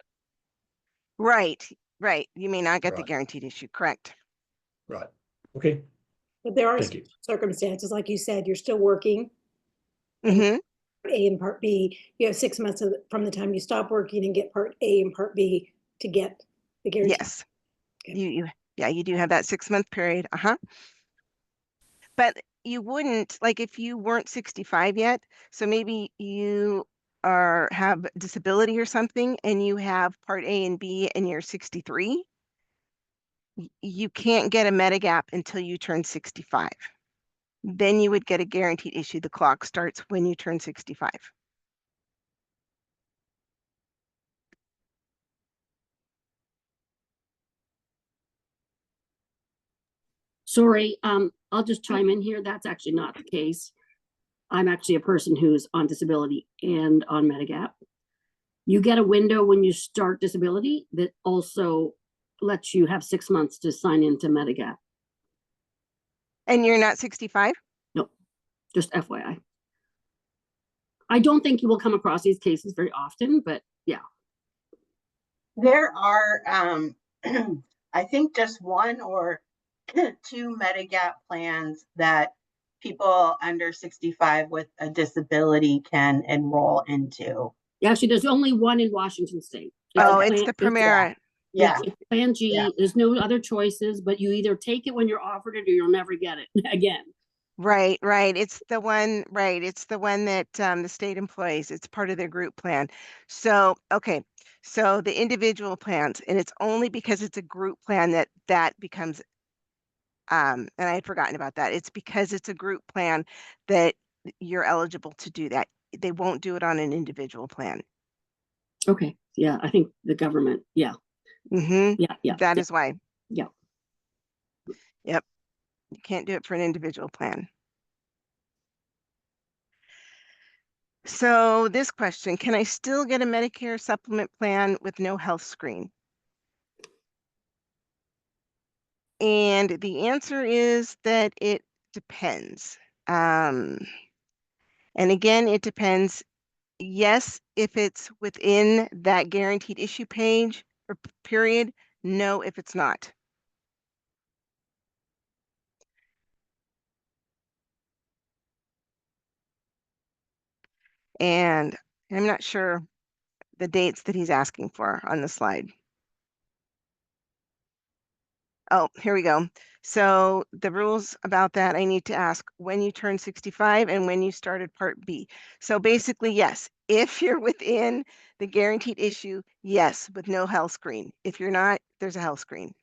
Right. You may not get the guaranteed issue. Correct. Right. Okay. But there are circumstances, like you said, you're still working. Mm-hmm. Part A and Part B, you have 6 months from the time you stop working and get Part A and Part B to get the guarantee. Yes. Okay. You do have that 6-month period. But you wouldn't, like if you weren't 65 yet, so maybe you have disability or something and you have Part A and B and you're 63, you can't get a Medigap until you turn 65. Then you would get a guaranteed issue. The clock starts when you turn 65. Sorry, I'll just chime in here. That's actually not the case. I'm actually a person who's on disability and on Medigap. You get a window when you start disability that also lets you have 6 months to sign into Medigap. And you're not 65? No, just FYI. I don't think you will come across these cases very often, but yeah. There are, I think just one or two Medigap plans that people under 65 with a disability can enroll into. Actually, there's only one in Washington State. It's the Primera. Yeah. It's Plan G. Yeah. There's no other choices, but you either take it when you're offered it or you'll never get it again. Right. It's the one, It's the one that the state employs. It's part of their group plan. So, okay. So the individual plans, and it's only because it's a group plan that becomes And I had forgotten about that. It's because it's a group plan that you're eligible to do that. They won't do it on an individual plan. Okay. Yeah, I think the government. Yeah. Yeah. That is why. Yeah. Yep. You can't do it for an individual plan. So this question, can I still get a Medicare supplement plan with no health screen? And the answer is that it depends. And again, it depends. Yes, if it's within that guaranteed issue page or period. No, if it's not. And I'm not sure the dates that he's asking for on the slide. Oh, here we go. So the rules about that, I need to ask when you turn 65 and when you started Part B. So basically, yes, if you're within the guaranteed issue, yes, with no health screen. If you're not, there's a health screen.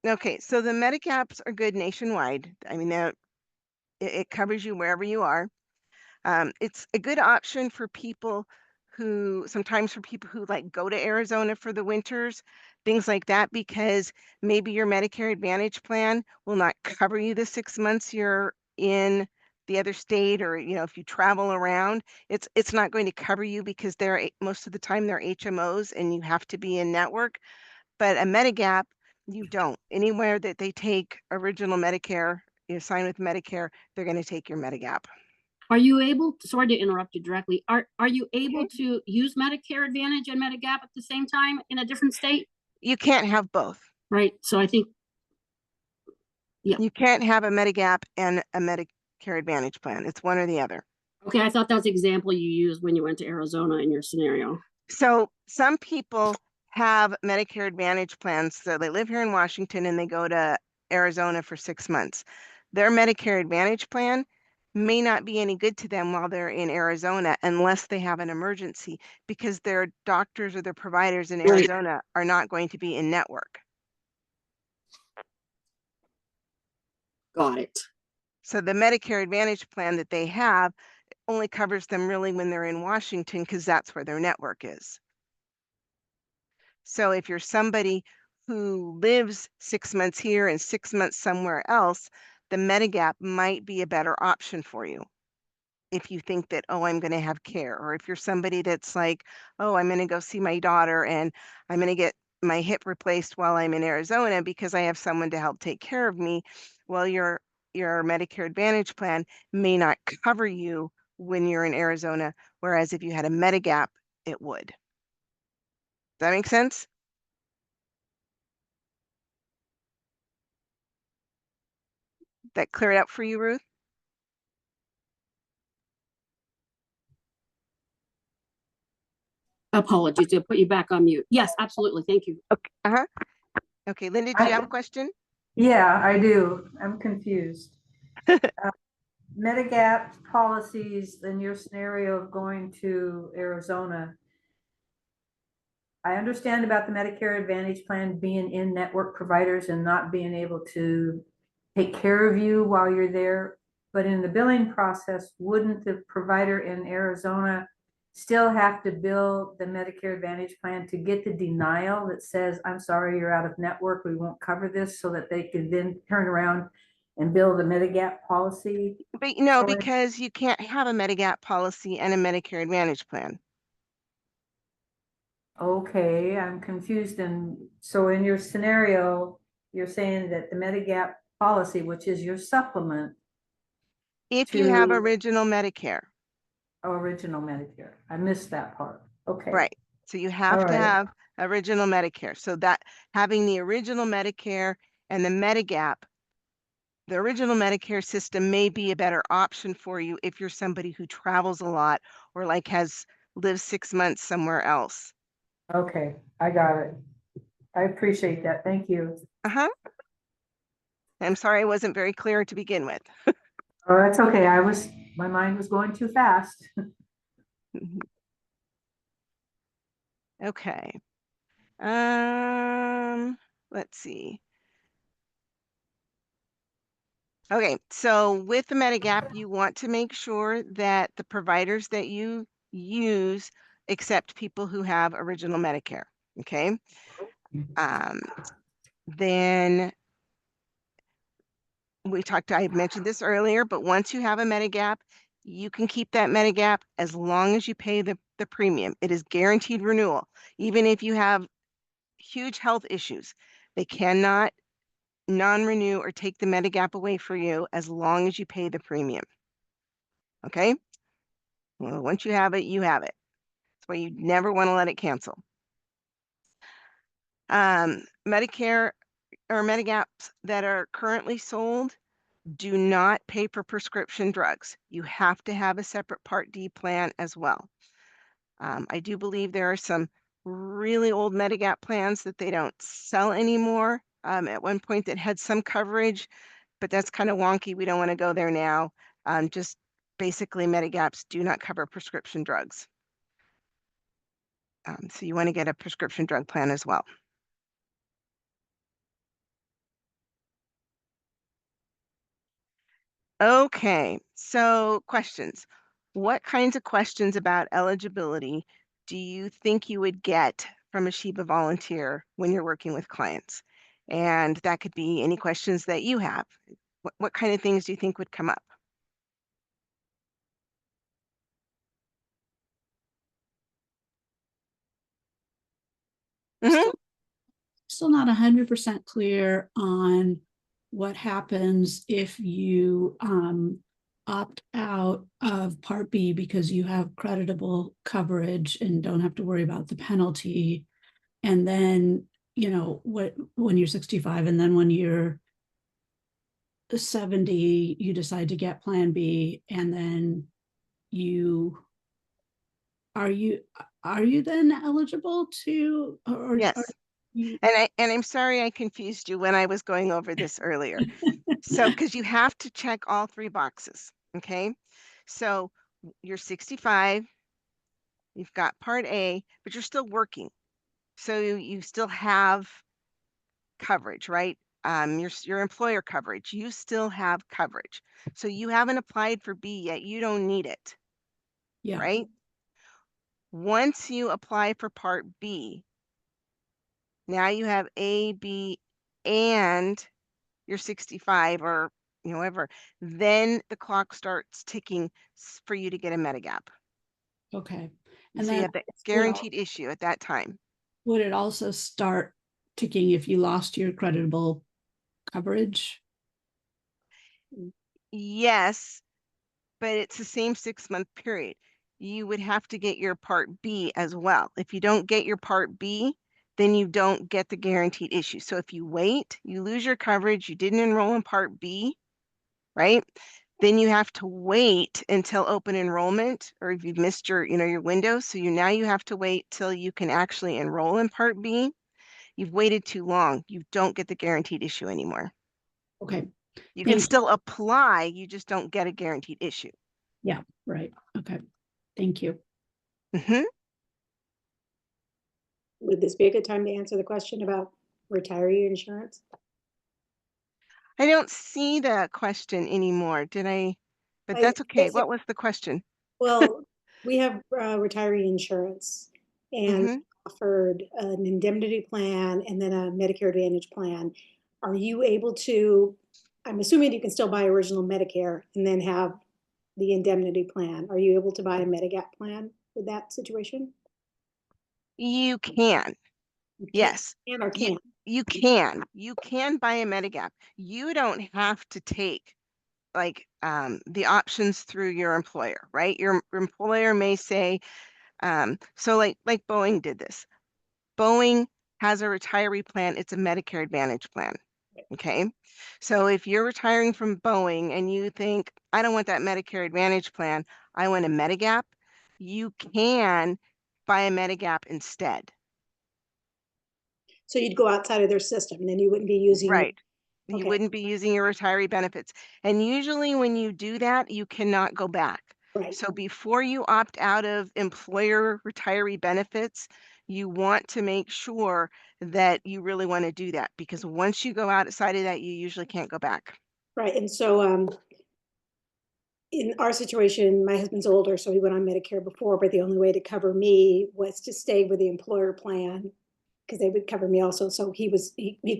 Okay, so the Medicaps are good nationwide. I mean, it covers you wherever you are. It's a good option for people who like go to Arizona for the winters, things like that, because maybe your Medicare Advantage plan will not cover you the 6 months you're in the other state, or if you travel around, it's not going to cover you because most of the time they're HMOs and you have to be in network. But a Medigap, you don't. Anywhere that they take original Medicare, sign with Medicare, they're going to take your Medigap. Are you able, sorry to interrupt you directly, are you able to use Medicare Advantage and Medigap at the same time in a different state? You can't have both. Right, so I think, yeah. You can't have a Medigap and a Medicare Advantage plan. It's one or the other. Okay, I thought that was the example you used when you went to Arizona in your scenario. So some people have Medicare Advantage plans. So they live here in Washington and they go to Arizona for 6 months. Their Medicare Advantage plan may not be any good to them while they're in Arizona unless they have an emergency, because their doctors or their providers in Arizona are not going to be in network. Got it. So the Medicare Advantage plan that they have only covers them really when they're in Washington, because that's where their network is. So if you're somebody who lives 6 months here and 6 months somewhere else, the Medigap might be a better option for you. If you think that, oh, I'm going to have care, or if you're somebody that's like, oh, I'm going to go see my daughter and I'm going to get my hip replaced while I'm in Arizona because I have someone to help take care of me. Well, your Medicare Advantage plan may not cover you when you're in Arizona, whereas if you had a Medigap, it would. Does that make sense? That clear it up for you, Ruth? Apologies, I'll put you back on mute. Yes, absolutely. Thank you. Okay. Okay, Linda, do you have a question? Yeah, I do. I'm confused. Medigap policies in your scenario of going to Arizona. I understand about the Medicare Advantage plan being in network providers and not being able to take care of you while you're there. But in the billing process, wouldn't the provider in Arizona still have to bill the Medicare Advantage plan to get the denial that says, I'm sorry, you're out of network, we won't cover this, so that they can then turn around and bill the Medigap policy? But no, because you can't have a Medigap policy and a Medicare Advantage plan. Okay, I'm confused. And so in your scenario, you're saying that the Medigap policy, which is your supplement, if you have original Medicare. Original Medicare. I missed that part. Okay. Right. So you have to have original Medicare. So that having the original Medicare and the Medigap, the original Medicare system may be a better option for you if you're somebody who travels a lot or like lives 6 months somewhere else. Okay, I got it. I appreciate that. Thank you. I'm sorry I wasn't very clear to begin with. Oh, that's okay. My mind was going too fast. Okay. Let's see. Okay, so with the Medigap, you want to make sure that the providers that you use accept people who have original Medicare, okay? Then I mentioned this earlier, but once you have a Medigap, you can keep that Medigap as long as you pay the premium. It is guaranteed renewal. Even if you have huge health issues, they cannot non-renew or take the Medigap away for you as long as you pay the premium. Okay? Well, once you have it, you have it. That's why you never want to let it cancel. Medicare or Medigaps that are currently sold do not pay for prescription drugs. You have to have a separate Part D plan as well. I do believe there are some really old Medigap plans that they don't sell anymore. At one point that had some coverage, but that's kind of wonky. We don't want to go there now. Just basically Medigaps do not cover prescription drugs. So you want to get a prescription drug plan as well. Okay, so questions. What kinds of questions about eligibility do you think you would get from a Sheba volunteer when you're working with clients? And that could be any questions that you have. What kind of things do you think would come up? Still not 100% clear on what happens if you opt out of Part B because you have creditable coverage and don't have to worry about the penalty. And then, you know, when you're 65 and then when you're 70, you decide to get Plan B, and then are you then eligible to, or yes. You... And I'm sorry I confused you when I was going over this earlier. So, because you have to check all 3 boxes, okay? So you're 65, you've got Part A, but you're still working. So you still have coverage, right? Your employer coverage, you still have coverage. So you haven't applied for B yet, you don't need it. Yeah. Right? Once you apply for Part B, now you have A, B, and you're 65 or whatever, then the clock starts ticking for you to get a Medigap. Okay. And so you have the guaranteed issue at that time. Would it also start ticking if you lost your creditable coverage? Yes, but it's the same 6-month period. You would have to get your Part B as well. If you don't get your Part B, then you don't get the guaranteed issue. So if you wait, you lose your coverage, you didn't enroll in Part B, right? Then you have to wait until open enrollment, or if you've missed your, your window. So now you have to wait till you can actually enroll in Part B. You've waited too long. You don't get the guaranteed issue anymore. Okay. You can still apply, you just don't get a guaranteed issue. Yeah, right. Okay. Thank you. Would this be a good time to answer the question about retiree insurance? I don't see the question anymore. Did I? But that's okay. What was the question? Well, we have retiree insurance and offered an indemnity plan and then a Medicare Advantage plan. Are you able to, I'm assuming you can still buy original Medicare and then have the indemnity plan. Are you able to buy a Medigap plan with that situation? You can. Yes. Can or can't? You can. You can buy a Medigap. You don't have to take like the options through your employer, right? Your employer may say, so like Boeing did this. Boeing has a retiree plan. It's a Medicare Advantage plan. Okay. So if you're retiring from Boeing and you think, I don't want that Medicare Advantage plan, I want a Medigap, you can buy a Medigap instead. So you'd go outside of their system and then you wouldn't be using. Right. You wouldn't be using your retiree benefits. And usually when you do that, you cannot go back. Right. So before you opt out of employer retiree benefits, you want to make sure that you really want to do that, because once you go outside of that, you usually can't go back. Right. And so in our situation, my husband's older, so he went on Medicare before, but the only way to cover me was to stay with the employer plan because they would cover me also. So he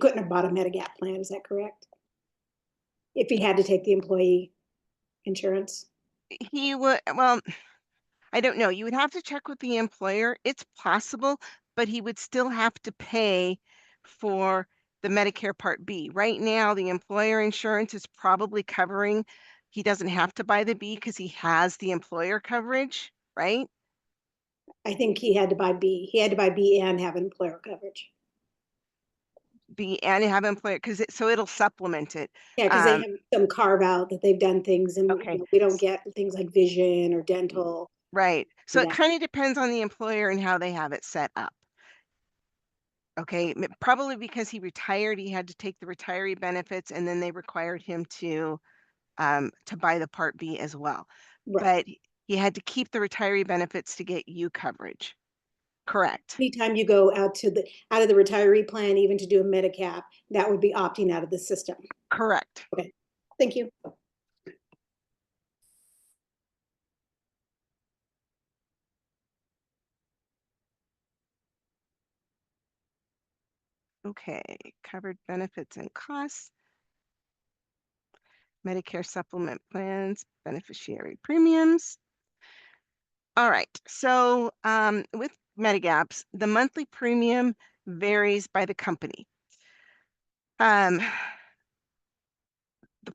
couldn't have bought a Medigap plan. Is that correct? If he had to take the employee insurance? He would, well, I don't know. You would have to check with the employer. It's possible, but he would still have to pay for the Medicare Part B. Right now, the employer insurance is probably covering, he doesn't have to buy the B because he has the employer coverage, right? I think he had to buy B. He had to buy B and have employer coverage. B and have employer, because so it'll supplement it. Yeah, because they have some carve out that they've done things, and Okay. we don't get things like vision or dental. Right. So it Yeah. kind of depends on the employer and how they have it set up. Okay, probably because he retired, he had to take the retiree benefits, and then they required him to buy the Part B as well. Right. But he had to keep the retiree benefits to get you coverage. Correct. Anytime you go out of the retiree plan, even to do a Medicap, that would be opting out of the system. Correct. Okay, thank you. Okay, covered benefits and costs, Medicare supplement plans, beneficiary premiums. All right, so with Medigaps, the monthly premium varies by the company. The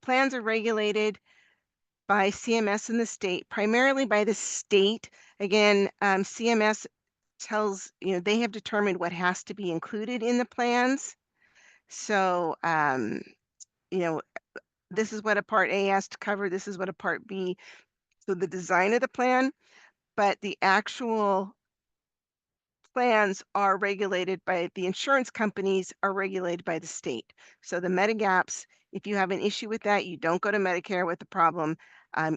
plans are regulated by CMS in the state, primarily by the state. Again, CMS tells, they have determined what has to be included in the plans. So, this is what a Part A has to cover, this is what a Part B. So the design of the plan, but the actual plans are regulated by the insurance companies, are regulated by the state. So the Medigaps, if you have an issue with that, you don't go to Medicare with the problem.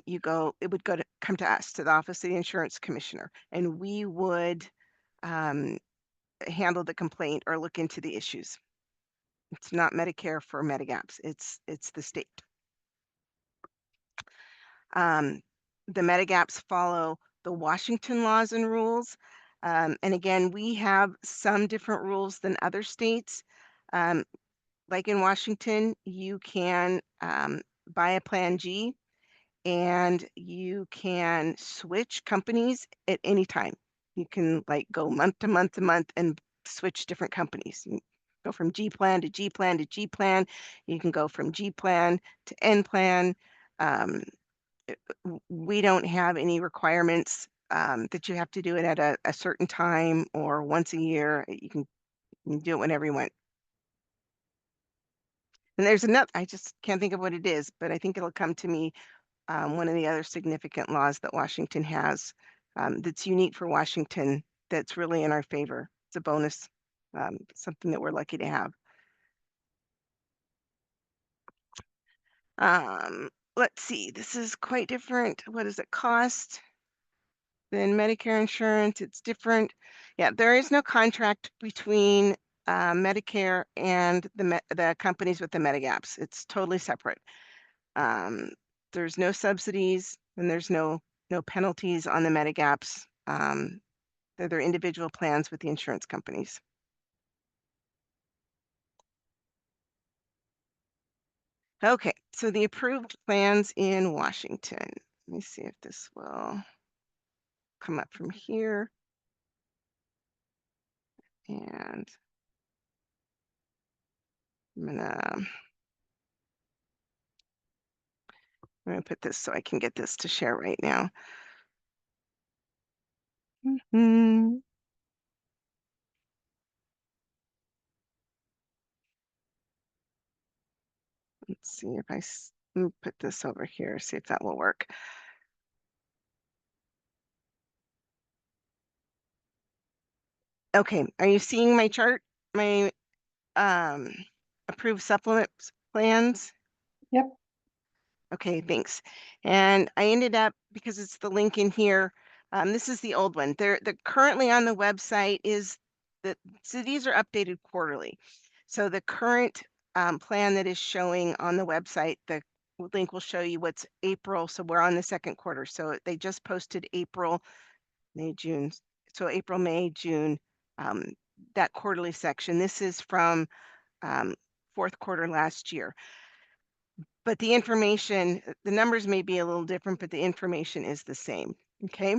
It would come to us, to the Office of the Insurance Commissioner, and we would handle the complaint or look into the issues. It's not Medicare for Medigaps, it's the state. The Medigaps follow the Washington laws and rules. And again, we have some different rules than other states. Like in Washington, you can buy a Plan G and you can switch companies at any time. You can like go month to month to month and switch different companies. You go from G plan to G plan to G plan. You can go from G plan to N plan. We don't have any requirements that you have to do it at a certain time or once a year. You can do it whenever you want. And there's another, I just can't think of what it is, but I think it'll come to me. One of the other significant laws that Washington has that's unique for Washington, that's really in our favor. It's a bonus, something that we're lucky to have. Let's see, this is quite different. What does it cost? Than Medicare insurance, it's different. Yeah, there is no contract between Medicare and the companies with the Medigaps. It's totally separate. There's no subsidies and there's no penalties on the Medigaps. They're individual plans with the insurance companies. Okay, so the approved plans in Washington. Let me see if this will come up from here. And I'm gonna put this so I can get this to share right now. Let's see if let me put this over here, see if that will work. Okay, are you seeing my chart? My approved supplement plans? Yep. Okay, thanks. And I ended up, because it's the link in here, this is the old one. They're currently on the website is so these are updated quarterly. So the current plan that is showing on the website, the link will show you what's April. So we're on the second quarter. So they just posted April, May, June. So April, May, June, that quarterly section. This is from fourth quarter last year. But the information, the numbers may be a little different, but the information is the same. Okay.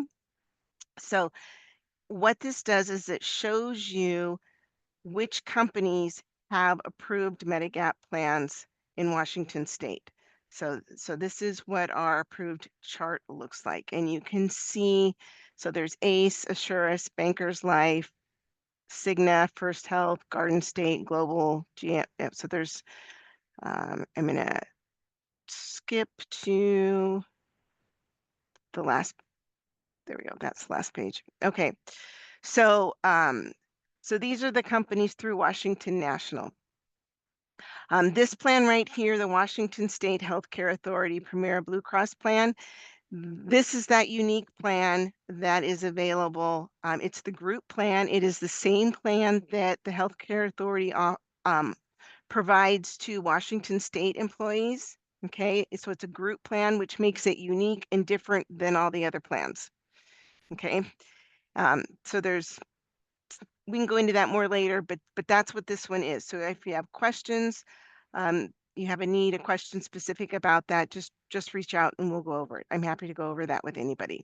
So what this does is it shows you which companies have approved Medigap plans in Washington State. So this is what our approved chart looks like. And you can see, so there's ACE, Assurus, Bankers Life, Cigna, First Health, Garden State, Global, GM. So there's, I'm going to skip to the last, there we go, that's the last page. Okay, so so these are the companies through Washington National. This plan right here, the Washington State Healthcare Authority Premier Blue Cross plan, this is that unique plan that is available. It's the group plan. It is the same plan that the Healthcare Authority provides to Washington State employees. Okay, so it's a group plan, which makes it unique and different than all the other plans. Okay, so we can go into that more later, but that's what this one is. So if you have questions, you have a question specific about that, just reach out and we'll go over it. I'm happy to go over that with anybody.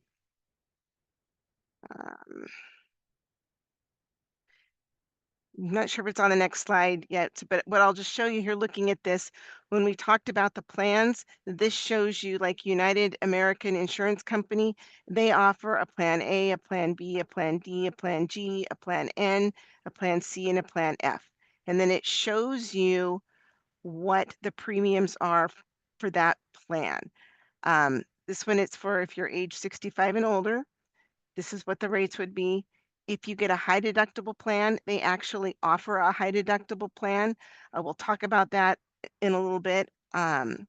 I'm not sure if it's on the next slide yet, but what I'll just show you here looking at this, when we talked about the plans, this shows you like United American Insurance Company, they offer a plan A, a plan B, a plan D, a plan G, a plan N, a plan C, and a plan F. And then it shows you what the premiums are for that plan. This one, it's for if you're age 65 and older, this is what the rates would be. If you get a high deductible plan, they actually offer a high deductible plan. We'll talk about that in a little bit. And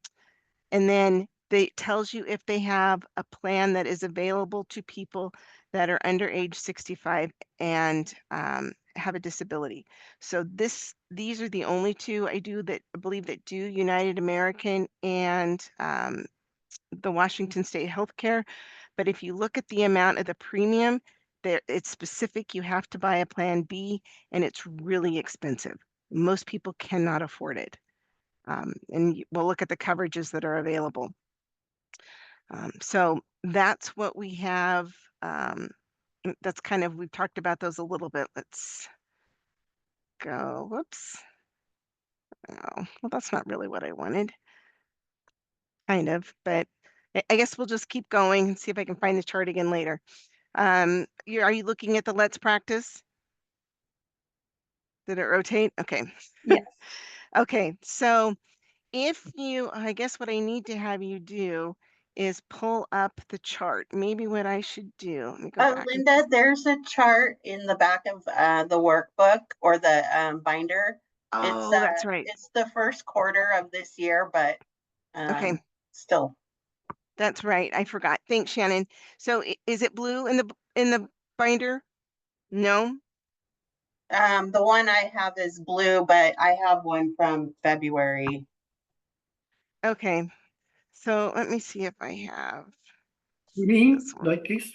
then it tells you if they have a plan that is available to people that are under age 65 and have a disability. So these are the only two I believe that do United American and the Washington State Healthcare. But if you look at the amount of the premium, it's specific. You have to buy a plan B, and it's really expensive. Most people cannot afford it. And we'll look at the coverages that are available. So that's what we have. That's kind of, we've talked about those a little bit. Let's go. Whoops. Oh, well, that's not really what I wanted. Kind of, but I guess we'll just keep going and see if I can find the chart again later. Are you looking at the let's practice? Did it rotate? Okay. Yes. Okay, so I guess what I need to have you do is pull up the chart. Maybe what I should do. Let me go back. Linda, there's a chart in the back of the workbook or the binder. Oh, that's right. It's the first quarter of this year, but okay, still. That's right. I forgot. Thanks, Shannon. So is it blue in the binder? No. The one I have is blue, but I have one from February. Okay. So let me see if I have. Green, like this?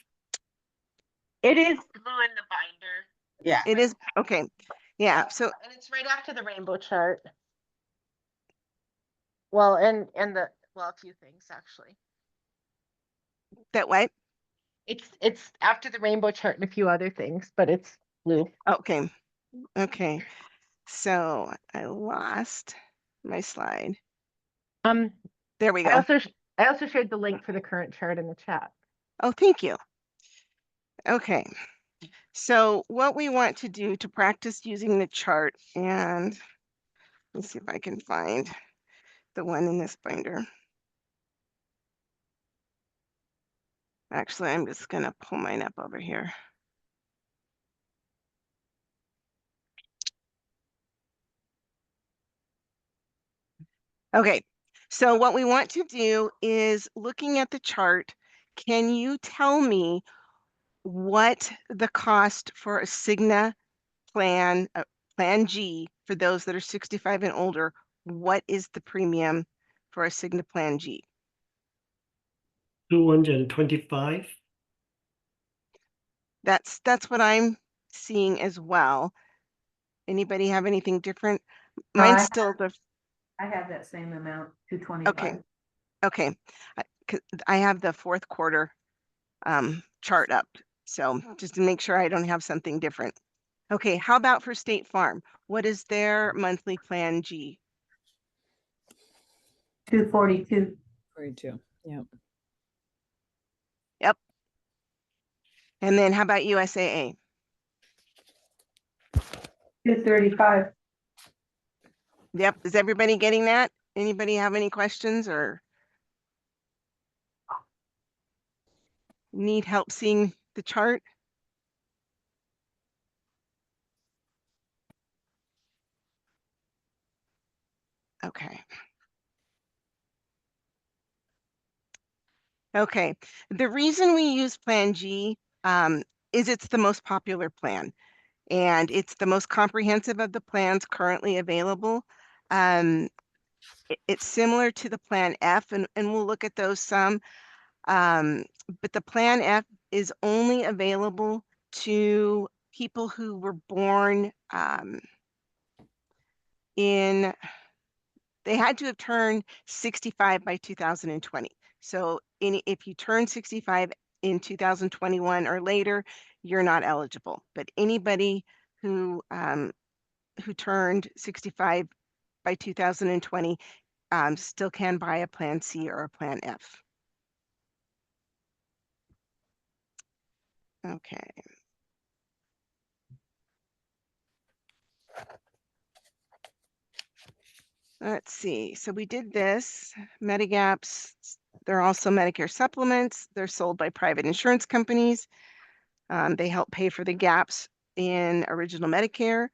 It is blue in the binder. Yeah. It is. Okay. Yeah. So and it's right after the rainbow chart. Well, and a few things actually. That what? It's after the rainbow chart and a few other things, but it's blue. Okay. Okay. So I lost my slide. There we go. I also shared the link for the current chart in the chat. Oh, thank you. Okay. So what we want to do to practice using the chart, and let's see if I can find the one in this binder. Actually, I'm just going to pull mine up over here. Okay, so what we want to do is looking at the chart, can you tell me what the cost for a Cigna plan, Plan G, for those that are 65 and older, what is the premium for a Cigna Plan G? 225. That's what I'm seeing as well. Anybody have anything different? Mine's still the. I have that same amount, Okay. 225. Okay. I have the fourth quarter chart up. So just to make sure I don't have something different. Okay, how about for State Farm? What is their monthly Plan G? 242. 42, yeah. Yep. And then how about USAA? 235. Yep. Is everybody getting that? Anybody have any questions or need help seeing the chart? Okay. Okay. The reason we use Plan G is it's the most popular plan, and it's the most comprehensive of the plans currently available. It's similar to the Plan F, and we'll look at those some. But the Plan F is only available to people who were born they had to have turned 65 by 2020. So if you turn 65 in 2021 or later, you're not eligible. But anybody who turned 65 by 2020 still can buy a Plan C or a Plan F. Okay. Let's see. So we did this. Medigaps, they're also Medicare supplements. They're sold by private insurance companies. They help pay for the gaps in original Medicare.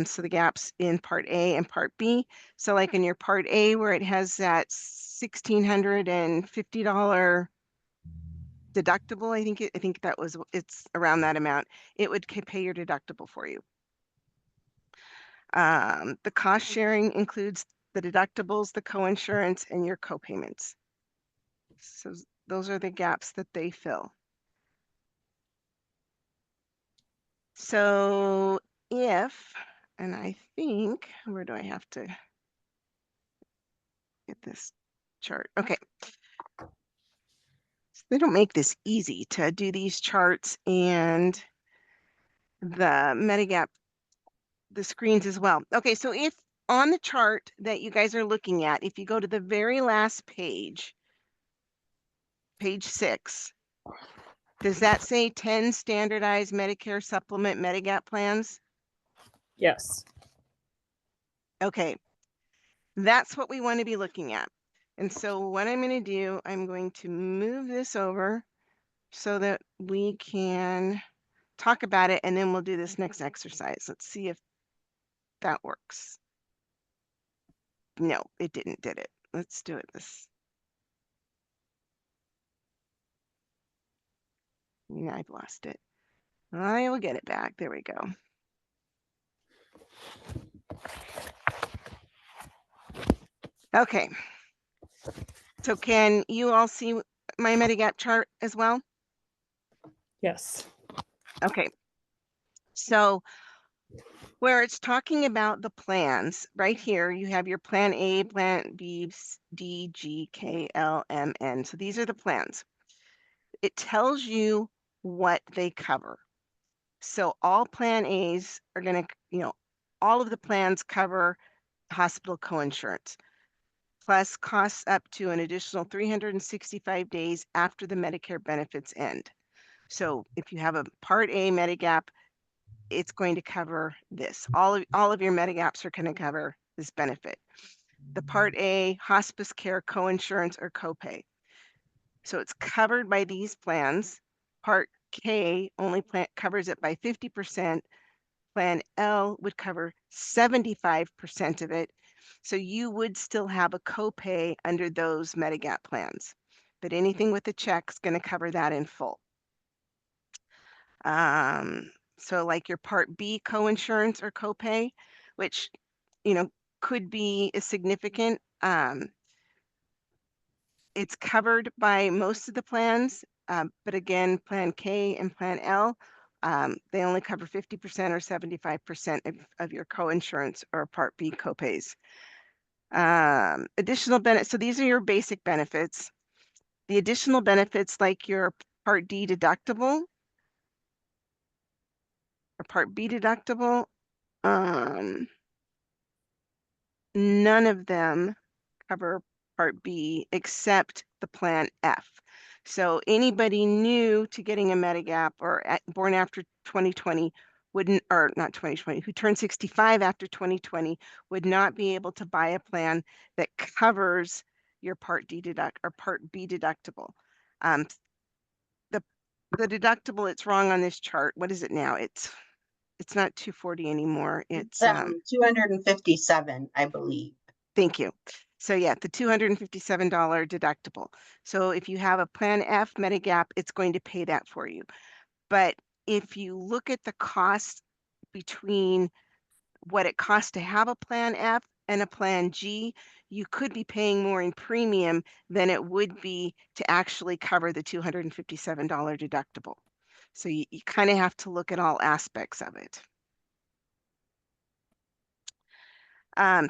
So the gaps in Part A and Part B. So like in your Part A, where it has that $1,650 deductible, I think it's around that amount. It would pay your deductible for you. The cost sharing includes the deductibles, the coinsurance, and your copayments. So those are the gaps that they fill. So if, and I think, where do I have to get this chart? Okay. So they don't make this easy to do these charts and the Medigap, the screens as well. Okay, so if on the chart that you guys are looking at, if you go to the very last page, page 6, does that say 10 standardized Medicare supplement Medigap plans? Yes. Okay, that's what we want to be looking at. And so what I'm going to do, I'm going to move this over so that we can talk about it, and then we'll do this next exercise. Let's see if that works. No, it didn't, did it? Let's do it this. I've lost it. I will get it back. There we go. Okay. So can you all see my Medigap chart as well? Yes. Okay. So where it's talking about the plans, right here, you have your Plan A, Plan B, D, G, K, L, M, N. So these are the plans. It tells you what they cover. So all Plan A's are going to, all of the plans cover hospital coinsurance, plus costs up to an additional 365 days after the Medicare benefits end. So if you have a Part A Medigap, it's going to cover this. All of your Medigaps are going to cover this benefit. The Part A hospice care coinsurance or copay. So it's covered by these plans. Part K only covers it by 50%. Plan L would cover 75% of it. So you would still have a copay under those Medigap plans, but anything with a check is going to cover that in full. So like your Part B coinsurance or copay, which, you know, could be significant. It's covered by most of the plans, but again, Plan K and Plan L, they only cover 50% or 75% of your coinsurance or Part B copays. Additional benefits. So these are your basic benefits. The additional benefits, like your Part D deductible or Part B deductible, none of them cover Part B except the Plan F. So anybody new to getting a Medigap or born after 2020 wouldn't, or not 2020, who turned 65 after 2020 would not be able to buy a plan that covers your Part D deduct or Part B deductible. The deductible, it's wrong on this chart. What is it now? It's not 240 anymore. It's 257, I believe. Thank you. So yeah, the $257 deductible. So if you have a Plan F Medigap, it's going to pay that for you. But if you look at the cost between what it costs to have a Plan F and a Plan G, you could be paying more in premium than it would be to actually cover the $257 deductible. So you kind of have to look at all aspects of it.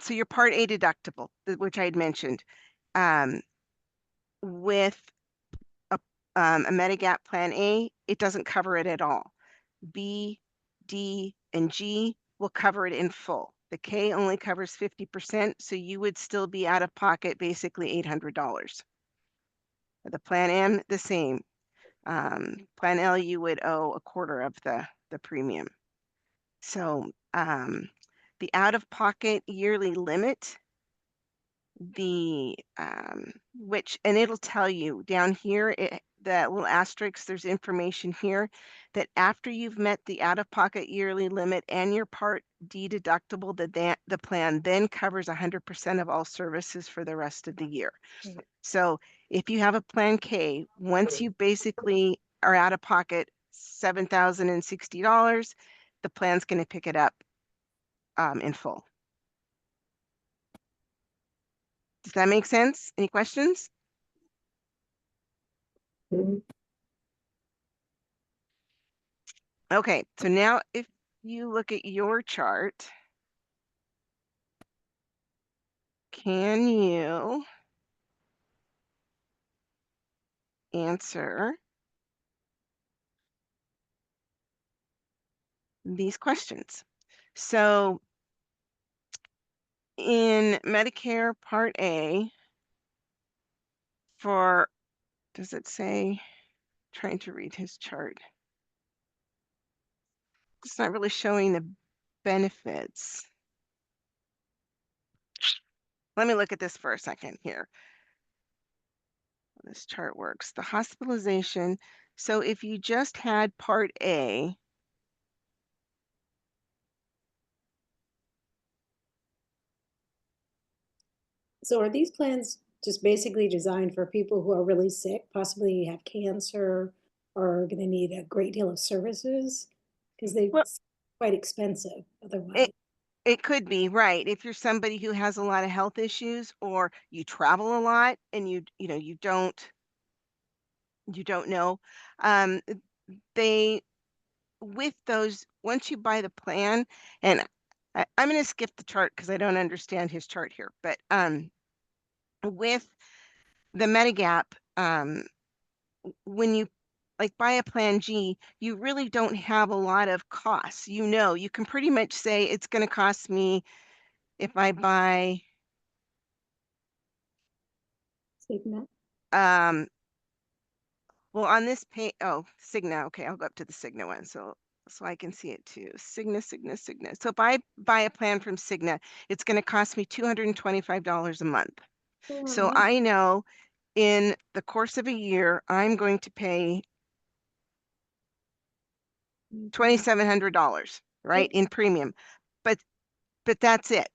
So your Part A deductible, which I had mentioned, with a Medigap Plan A, it doesn't cover it at all. B, D, and G will cover it in full. The K only covers 50%, so you would still be out of pocket basically $800. The Plan M, the same. Plan L, you would owe a quarter of the premium. So the out-of-pocket yearly limit, the which, and it'll tell you down here, that little asterisk, there's information here that after you've met the out-of-pocket yearly limit and your Part D deductible, the plan then covers 100% of all services for the rest of the year. So if you have a Plan K, once you basically are out of pocket $7,060, the plan's going to pick it up in full. Does that make sense? Any questions? Okay, so now if you look at your chart, can you answer these questions? So in Medicare Part A, for, does it say, trying to read his chart. It's not really showing the benefits. Let me look at this for a second here. This chart works. The hospitalization. So if you just had Part A, so are these plans just basically designed for people who are really sick, possibly have cancer, or are going to need a great deal of services? Because they're quite expensive otherwise. It could be, right. If you're somebody who has a lot of health issues, or you travel a lot and you don't know, they, with those, once you buy the plan, and I'm going to skip the chart because I don't understand his chart here, but with the Medigap, when you like buy a Plan G, you really don't have a lot of costs. You can pretty much say it's going to cost me, if I buy Cigna. Well, on this page, oh, Cigna. Okay, I'll go up to the Cigna one so I can see it too. Cigna. So if I buy a plan from Cigna, it's going to cost me $225 a month. So I know in the course of a year, I'm going to pay $2,700, right, in premium. But that's it.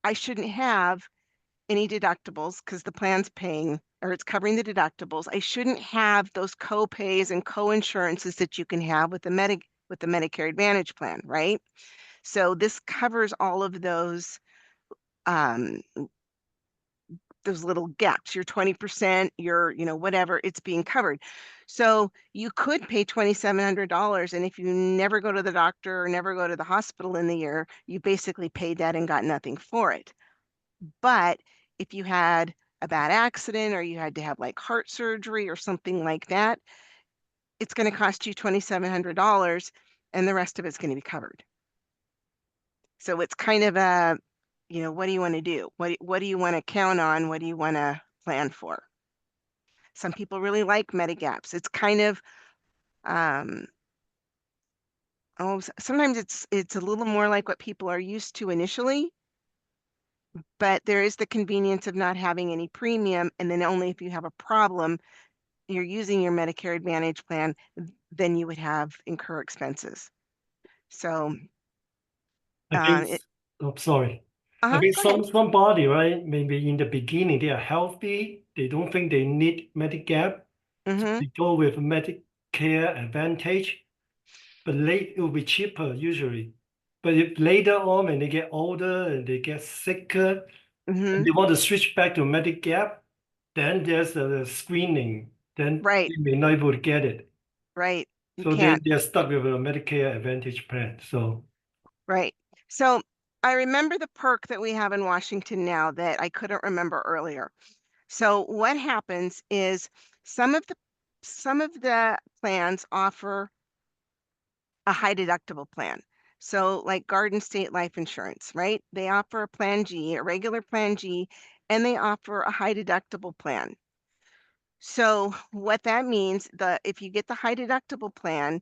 I shouldn't have any deductibles because the plan's paying, or it's covering the deductibles. I shouldn't have those co-pays and co-insurances that you can have with with the Medicare Advantage plan, right? So this covers all of those little gaps, your 20%, your, you know, whatever, it's being covered. So you could pay $2,700, and if you never go to the doctor or never go to the hospital in the year, you basically paid that and got nothing for it. But if you had a bad accident or you had to have like heart surgery or something like that, it's going to cost you $2,700 and the rest of it's going to be covered. So it's kind of a, you know, what do you want to do? What do you want to count on? What do you want to plan for? Some people really like Medigaps. It's kind of, sometimes it's a little more like what people are used to initially, but there is the convenience of not having any premium, and then only if you have a problem, you're using your Medicare Advantage plan, then you would have incur expenses. So, I think, oh, sorry. I think somebody, right? Maybe in the beginning they are healthy. They don't think they need Medigap. So they go with Medicare Advantage, but late it will be cheaper usually. But if later on when they get older and they get sicker, and they want to switch back to Medigap, then there's a screening. Then they may not be able to get it. Right. You So can't. they're stuck with a Medicare Advantage plan. So right. So I remember the perk that we have in Washington now that I couldn't remember earlier. So what happens is some of the plans offer a high deductible plan. So like Garden State Life Insurance, right? They offer a Plan G, a regular Plan G, and they offer a high deductible plan. So what that means, if you get the high deductible plan,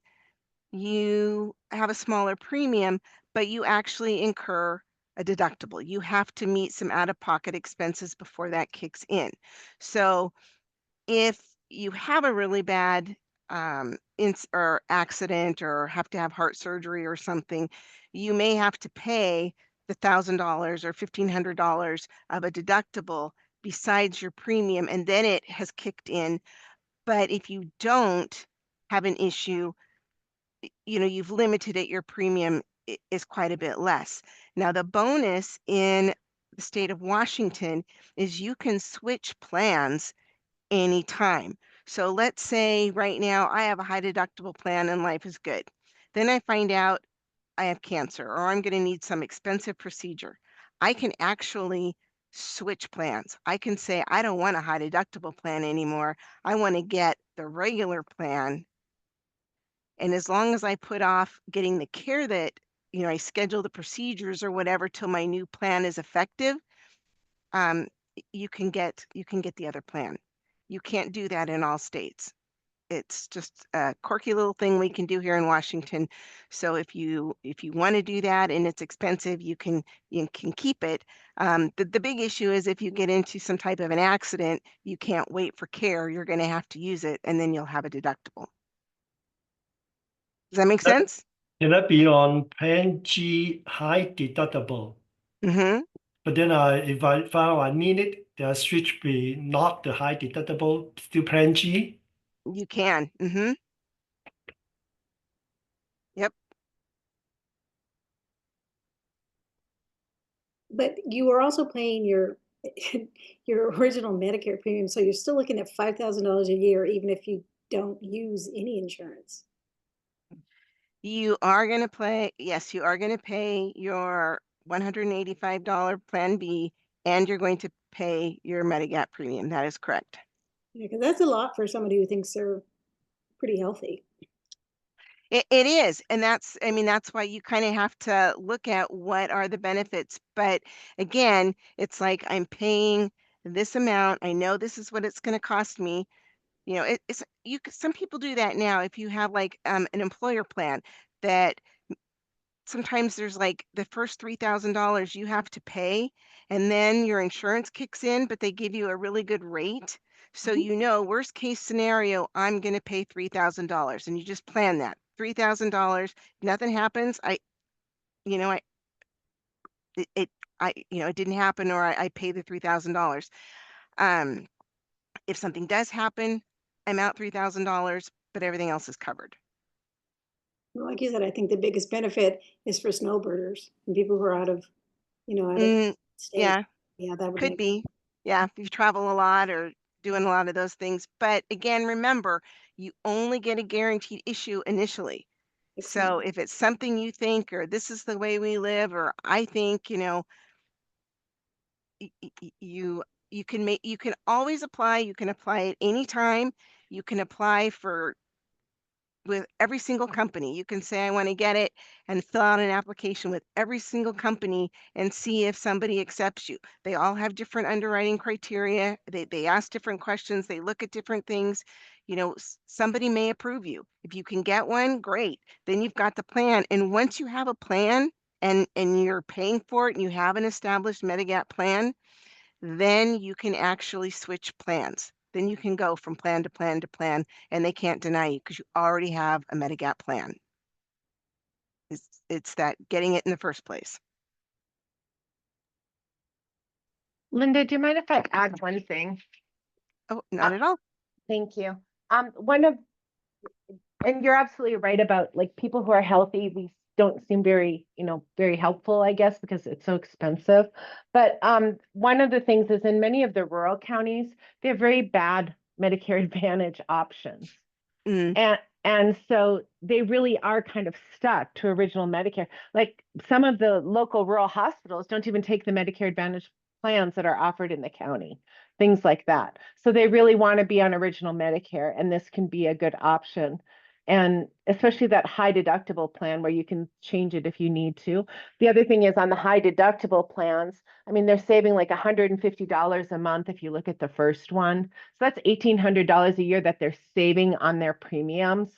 you have a smaller premium, but you actually incur a deductible. You have to meet some out-of-pocket expenses before that kicks in. So if you have a really bad or accident or have to have heart surgery or something, you may have to pay the $1,000 or $1,500 of a deductible besides your premium, and then it has kicked in. But if you don't have an issue, you know, you've limited it, your premium is quite a bit less. Now, the bonus in the state of Washington is you can switch plans anytime. So let's say right now I have a high deductible plan and life is good. Then I find out I have cancer or I'm going to need some expensive procedure. I can actually switch plans. I can say, I don't want a high deductible plan anymore. I want to get the regular plan. And as long as I put off getting the care that, you know, I schedule the procedures or whatever till my new plan is effective, you can get the other plan. You can't do that in all states. It's just a quirky little thing we can do here in Washington. So if you want to do that and it's expensive, you can keep it. The big issue is if you get into some type of an accident, you can't wait for care. You're going to have to use it, and then you'll have a deductible. Does that make sense? Can that be on Plan G high deductible? Mm-hmm. But then if I found I need it, then I switch be not the high deductible, still Plan G? You can. Mm-hmm. Yep. But you were also paying your your original Medicare premium, so you're still looking at $5,000 a year, even if you don't use any insurance. You are going to pay, yes, you are going to pay your $185 Plan B, and you're going to pay your Medigap premium. That is correct. Yeah, because that's a lot for somebody who thinks they're pretty healthy. It is. And that's, I mean, that's why you kind of have to look at what are the benefits. But again, it's like I'm paying this amount. I know this is what it's going to cost me. You know, some people do that now. If you have like an employer plan that sometimes there's like the first $3,000 you have to pay, and then your insurance kicks in, but they give you a really good rate. So you know, worst case scenario, I'm going to pay $3,000, and you just plan that $3,000. Nothing happens. You know, it didn't happen, or I pay the $3,000. If something does happen, I'm out $3,000, but everything else is covered. Like you said, I think the biggest benefit is for snowbirders and people who are out of, out of state. Yeah, Yeah, that would could make. be. Yeah, if you travel a lot or doing a lot of those things. But again, remember, you only get a guaranteed issue initially. So if it's something you think, or this is the way we live, or I think, you you can always apply. You can apply at any time. You can apply for with every single company. You can say, I want to get it and fill out an application with every single company and see if somebody accepts you. They all have different underwriting criteria. They ask different questions. They look at different things. Somebody may approve you. If you can get one, great. Then you've got the plan. And once you have a plan and you're paying for it and you have an established Medigap plan, then you can actually switch plans. Then you can go from plan to plan to plan, and they can't deny you because you already have a Medigap plan. It's that getting it in the first place. Linda, do you mind if I add one thing? Oh, not at all. Thank you. And you're absolutely right about like people who are healthy, these don't seem very, very helpful, I guess, because it's so expensive. But one of the things is in many of the rural counties, they have very bad Medicare Advantage options. And so they really are kind of stuck to original Medicare. Like some of the local rural hospitals don't even take the Medicare Advantage plans that are offered in the county, things like that. So they really want to be on original Medicare, and this can be a good option. And especially that high deductible plan where you can change it if you need to. The other thing is on the high deductible plans, I mean, they're saving like $150 a month if you look at the first one. So that's $1,800 a year that they're saving on their premiums.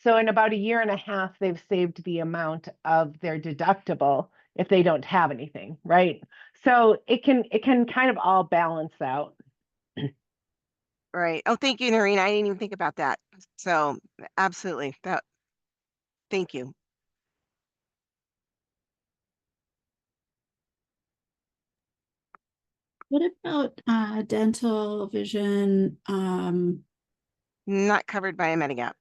So in about a year and a half, they've saved the amount of their deductible if they don't have anything, right? So it can kind of all balance out. Right. Oh, thank you, Noreen. I didn't even think about that. So absolutely. Thank you. What about dental, vision? Not covered by a Medigap.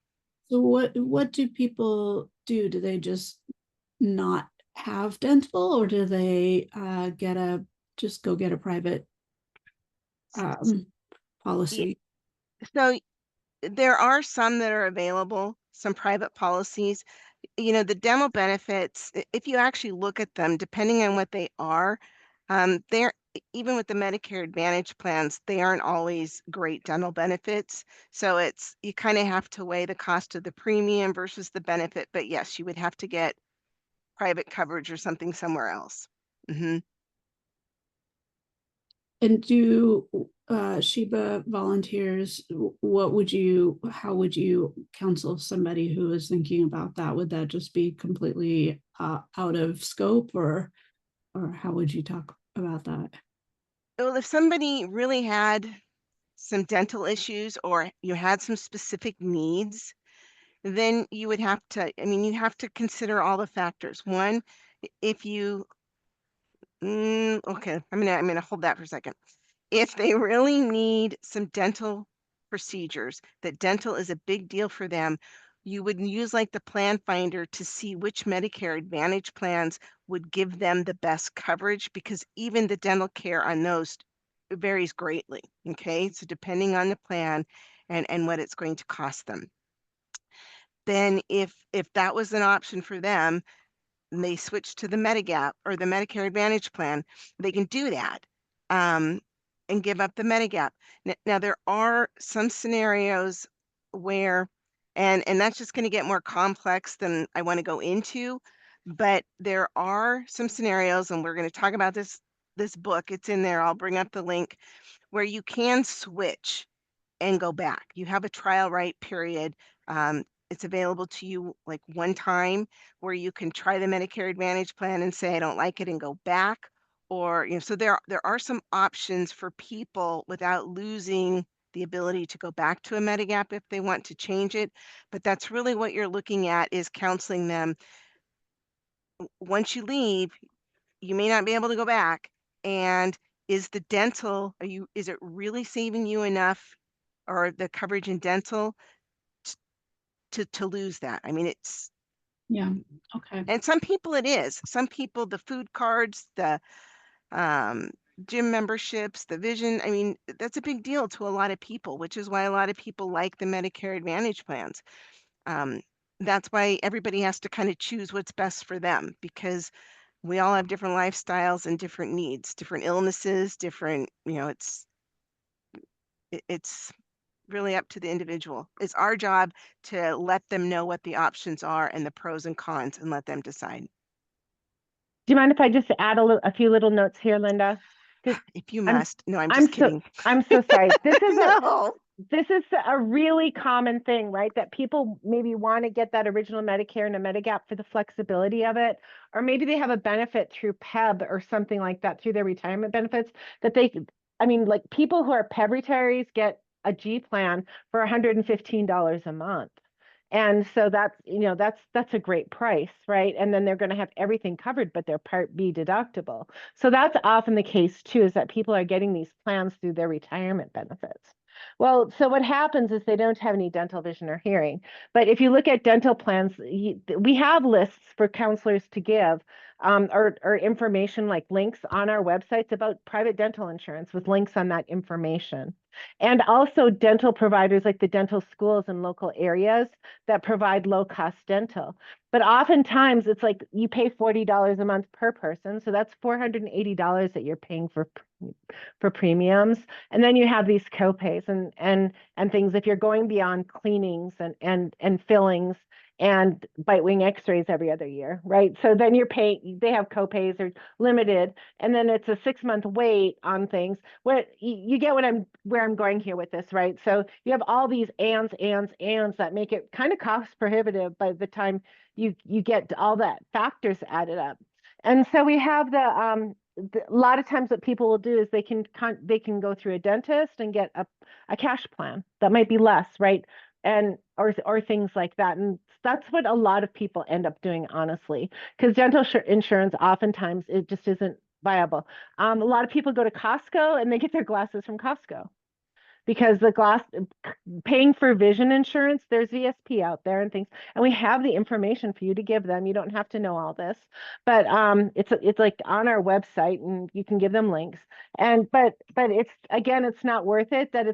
So what do people do? Do they just not have dental, or do they just go get a private policy? So there are some that are available, some private policies. The dental benefits, if you actually look at them, depending on what they are, they're even with the Medicare Advantage plans, they aren't always great dental benefits. So you kind of have to weigh the cost of the premium versus the benefit. But yes, you would have to get private coverage or something somewhere else. And do Sheba volunteers, how would you counsel somebody who is thinking about that? Would that just be completely out of scope, or how would you talk about that? Well, if somebody really had some dental issues or you had some specific needs, then you would have to, you have to consider all the factors. One, if you, okay, I'm gonna hold that for a second. If they really need some dental procedures, that dental is a big deal for them, you would use like the plan finder to see which Medicare Advantage plans would give them the best coverage, because even the dental care on those varies greatly. Okay, so depending on the plan and what it's going to cost them. Then if that was an option for them, and they switch to the Medigap or the Medicare Advantage plan, they can do that and give up the Medigap. Now there are some scenarios where, and that's just going to get more complex than I want to go into, but there are some scenarios, and we're going to talk about this book. It's in there. I'll bring up the link where you can switch and go back. You have a trial right period. It's available to you like one time where you can try the Medicare Advantage plan and say, I don't like it, and go back. Or, so there are some options for people without losing the ability to go back to a Medigap if they want to change it. But that's really what you're looking at, is counseling them. Once you leave, you may not be able to go back. And is the dental, is it really saving you enough, or the coverage in dental, to lose that? I mean, Yeah. Okay. And some people it is. Some people, the food cards, the gym memberships, the vision, I mean, that's a big deal to a lot of people, which is why a lot of people like the Medicare Advantage plans. That's why everybody has to kind of choose what's best for them, because we all have different lifestyles and different needs, different illnesses, different, you know, it's really up to the individual. It's our job to let them know what the options are and the pros and cons and let them decide. Do you mind if I just add a few little notes here, Linda? If you must. No, I'm just so, kidding. I'm so sorry. This is No. this is a really common thing, right? That people maybe want to get that original Medicare and a Medigap for the flexibility of it, or maybe they have a benefit through PEB or something like that through their retirement benefits that they, I mean, like people who are PEB retirees get a G plan for $115 a month. And so that's, you know, that's a great price, right? And then they're going to have everything covered, but they're Part B deductible. So that's often the case too, is that people are getting these plans through their retirement benefits. Well, so what happens is they don't have any dental, vision, or hearing. But if you look at dental plans, we have lists for counselors to give, or information like links on our websites about private dental insurance with links on that information. And also dental providers like the dental schools in local areas that provide low cost dental. But oftentimes it's like you pay $40 a month per person. So that's $480 that you're paying for premiums. And then you have these copays and things if you're going beyond cleanings and fillings and bite wing x-rays every other year, right? So then you're paying, they have copays are limited, and then it's a 6-month wait on things. What you get where I'm going here with this, right? So you have all these ands that make it kind of cost prohibitive by the time you get all that factors added up. And so we have a lot of times what people will do is they can go through a dentist and get a cash plan that might be less, right? And or things like that. And that's what a lot of people end up doing, honestly, because dental insurance oftentimes it just isn't viable. A lot of people go to Costco and they get their glasses from Costco because paying for vision insurance, there's VSP out there and things, and we have the information for you to give them. You don't have to know all this, but it's like on our website and you can give them links. And but it's, again, it's not worth it. That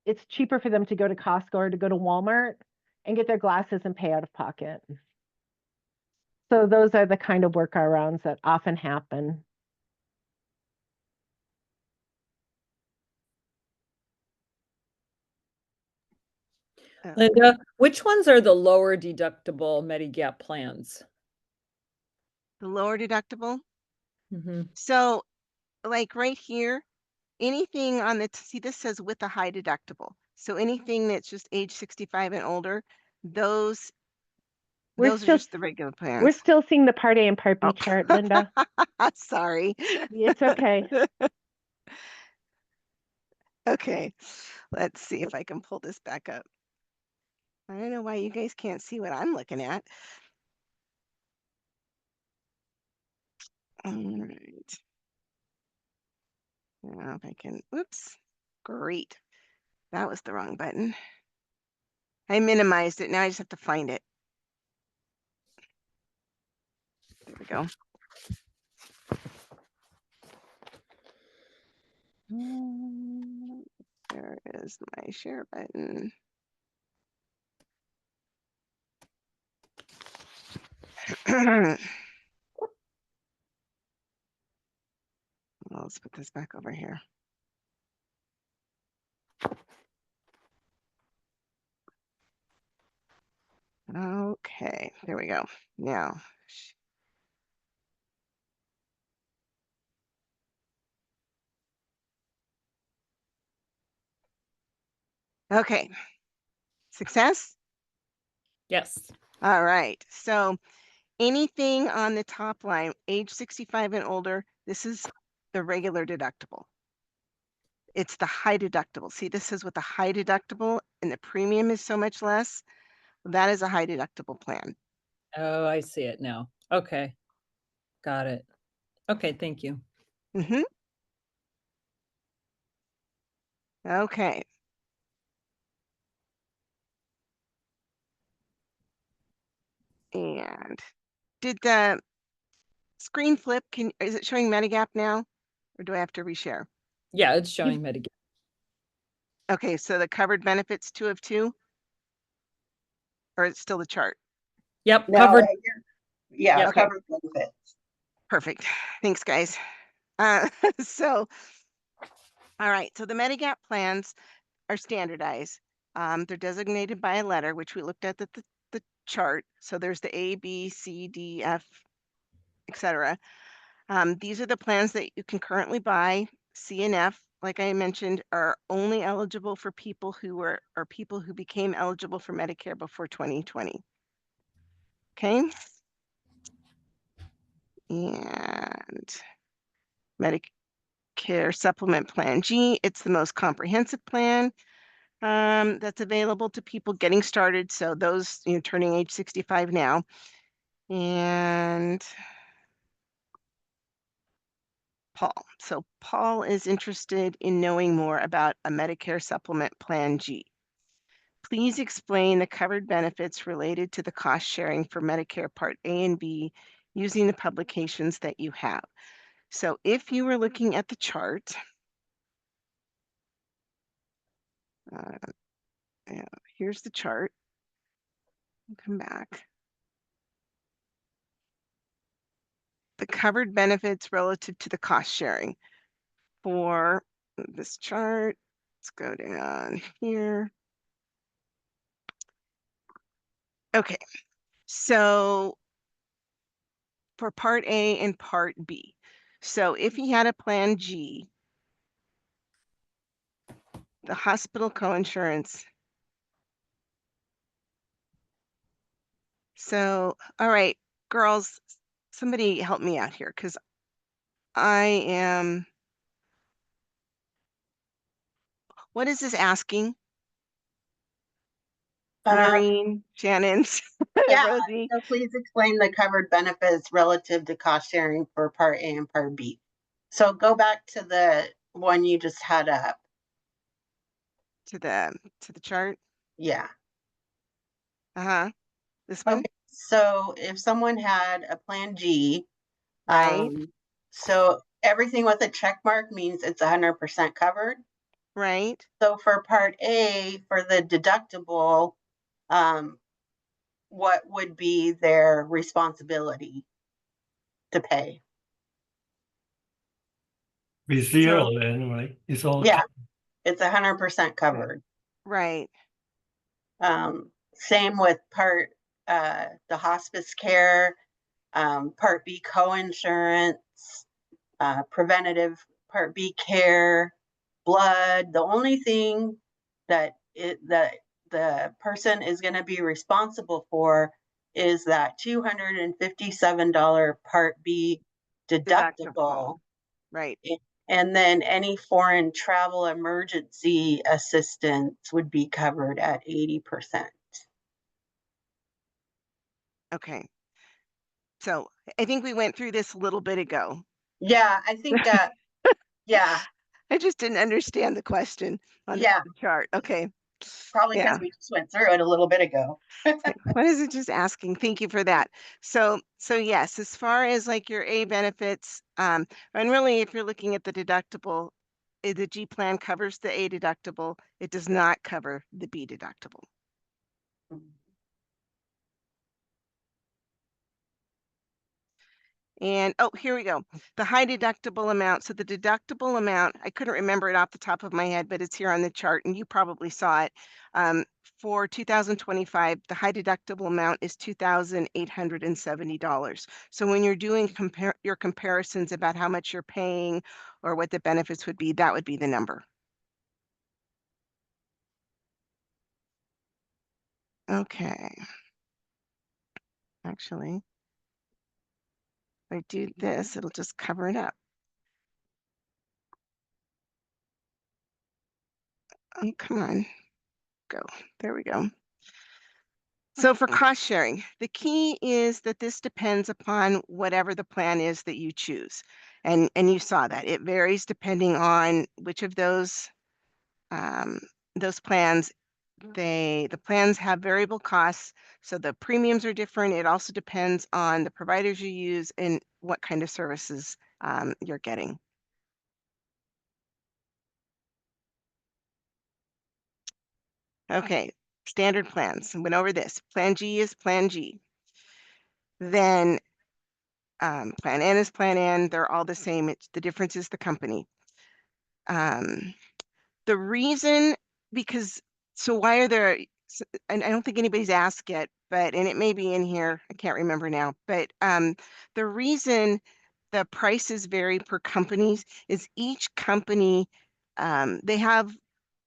it's cheaper for them to go to Costco or to go to Walmart and get their glasses and pay out of pocket. So those are the kind of workarounds that often happen. Linda, which ones are the lower deductible Medigap plans? The lower deductible? Mm-hmm. So like right here, anything on the, see, this says with a high deductible. So anything that's just age 65 and older, those are just the regular plans. We're still seeing the Part A and Part B chart, Linda. Sorry. It's okay. Okay, let's see if I can pull this back up. I don't know why you guys can't see what I'm looking at. All right. Now if I can, oops, great. That was the wrong button. I minimized it. Now I just have to find it. There we go. There is my share button. Well, let's put this back over here. Okay, there we go. Now, okay, success? Yes. All right, so anything on the top line, age 65 and older, this is the regular deductible. It's the high deductible. See, this is with the high deductible and the premium is so much less. That is a high deductible plan. Oh, I see it now. Okay. Got it. Okay, thank you. Mm-hmm. Okay. And did the screen flip? Is it showing Medigap now? Or do I have to reshare? Yeah, it's showing Medigap. Okay, so the covered benefits 2 of 2? Or it's still the chart? Yep, No, covered. Yeah, Okay. covered benefits. Perfect. Thanks, guys. So, all right. So the Medigap plans are standardized. They're designated by a letter, which we looked at the chart. So there's the A, B, C, D, F, etc. These are the plans that you can currently buy. C and F, like I mentioned, are only eligible for people who are people who became eligible for Medicare before 2020. Okay. And Medicare Supplement Plan G, it's the most comprehensive plan that's available to people getting started. So those, turning age 65 now. And Paul. So Paul is interested in knowing more about a Medicare Supplement Plan G. Please explain the covered benefits related to the cost sharing for Medicare Part A and B using the publications that you have. So if you were looking at the chart, here's the chart. Come back. The covered benefits relative to the cost sharing for this chart. Let's go down here. Okay, so for Part A and Part B. So if he had a Plan G, the hospital coinsurance. So, all right, girls, somebody help me out here because I am. What is this asking? Noreen, Shannon, Yeah, Rosie. so please explain the covered benefits relative to cost sharing for Part A and Part B. So go back to the one you just had up. To the chart? Yeah. Uh-huh. This one? Okay, so if someone had a Plan G, right. So everything with a check mark means it's 100% covered. Right. So for Part A, for the deductible, what would be their responsibility to pay? Be zero then, right? It's all Yeah, it's 100% covered. Right. Same with the hospice care, Part B coinsurance, preventative Part B care, blood. The only thing that the person is going to be responsible for is that $257 Part B deductible. Right. And then any foreign travel emergency assistance would be covered at 80%. Okay. So I think we went through this a little bit ago. Yeah, I think, yeah. I just didn't understand the question on the chart. Okay. Probably because we just went through it a little bit ago. What is it just asking? Thank you for that. So yes, as far as like your A benefits, and really if you're looking at the deductible, the G plan covers the A deductible. It does not cover the B deductible. And oh, here we go. The high deductible amount. So the deductible amount, I couldn't remember it off the top of my head, but it's here on the chart and you probably saw it. For 2025, the high deductible amount is $2,870. So when you're doing your comparisons about how much you're paying or what the benefits would be, that would be the number. Okay. Actually, if I do this, it'll just cover it up. Oh, come on. Go. There we go. So for cost sharing, the key is that this depends upon whatever the plan is that you choose. And you saw that it varies depending on which of those plans the plans have variable costs, so the premiums are different. It also depends on the providers you use and what kind of services you're getting. Okay, standard plans. Went over this. Plan G is Plan G. Then Plan N is Plan N. They're all the same. The difference is the company. The reason, so why are there, and I don't think anybody's asked yet, and it may be in here, I can't remember now, but the reason the prices vary per companies is each company, they have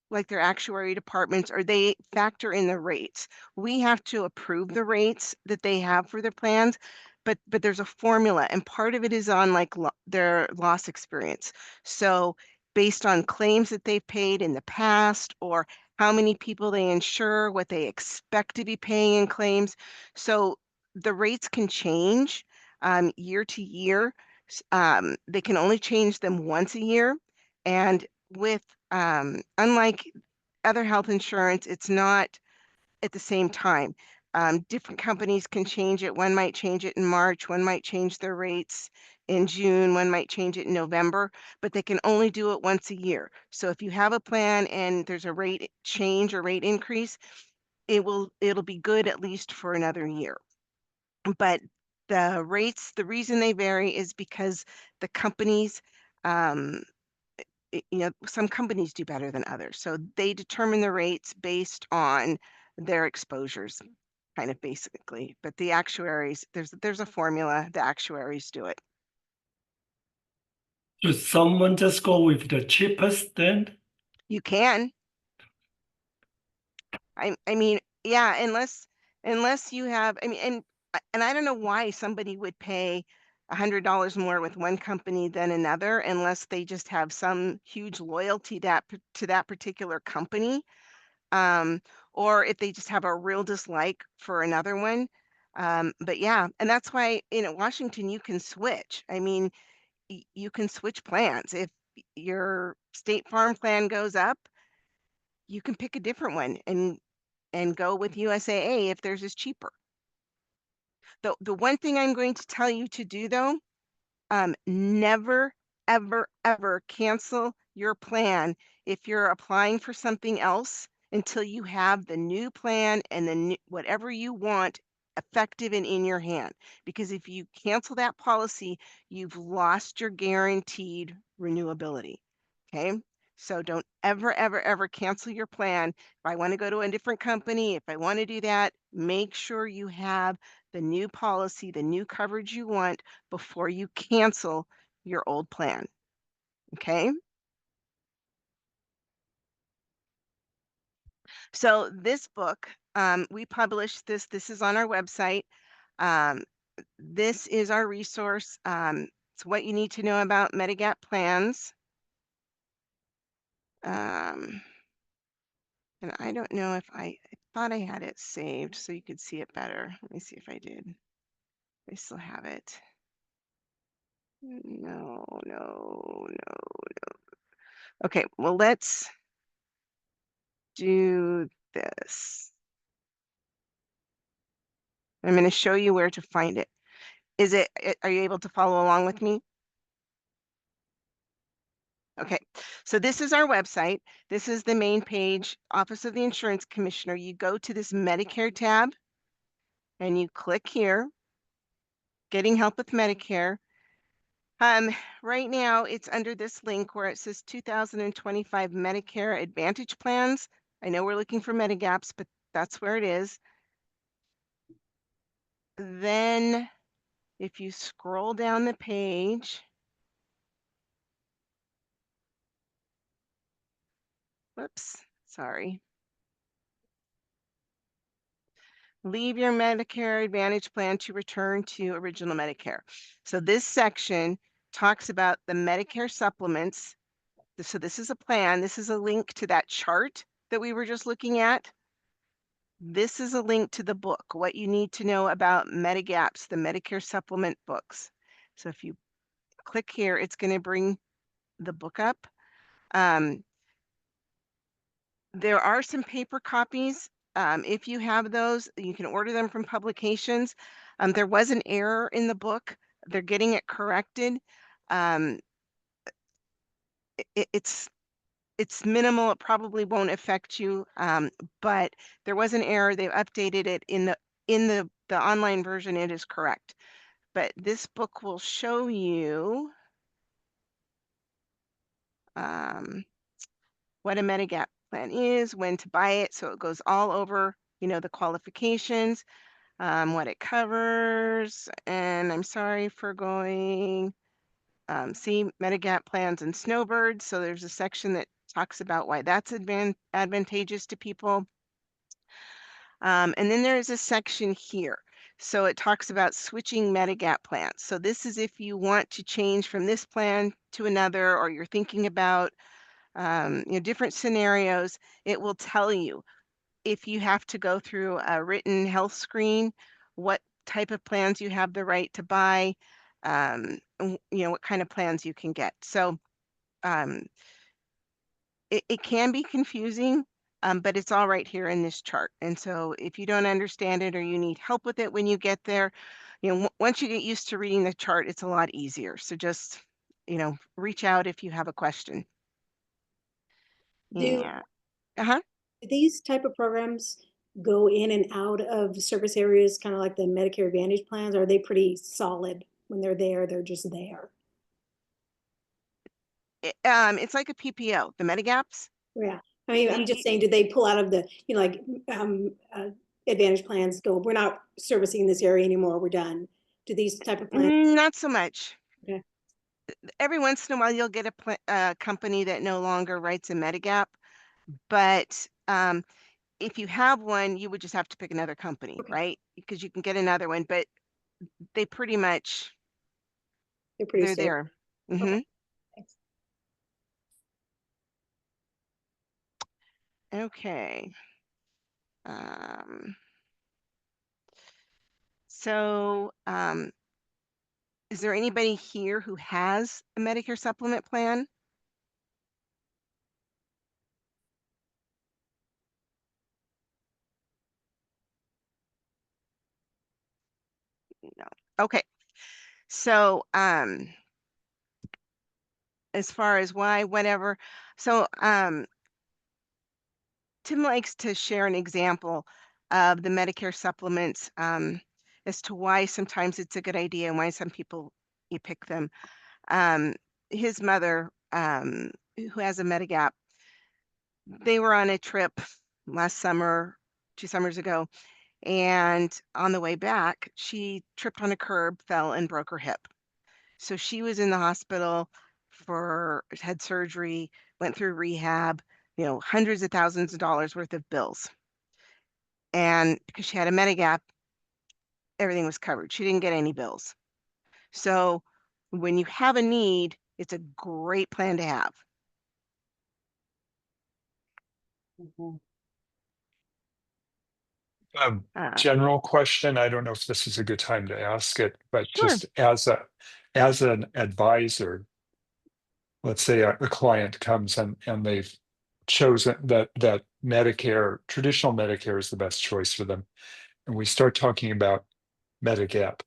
like their actuary departments, or they factor in the rates. We have to approve the rates that they have for their plans, but there's a formula, and part of it is on like their loss experience. So based on claims that they've paid in the past, or how many people they insure, what they expect to be paying in claims. So the rates can change year to year. They can only change them once a year. And with unlike other health insurance, it's not at the same time. Different companies can change it. One might change it in March, one might change their rates in June, one might change it in November, but they can only do it once a year. So if you have a plan and there's a rate change or rate increase, it'll be good at least for another year. But the rates, the reason they vary is because the companies, some companies do better than others. So they determine the rates based on their exposures, kind of basically. But the actuaries, there's a formula, the actuaries do it. Should someone just go with the cheapest then? You can. I mean, yeah, unless you have, I mean, and I don't know why somebody would pay $100 more with one company than another, unless they just have some huge loyalty to that particular company, or if they just have a real dislike for another one. But yeah, and that's why in Washington you can switch. I mean, you can switch plans. If your State Farm plan goes up, you can pick a different one and go with USAA if theirs is cheaper. The one thing I'm going to tell you to do though, never, ever, ever cancel your plan if you're applying for something else until you have the new plan and the whatever you want effective and in your hand. Because if you cancel that policy, you've lost your guaranteed renewability. Okay. So don't ever, ever, ever cancel your plan. If I want to go to a different company, if I want to do that, make sure you have the new policy, the new coverage you want before you cancel your old plan. Okay. So this book, we published this. This is on our website. This is our resource. It's what you need to know about Medigap plans. And I don't know if I thought I had it saved so you could see it better. Let me see if I did. I still have it. No. Okay, well, let's do this. I'm going to show you where to find it. Are you able to follow along with me? Okay, so this is our website. This is the main page, Office of the Insurance Commissioner. You go to this Medicare tab and you click here, Getting Help with Medicare. Right now it's under this link where it says 2025 Medicare Advantage Plans. I know we're looking for Medigaps, but that's where it is. Then if you scroll down the page, whoops, sorry. Leave your Medicare Advantage plan to return to original Medicare. So this section talks about the Medicare supplements. So this is a plan. This is a link to that chart that we were just looking at. This is a link to the book, what you need to know about Medigaps, the Medicare supplement books. So if you click here, it's going to bring the book up. There are some paper copies. If you have those, you can order them from publications. There was an error in the book. They're getting it corrected. Um, it's minimal. It probably won't affect you, but there was an error. They've updated it in the online version. It is correct. But this book will show you what a Medigap plan is, when to buy it. So it goes all over, the qualifications, what it covers. And I'm sorry for going, see Medigap plans and snowbirds. So there's a section that talks about why that's advantageous to people. And then there's a section here. So it talks about switching Medigap plans. So this is if you want to change from this plan to another, or you're thinking about different scenarios. It will tell you if you have to go through a written health screen, what type of plans you have the right to buy, what kind of plans you can get. So um, it can be confusing, but it's all right here in this chart. And so if you don't understand it or you need help with it when you get there, once you get used to reading the chart, it's a lot easier. So just, reach out if you have a question. Do, Yeah. Uh-huh. do these type of programs go in and out of service areas, kind of like the Medicare Advantage plans? Are they pretty solid when they're there? They're just there. It's like a PPO, the Medigaps. Yeah. I mean, I'm just saying, do they pull out of the, Advantage plans go, we're not servicing this area anymore, we're done? Do these type of plans? Not so much. Okay. Every once in a while, you'll get a company that no longer writes a Medigap, but if you have one, you would just have to pick another company, Okay. right? Because you can get another one, but they pretty much, They're pretty they're stable. there. Okay. Thanks. Okay. So is there anybody here who has a Medicare supplement plan? No. Okay. So as far as why, whatever. So Tim likes to share an example of the Medicare supplements, as to why sometimes it's a good idea and why some people you pick them. His mother, who has a Medigap, they were on a trip last summer, 2 summers ago, and on the way back, she tripped on a curb, fell, and broke her hip. So she was in the hospital had surgery, went through rehab, hundreds of thousands of dollars worth of bills. And because she had a Medigap, everything was covered. She didn't get any bills. So when you have a need, it's a great plan to have. General question. I don't know if this is a good time to ask it, but Sure. just as an advisor, let's say a client comes and they've chosen that Medicare, traditional Medicare is the best choice for them. And we start talking about Medigap.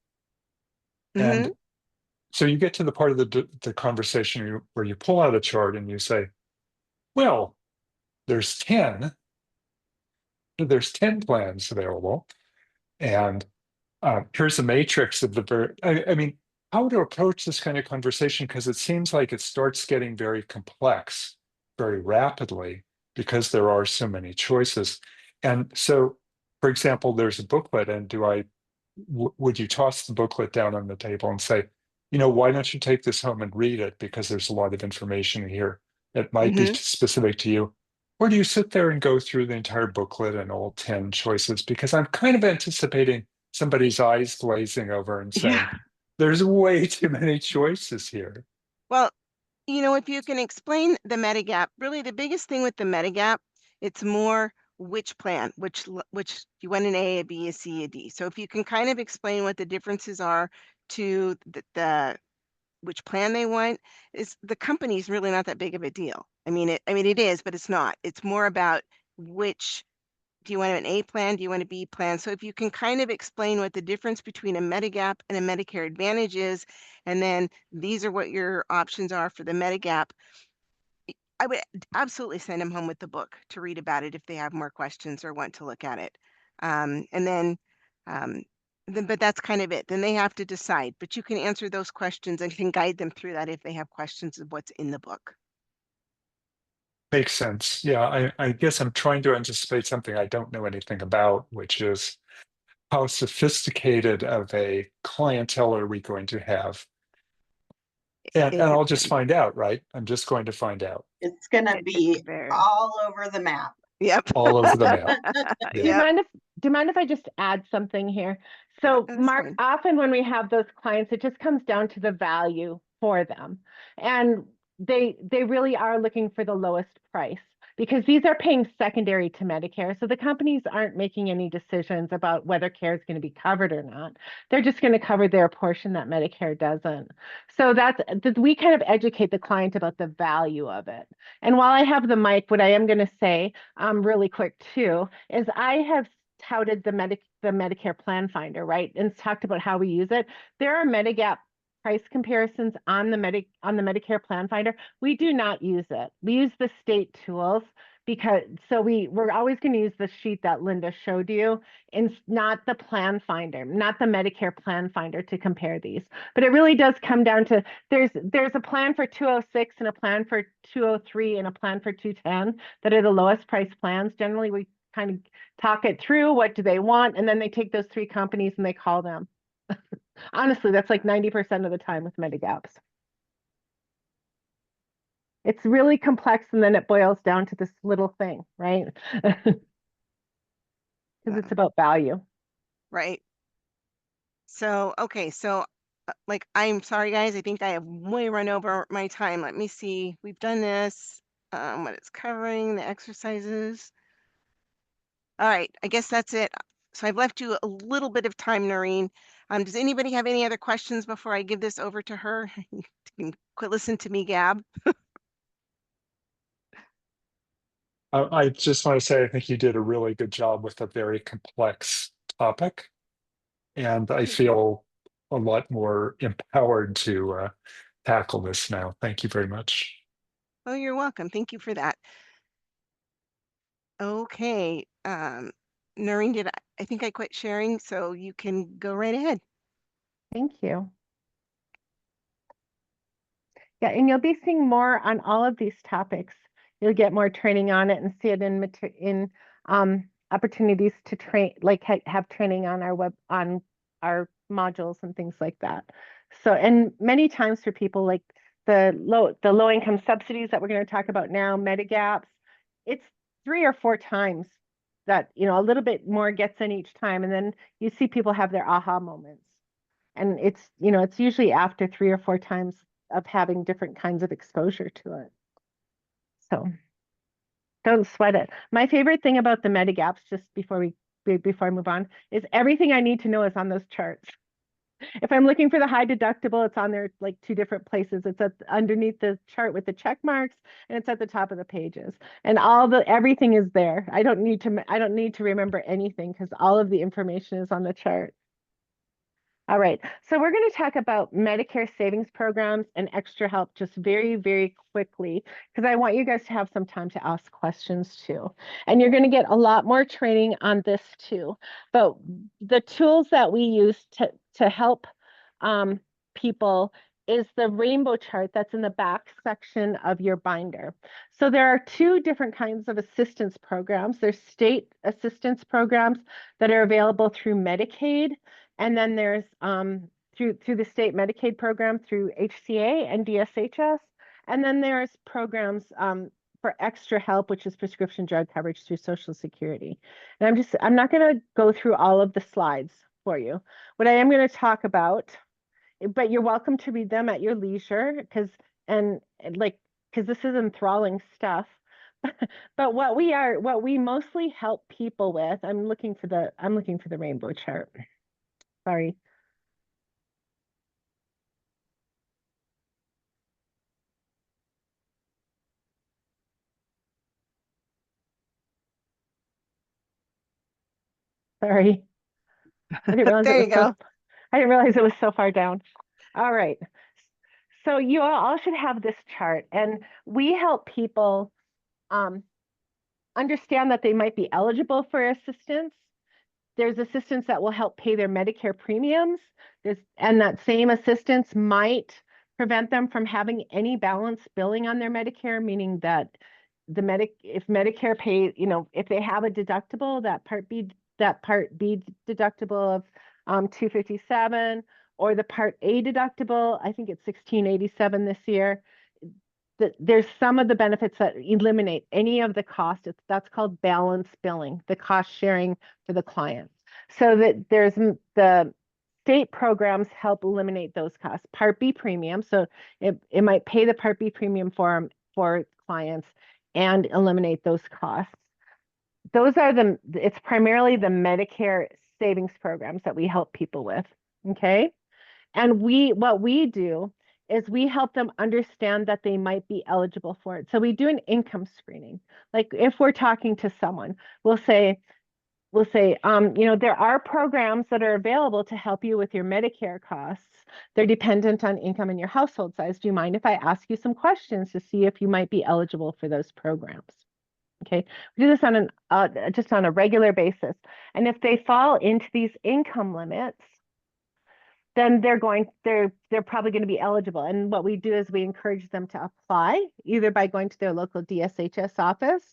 And so you get to the part of the conversation where you pull out a chart and you say, well, there's 10 plans available. And here's a matrix of I mean, how to approach this kind of conversation, because it seems like it starts getting very complex very rapidly because there are so many choices. And so, for example, there's a booklet, and would you toss the booklet down on the table and say, why don't you take this home and read it, because there's a lot of information here that might be specific to you? Or do you sit there and go through the entire booklet and all 10 choices? Because I'm kind of anticipating somebody's eyes glazing over and saying, there's way too many choices here. Well, if you can explain the Medigap, really the biggest thing with the Medigap, it's more which plan, which you want an A, a B, a C, a D. So if you can kind of explain what the differences are to the which plan they want, is the company's really not that big of a deal. I mean, it is, but it's not. It's more about which, do you want an A plan? Do you want a B plan? So if you can kind of explain what the difference between a Medigap and a Medicare Advantage is, and then these are what your options are for the Medigap, I would absolutely send them home with the book to read about it if they have more questions or want to look at it. And then, but that's kind of it. Then they have to decide, but you can answer those questions and can guide them through that if they have questions of what's in the book. Makes sense. Yeah, I guess I'm trying to anticipate something I don't know anything about, which is how sophisticated of a clientele are we going to have? And I'll just find out, right? I'm just going to find out. It's going to be all over the map. Yep. All over the map. Do you mind if I just add something here? So Mark, often when we have those clients, it just comes down to the value for them. And they really are looking for the lowest price, because these are paying secondary to Medicare. So the companies aren't making any decisions about whether care is going to be covered or not. They're just going to cover their portion that Medicare doesn't. So we kind of educate the client about the value of it. And while I have the mic, what I am going to say really quick too, is I have touted the Medicare Plan Finder, right? And talked about how we use it. There are Medigap price comparisons on the Medicare Plan Finder. We do not use it. We use the state tools, because we're always going to use the sheet that Linda showed you, and not the Plan Finder, not the Medicare Plan Finder to compare these. But it really does come down to there's a plan for 206 and a plan for 203 and a plan for 210 that are the lowest price plans. Generally, we kind of talk it through. What do they want? And then they take those three companies and they call them. Honestly, that's like 90% of the time with Medigaps. It's really complex, and then it boils down to this little thing, right? Because it's about value. Right. So, okay, so like, I'm sorry, guys, I think I have way run over my time. Let me see. We've done this, what it's covering, the exercises. All right, I guess that's it. So I've left you a little bit of time, Noreen. Does anybody have any other questions before I give this over to her? You can quit listening to me, Gab. I just want to say I think you did a really good job with a very complex topic, and I feel a lot more empowered to tackle this now. Thank you very much. Oh, you're welcome. Thank you for that. Okay, Noreen, I think I quit sharing, so you can go right ahead. Thank you. Yeah, and you'll be seeing more on all of these topics. You'll get more training on it and see it in opportunities to train, like have training on our modules and things like that. So, and many times for people like the low income subsidies that we're going to talk about now, Medigaps, it's 3 or 4 times that, a little bit more gets in each time, and then you see people have their aha moments. And it's usually after 3 or 4 times of having different kinds of exposure to it. So don't sweat it. My favorite thing about the Medigaps, just before I move on, is everything I need to know is on those charts. If I'm looking for the high deductible, it's on there like 2 different places. It's underneath the chart with the check marks, and it's at the top of the pages. And everything is there. I don't need to remember anything, because all of the information is on the chart. All right, so we're going to talk about Medicare savings programs and extra help just very, very quickly, because I want you guys to have some time to ask questions too. And you're going to get a lot more training on this too. But the tools that we use to help people is the rainbow chart that's in the back section of your binder. So there are 2 different kinds of assistance programs. There's state assistance programs that are available through Medicaid, and then there's through the state Medicaid program through HCA and DSHS. And then there's programs for extra help, which is prescription drug coverage through Social Security. And I'm not going to go through all of the slides for you. What I am going to talk about, but you're welcome to read them at your leisure, because this is enthralling stuff. But what we mostly help people with, I'm looking for the rainbow chart. Sorry. Sorry. I didn't realize There it you was go. I didn't realize it was so far down. All right. So you all should have this chart, and we help people understand that they might be eligible for assistance. There's assistance that will help pay their Medicare premiums. And that same assistance might prevent them from having any balance billing on their Medicare, meaning that if Medicare pay, if they have a deductible, that Part B deductible of 257, or the Part A deductible, I think it's 1687 this year. There's some of the benefits that eliminate any of the cost. That's called balance billing, the cost sharing for the client. So that the state programs help eliminate those costs. Part B premium, so it might pay the Part B premium for clients and eliminate those costs. It's primarily the Medicare savings programs that we help people with, okay? And what we do is we help them understand that they might be eligible for it. So we do an income screening. Like if we're talking to someone, we'll say, there are programs that are available to help you with your Medicare costs. They're dependent on income and your household size. Do you mind if I ask you some questions to see if you might be eligible for those programs? Okay, we do this on just on a regular basis. And if they fall into these income limits, then they're probably going to be eligible. And what we do is we encourage them to apply either by going to their local DSHS office,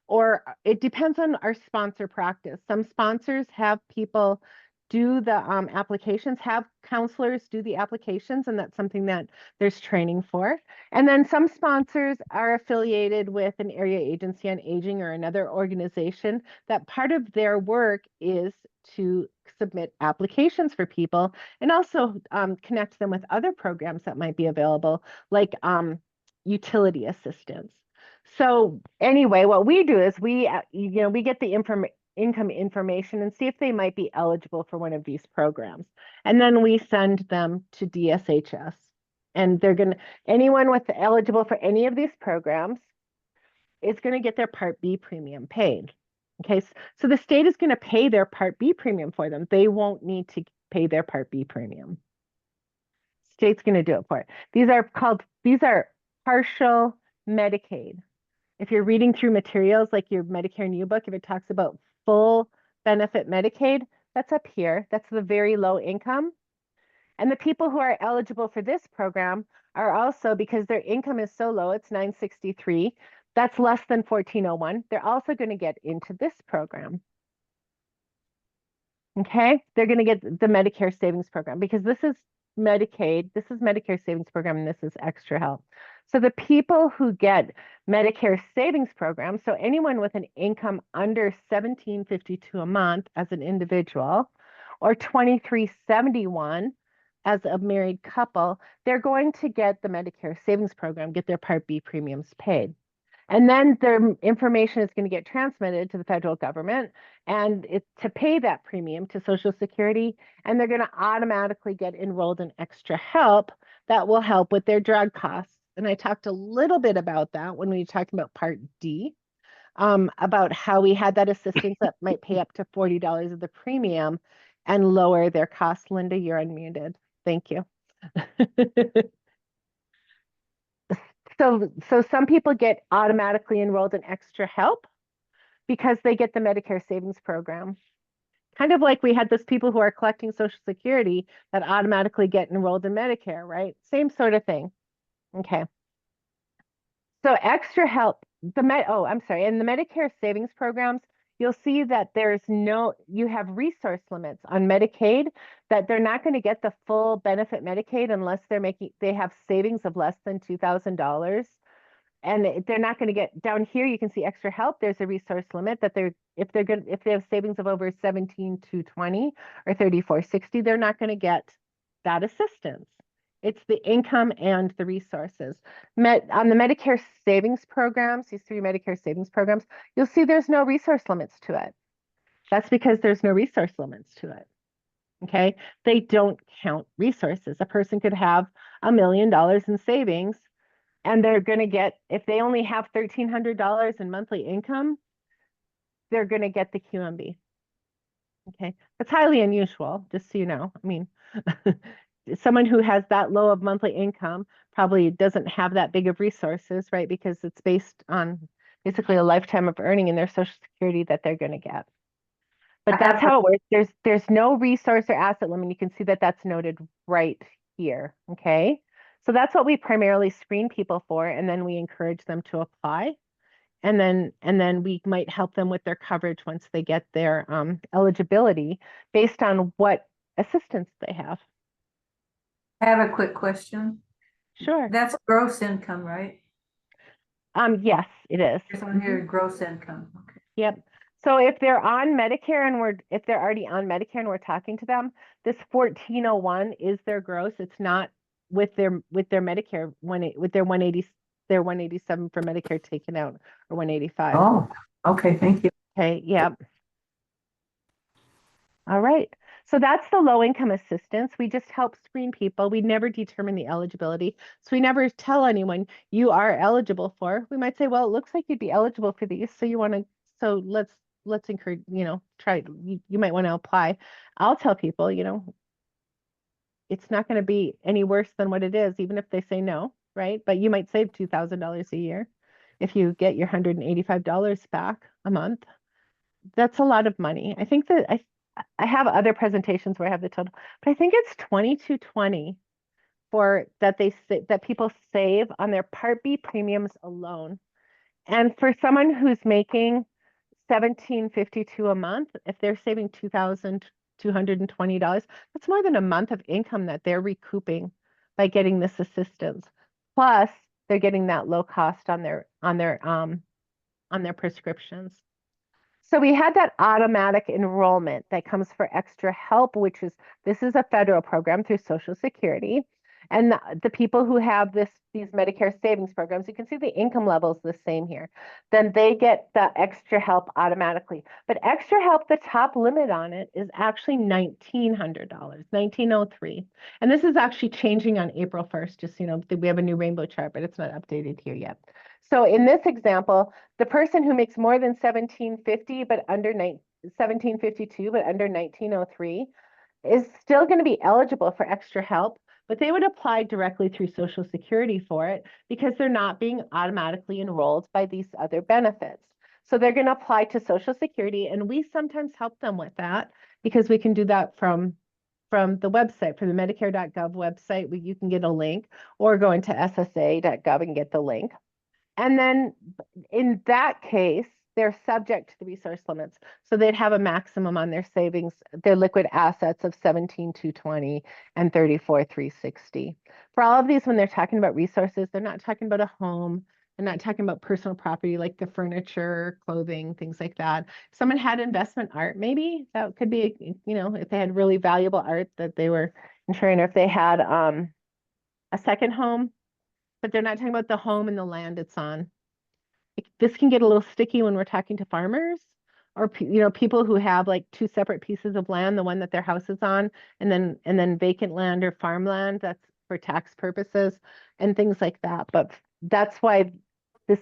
or it depends on our sponsor practice. Some sponsors have people do the applications, have counselors do the applications, and that's something that there's training for. And then some sponsors are affiliated with an area agency on aging or another organization that part of their work is to submit applications for people and also connect them with other programs that might be available, like utility assistance. So anyway, what we do is we get the income information and see if they might be eligible for one of these programs. And then we send them to DSHS. And anyone eligible for any of these programs is going to get their Part B premium paid. Okay, so the state is going to pay their Part B premium for them. They won't need to pay their Part B premium. State's going to do it for it. These are partial Medicaid. If you're reading through materials like your Medicare New Book, if it talks about full benefit Medicaid, that's up here. That's the very low income. And the people who are eligible for this program are also, because their income is so low, it's $963, that's less than $1,401. They're also going to get into this program. Okay, they're going to get the Medicare Savings Program because this is Medicaid, this is Medicare Savings Program, and this is Extra Help. So the people who get Medicare Savings Program, so anyone with an income under $1,752 a month as an individual, or $2,371 as a married couple, they're going to get the Medicare Savings Program, get their Part B premiums paid. And then their information is going to get transmitted to the federal government, and it's to pay that premium to Social Security, and they're going to automatically get enrolled in Extra Help that will help with their drug costs. And I talked a little bit about that when we were talking about Part D, about how we had that assistance that might pay up to $40 of the premium and lower their costs. Linda, you're unmuted. Thank you. So some people get automatically enrolled in Extra Help because they get the Medicare Savings Program. Kind of like we had those people who are collecting Social Security that automatically get enrolled in Medicare, right? Same sort of thing. Okay. So Extra Help, in the Medicare Savings Programs, you'll see that you have resource limits on Medicaid, that they're not going to get the full benefit Medicaid unless they have savings of less than $2,000. And they're not going to get down here. You can see Extra Help. There's a resource limit that if they have savings of over 17,220 or 3,460, they're not going to get that assistance. It's the income and the resources. On the Medicare savings programs, these three Medicare savings programs, you'll see there's no resource limits to it. That's because there's no resource limits to it. Okay, they don't count resources. A person could have $1 million in savings, and they're going to get, if they only have $1,300 in monthly income, they're going to get the QMB. Okay, that's highly unusual, just so you know. I mean, someone who has that low of monthly income probably doesn't have that big of resources, right? Because it's based on basically a lifetime of earning in their Social Security that they're going to get. But that's how it works. There's no resource or asset limit. You can see that that's noted right here. Okay, so that's what we primarily screen people for, and then we encourage them to apply. And then we might help them with their coverage once they get their eligibility based on what assistance they have. I have a quick question. Sure. That's gross income, right? Yes, it is. It's on here, gross income. Okay. Yep. So if they're on Medicare and if they're already on Medicare and we're talking to them, this 1401 is their gross. It's not with their Medicare with their 187 for Medicare taken out, or 185. Oh, okay, thank you. Okay, yep. All right. So that's the low income assistance. We just help screen people. We never determine the eligibility. So we never tell anyone you are eligible for. We might say, well, it looks like you'd be eligible for these. So you want to, so let's encourage, try, you might want to apply. I'll tell people, it's not going to be any worse than what it is, even if they say no, right? But you might save $2,000 a year if you get your $185 back a month. That's a lot of money. I think that I have other presentations where I have the total, but I think it's 2220 for that that people save on their Part B premiums alone. And for someone who's making $1,752 a month, if they're saving $2,220, that's more than a month of income that they're recouping by getting this assistance. Plus, they're getting that low cost on their prescriptions. So we had that automatic enrollment that comes for extra help, this is a federal program through Social Security. And the people who have these Medicare savings programs, you can see the income level is the same here. Then they get the extra help automatically. But extra help, the top limit on it is actually $1,900, $1,903. And this is actually changing on April 1st, just we have a new rainbow chart, but it's not updated here yet. So in this example, the person who makes more than 1750 but under 1752 but under 1903 is still going to be eligible for extra help, but they would apply directly through Social Security for it because they're not being automatically enrolled by these other benefits. So they're going to apply to Social Security, and we sometimes help them with that because we can do that from the website, from the Medicare.gov website. You can get a link, or go into SSA.gov and get the link. And then in that case, they're subject to the resource limits. So they'd have a maximum on their savings, their liquid assets of 17,220 and 34,360. For all of these, when they're talking about resources, they're not talking about a home. They're not talking about personal property like the furniture, clothing, things like that. If someone had investment art, maybe that could be, if they had really valuable art that they were insuring, or if they had a second home, but they're not talking about the home and the land it's on. This can get a little sticky when we're talking to farmers, or people who have like two separate pieces of land, the one that their house is on, and then vacant land or farmland that's for tax purposes and things like that. But that's why this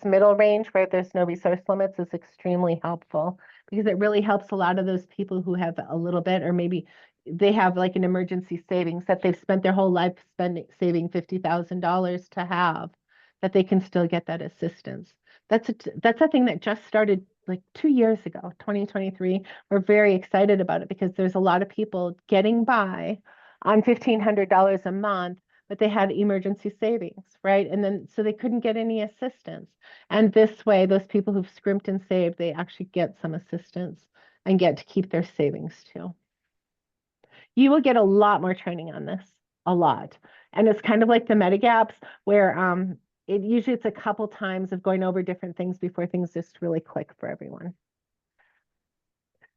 middle range where there's no resource limits is extremely helpful, because it really helps a lot of those people who have a little bit, or maybe they have like an emergency savings that they've spent their whole life saving $50,000 to have, that they can still get that assistance. That's a thing that just started like 2 years ago, 2023. We're very excited about it because there's a lot of people getting by on $1,500 a month, but they had emergency savings, right? And then so they couldn't get any assistance. And this way, those people who've scrimped and saved, they actually get some assistance and get to keep their savings too. You will get a lot more training on this, a lot. And it's kind of like the Medigaps, where it's a couple times of going over different things before things just really click for everyone.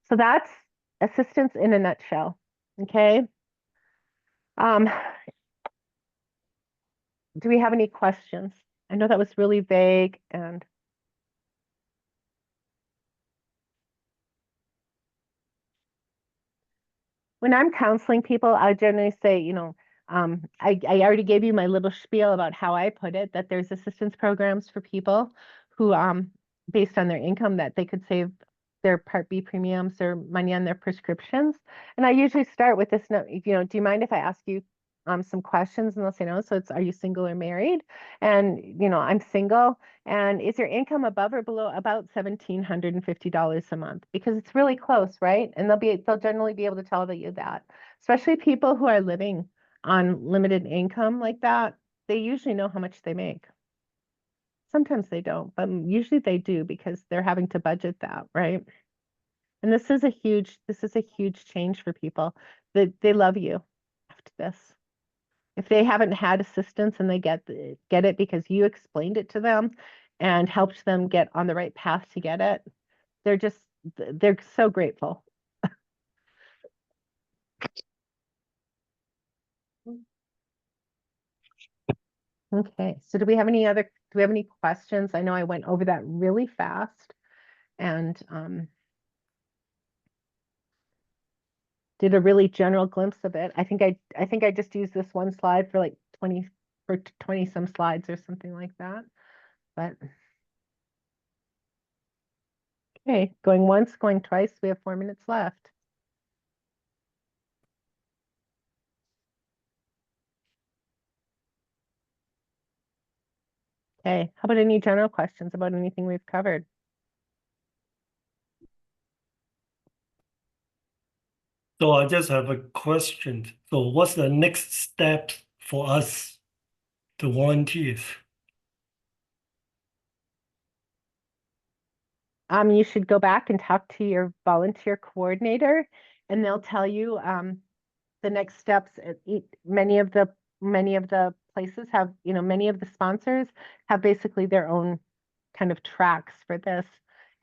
So that's assistance in a nutshell, okay? Do we have any questions? I know that was really vague, and when I'm counseling people, I generally say, I already gave you my little spiel about how I put it, that there's assistance programs for people who, based on their income, that they could save their Part B premiums or money on their prescriptions. And I usually start with this note, do you mind if I ask you some questions? And they'll say no. So it's, are you single or married? And, I'm single. And is your income above or below about $1,750 a month? Because it's really close, right? And they'll generally be able to tell you that, especially people who are living on limited income like that. They usually know how much they make. Sometimes they don't, but usually they do because they're having to budget that, right? And this is a huge change for people. They love you after this. If they haven't had assistance and they get it because you explained it to them and helped them get on the right path to get it, they're so grateful. Okay, so do we have any questions? I know I went over that really fast and did a really general glimpse of it. I think I just used this one slide for like 20 some slides or something like that. But okay, going once, going twice. We have 4 minutes left. Okay, how about any general questions about anything we've covered? So I just have a question. So what's the next step for us, the volunteers? You should go back and talk to your volunteer coordinator, and they'll tell you the next steps. Many of the places have, many of the sponsors have basically their own kind of tracks for this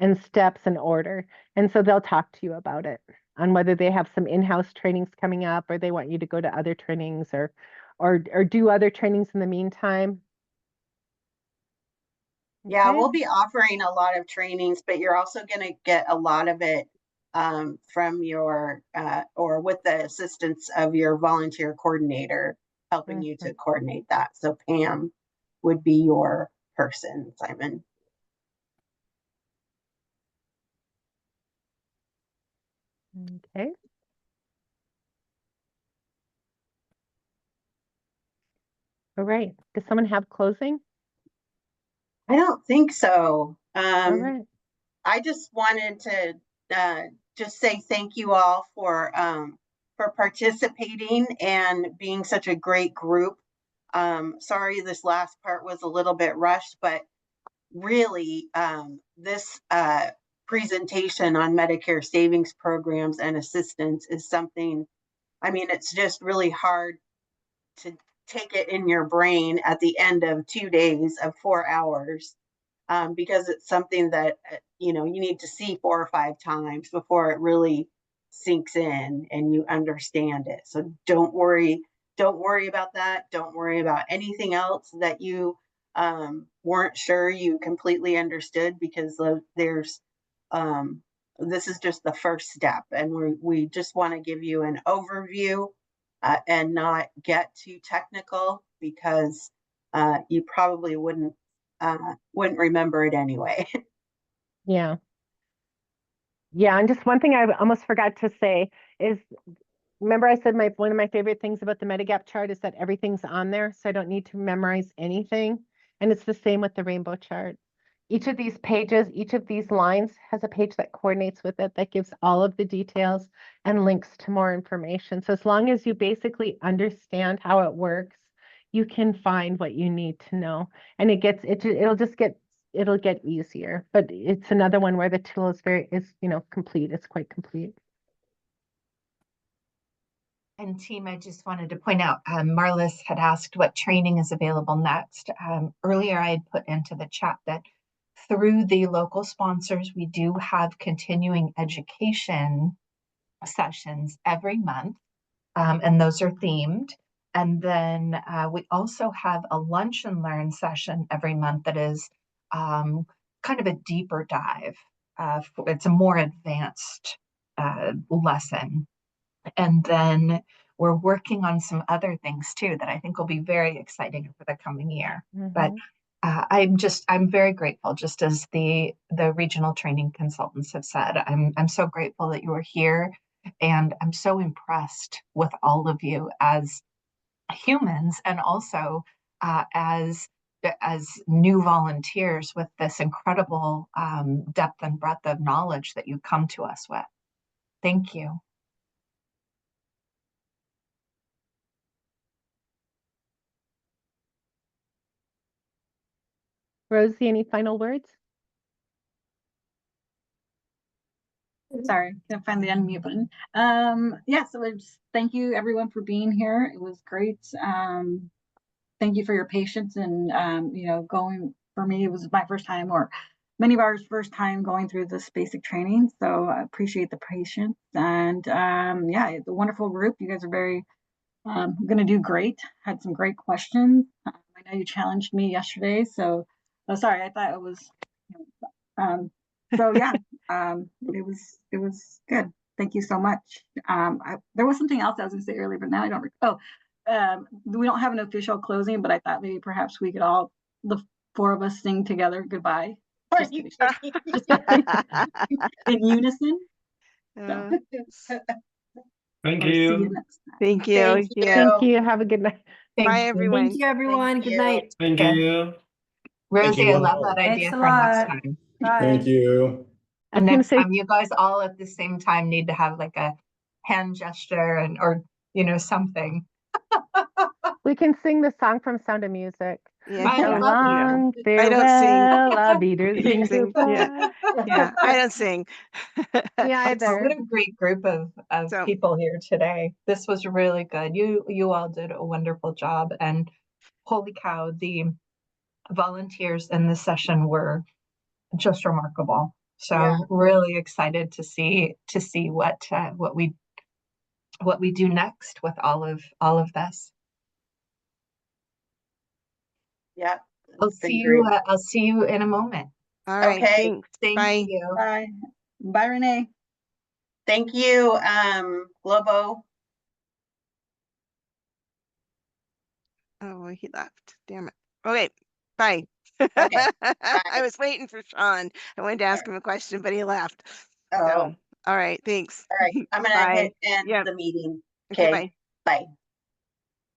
and steps and order. And so they'll talk to you about it on whether they have some in-house trainings coming up or they want you to go to other trainings or do other trainings in the meantime. Yeah, Okay. we'll be offering a lot of trainings, but you're also going to get a lot of it from your or with the assistance of your volunteer coordinator helping you to coordinate that. So Pam would be your person, Simon. Okay. All right. Does someone have closing? I don't think so. All right. I just wanted to just say thank you all for participating and being such a great group. Sorry, this last part was a little bit rushed, but really, this presentation on Medicare savings programs and assistance is something, I mean, it's just really hard to take it in your brain at the end of 2 days of 4 hours because it's something that, you need to see 4 or 5 times before it really sinks in and you understand it. So don't worry about that. Don't worry about anything else that you weren't sure you completely understood because there's this is just the first step and we just want to give you an overview and not get too technical because you probably wouldn't remember it anyway. Yeah. Yeah, and just one thing I almost forgot to say is, remember I said one of my favorite things about the Medigap chart is that everything's on there, so I don't need to memorize anything. And it's the same with the rainbow chart. Each of these pages, each of these lines has a page that coordinates with it that gives all of the details and links to more information. So as long as you basically understand how it works, you can find what you need to know. And it'll get easier, but it's another one where the tool is complete. It's quite complete. And team, I just wanted to point out, Marlis had asked what training is available next. Earlier, I had put into the chat that through the local sponsors, we do have continuing education sessions every month, and those are themed. And then we also have a lunch and learn session every month that is kind of a deeper dive. It's a more advanced lesson. And then we're working on some other things too that I think will be very exciting for the coming year. But I'm very grateful, just as the regional training consultants have said. I'm so grateful that you are here, and I'm so impressed with all of you as humans, and also as new volunteers with this incredible depth and breadth of knowledge that you come to us with. Thank you. Rosie, any final words? Sorry, can't find the unmute button. Yeah, so thank you everyone for being here. It was great. Thank you for your patience and going, for me, it was my first time, or many of ours first time going through this basic training. So I appreciate the patience, and yeah, it's a wonderful group. You guys are very going to do great. Had some great questions. I know you challenged me yesterday, so sorry, I thought it was so yeah, it was good. Thank you so much. There was something else I was going to say earlier, but now I don't recall. We don't have an official closing, but I thought maybe perhaps we could all, the four of us, sing together goodbye. Just kidding. In unison. Thank See you you. next time. Thank you. Thank Yeah. Thank you. Have a good night. Bye, everyone. Thank you, everyone. Good night. Thank Okay. you. Rosie, I you love all. that idea Thanks a for next lot. time. Bye. Thank you. I And was gonna next say, time, you guys all at the same time need to have like a hand gesture or something. we can sing the song from Sound of Music. Yeah. I So love long, it. I don't sing. farewell, I'll be Sing. Yeah. goodbye. Yeah. I don't sing. Me either. What a great group of So, people here today. This was really good. You all did a wonderful job, and holy cow, the volunteers in this session were just remarkable. So Yeah. really excited to see what we do next with all of this. Yeah. I'll it's been see great. you. I'll see you in a moment. all right. Okay. Thanks. Thank Bye. you. Bye. Bye, Renee. Thank you, Globo. Oh, he left. Damn it. Okay. Bye. Okay. I was waiting for Sean. I wanted to ask him a question, but he left. Oh, So, all right. Thanks. all right. I'm gonna Bye. hit end Yep. the meeting. Okay. Okay. Bye. Bye.